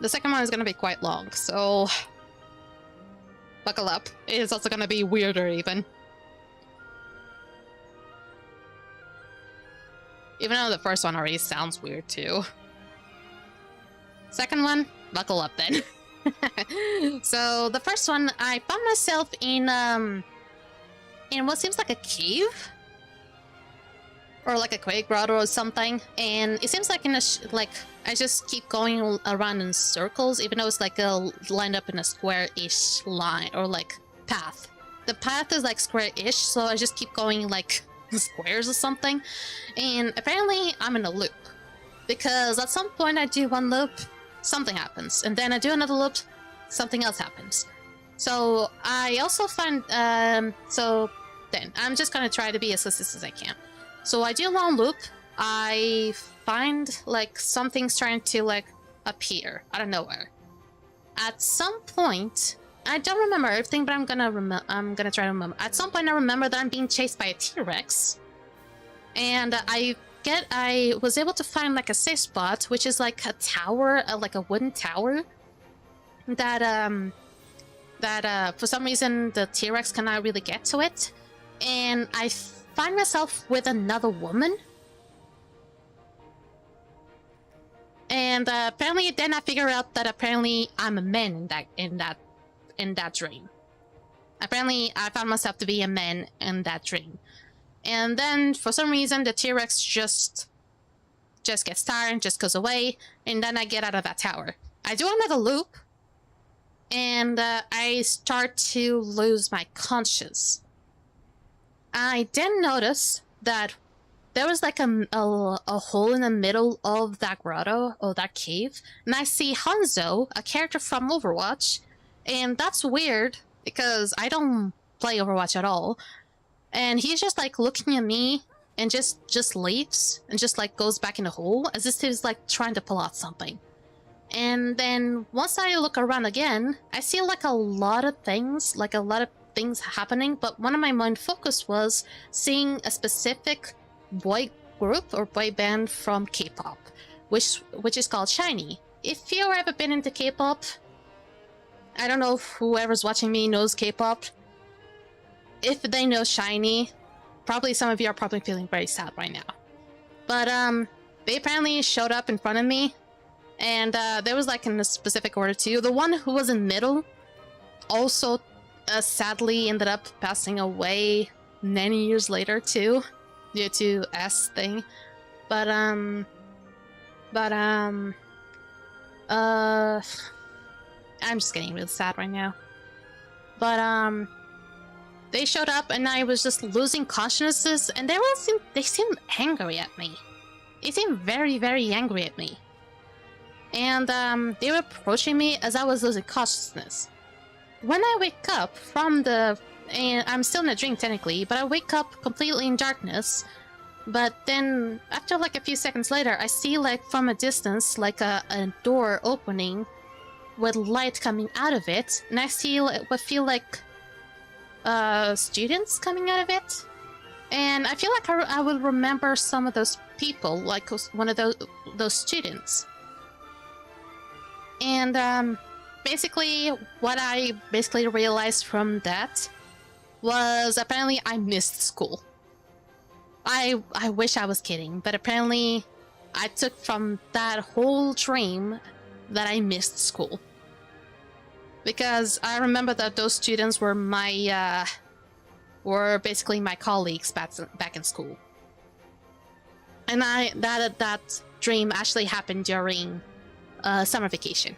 The second one is gonna be quite long, so buckle up. It is also gonna be weirder even. Even though the first one already sounds weird too. Second one, buckle up then. So the first one, I found myself in what seems like a cave, or like a cave grotto or something, and it seems like I just keep going around in circles, even though it's like lined up in a square-ish line or like path. The path is like square-ish, so I just keep going like squares or something, and apparently I'm in a loop, because at some point I do one loop, something happens, and then I do another loop, something else happens. So I also find so then I'm just gonna try to be as consistent as I can. So I do one loop, I find like something's trying to like appear out of nowhere. At some point, I don't remember everything, but I'm gonna try to remember. At some point, I remember that I'm being chased by a T-Rex, and I was able to find like a safe spot, which is like a tower, like a wooden tower that for some reason the T-Rex cannot really get to it, and I find myself with another woman. And apparently, then I figure out that apparently I'm a man in that dream. Apparently, I found myself to be a man in that dream. And then, for some reason, the T-Rex just gets tired and just goes away. And then I get out of that tower. I do another loop, and I start to lose my conscience. I then notice that there was like a hole in the middle of that grotto, or that cave, and I see Hanzo, a character from Overwatch, and that's weird because I don't play Overwatch at all, and he's just like looking at me and just leaves and just like goes back in the hole as if he's like trying to pull out something. And then once I look around again, I see like a lot of things happening, but one of my main focus was seeing a specific boy group or boy band from K-pop, which is called SHINee. If you've ever been into K-pop, I don't know if whoever's watching me knows K-pop. If they know SHINee, probably some of you are probably feeling very sad right now. But they apparently showed up in front of me, and there was like in a specific order too. The one who was in middle also sadly ended up passing away many years later too, due to S thing. But I'm just getting really sad right now. But they showed up and I was just losing consciousness, and they seemed angry at me. They seemed very, very angry at me. And they were approaching me as I was losing consciousness. When I wake up and I'm still in a dream technically, but I wake up completely in darkness. But then after like a few seconds later, I see like from a distance like a door opening with light coming out of it, and I see what feel like students coming out of it. And I feel like I will remember some of those people, like one of those students. And basically, what I realized from that was apparently I missed school. I wish I was kidding, but apparently I took from that whole dream that I missed school. Because I remember that those students were were basically my colleagues back in school. And that dream actually happened during summer vacation.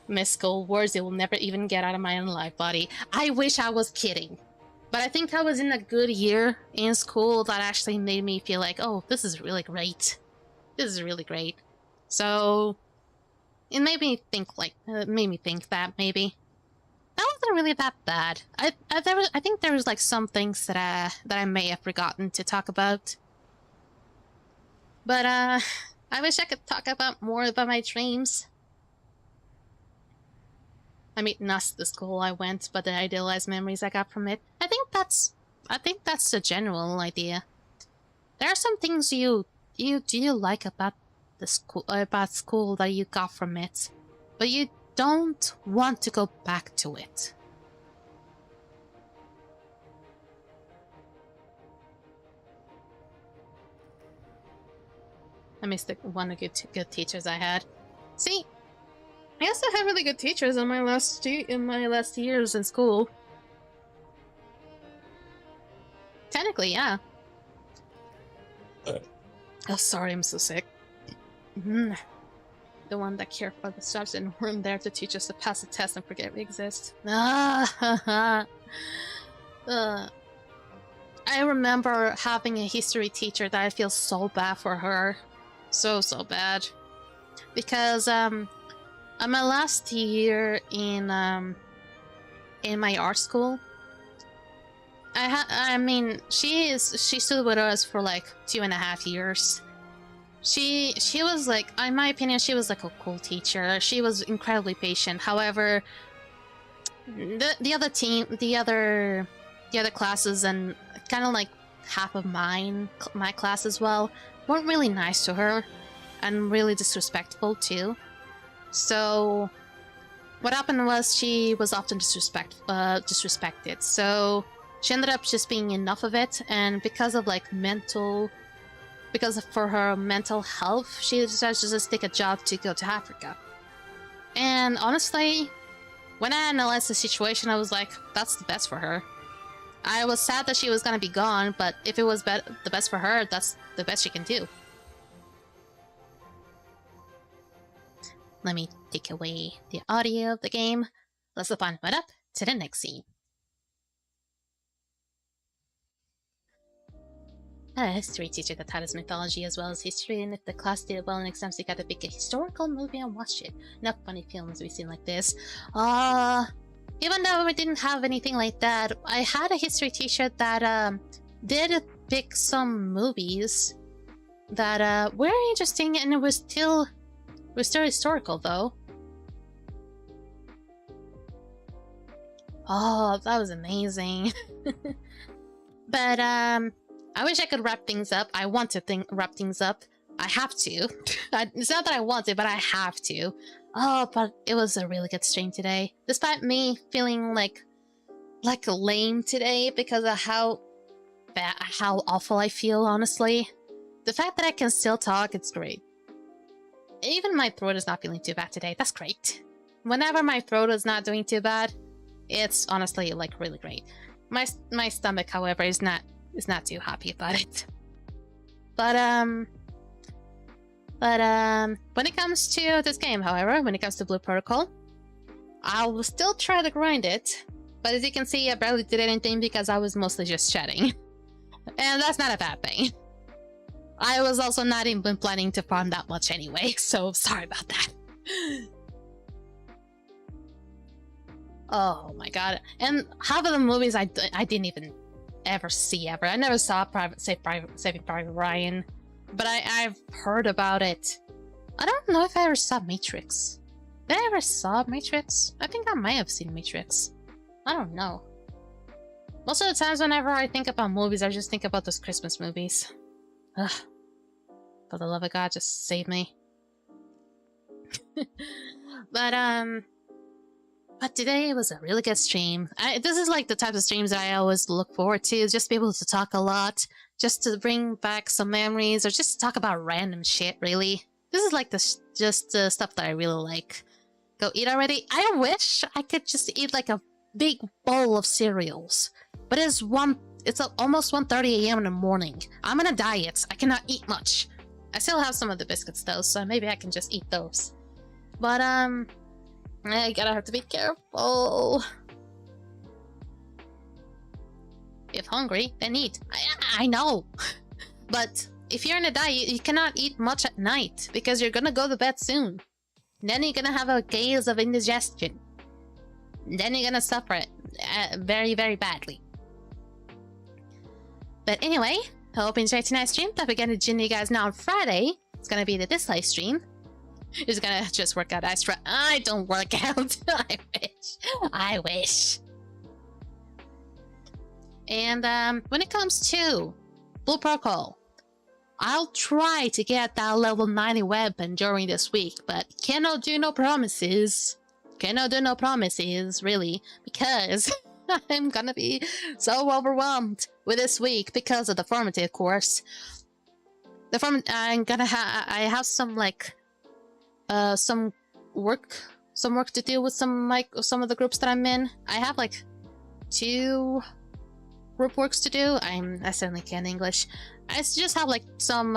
Miss school, words you will never even get out of my own life, buddy. I wish I was kidding. But I think I was in a good year in school that actually made me feel like, oh, this is really great. This is really great. So it made me think that maybe that wasn't really that bad. I think there was like some things that I may have forgotten to talk about. But I wish I could talk about more about my dreams. I mean, not the school I went, but the idealized memories I got from it. I think that's the general idea. There are some things you like about the school that you got from it, but you don't want to go back to it. I missed one of the good teachers I had. See, I guess I had really good teachers in my last years in school. Technically, yeah. Oh, sorry, I'm so sick. The one that cared for the subs and weren't there to teach us to pass the test and forget we exist. I remember having a history teacher that I feel so bad for her. So bad. Because, on my last year in my art school, I mean, she stood with us for like 2.5 years. She was like, in my opinion, she was like a cool teacher. She was incredibly patient. However, the other team, the other classes, and kind of like half of my class as well, weren't really nice to her, and really disrespectful too. So what happened was she was often disrespected. So she ended up just being enough of it, and because of like for her mental health, she decided to just take a job to go to Africa. And honestly, when I analyzed the situation, I was like, that's the best for her. I was sad that she was gonna be gone, but if it was the best for her, that's the best she can do. Let me take away the audio of the game. Let's open it up to the next scene. I had a history teacher that had his mythology as well as history, and if the class did well in exams, they got to pick a historical movie and watch it. Enough funny films we've seen like this. Even though we didn't have anything like that, I had a history teacher that did pick some movies that were interesting, and it was still historical though. Oh, that was amazing. But I wish I could wrap things up. I want to wrap things up. I have to. It's not that I want to, but I have to. Oh, but it was a really good stream today. Despite me feeling like lame today because of how awful I feel, honestly. The fact that I can still talk, it's great. Even my throat is not feeling too bad today. That's great. Whenever my throat is not doing too bad, it's honestly like really great. My stomach, however, is not too happy about it. But when it comes to this game, however, when it comes to Blue Protocol, I will still try to grind it. But as you can see, I barely did anything because I was mostly just chatting. And that's not a bad thing. I was also not even planning to farm that much anyway, so sorry about that. Oh my god. And half of the movies I didn't even ever see ever. I never saw Saving Private Ryan, but I've heard about it. I don't know if I ever saw Matrix. Did I ever saw Matrix? I think I might have seen Matrix. I don't know. Most of the times whenever I think about movies, I just think about those Christmas movies. Ugh. For the love of God, just save me. But today was a really good stream. This is like the type of streams that I always look forward to. Just be able to talk a lot. Just to bring back some memories. Or just to talk about random shit, really. This is like just the stuff that I really like. Go eat already? I wish I could just eat like a big bowl of cereals. But it's almost 1:30 a.m. in the morning. I'm on a diet. I cannot eat much. I still have some of the biscuits though, so maybe I can just eat those. But I gotta have to be careful. If hungry, then eat. I know. But if you're in a diet, you cannot eat much at night because you're gonna go to bed soon. Then you're gonna have a case of indigestion. Then you're gonna suffer it very, very badly. But anyway, I hope you enjoyed tonight's stream. Don't forget to join you guys now on Friday. It's gonna be the Dislike stream. It's gonna just work out extra. I don't work out. I wish. And when it comes to Blue Protocol, I'll try to get that level 90 weapon during this week, but cannot do no promises. Cannot do no promises, really, because I'm gonna be so overwhelmed with this week because of the formative course. I have some like some work to do with some of the groups that I'm in. I have like 2 group works to do. I certainly can't English. I just have like some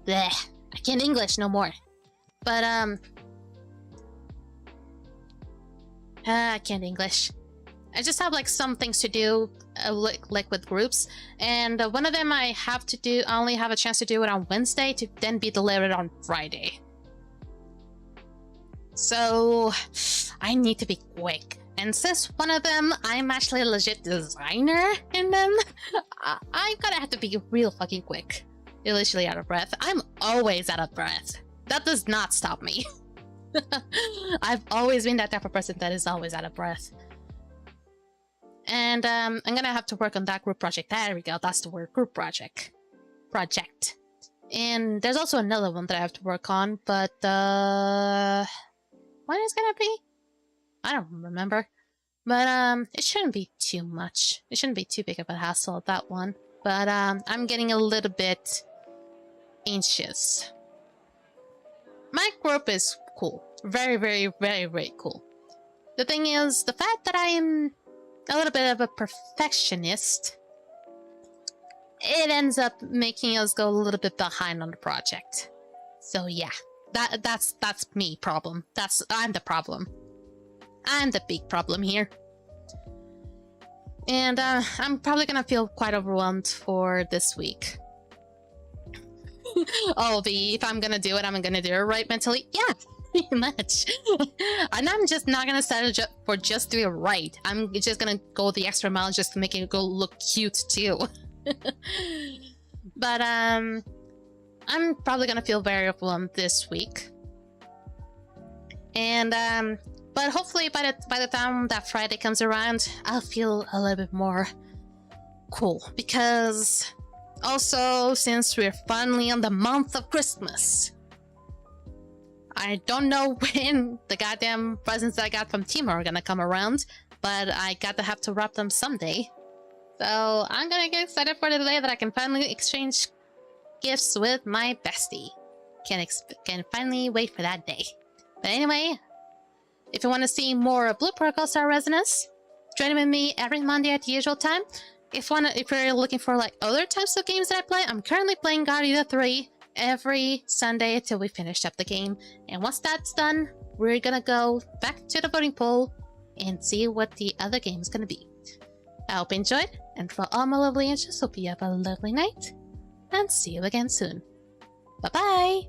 bleh, I can't English no more. But I can't English. I just have like some things to do like with groups, and one of them I only have a chance to do it on Wednesday to then be delivered on Friday. So I need to be quick, And since one of them, I'm actually a legit designer in them, I'm gonna have to be real fucking quick. You're literally out of breath. I'm always out of breath. That does not stop me. I've always been that type of person that is always out of breath. And I'm gonna have to work on that group project. There we go, that's the word, group project. And there's also another one that I have to work on, but what is it gonna be? I don't remember. But it shouldn't be too much. It shouldn't be too big of a hassle, that one. But I'm getting a little bit anxious. My group is cool. Very, very, very, very cool. The thing is, the fact that I am a little bit of a perfectionist, it ends up making us go a little bit behind on the project. So yeah, that's me problem. I'm the problem. I'm the big problem here. And I'm probably gonna feel quite overwhelmed for this week. Oh, if I'm gonna do it, I'm gonna do it right mentally. Yeah, pretty much. And I'm just not gonna settle for just doing it right. I'm just gonna go the extra mile just to make it go look cute too. But I'm probably gonna feel very overwhelmed this week. And but hopefully by the time that Friday comes around, I'll feel a little bit more cool. Because also, since we're finally on the month of Christmas, I don't know when the goddamn presents that I got from Timo are gonna come around, but I got to have to wrap them someday. So I'm gonna get excited for the day that I can finally exchange gifts with my bestie. Can finally wait for that day. But anyway, if you want to see more of Blue Protocol Star Resonance, join with me every Monday at the usual time. If you're looking for like other types of games that I play, I'm currently playing Guardian 3 every Sunday until we finish up the game. And once that's done, we're gonna go back to the voting poll and see what the other game is gonna be. I hope you enjoyed, and for all my lovely angels, hope you have a lovely night, and see you again soon. Bye-bye!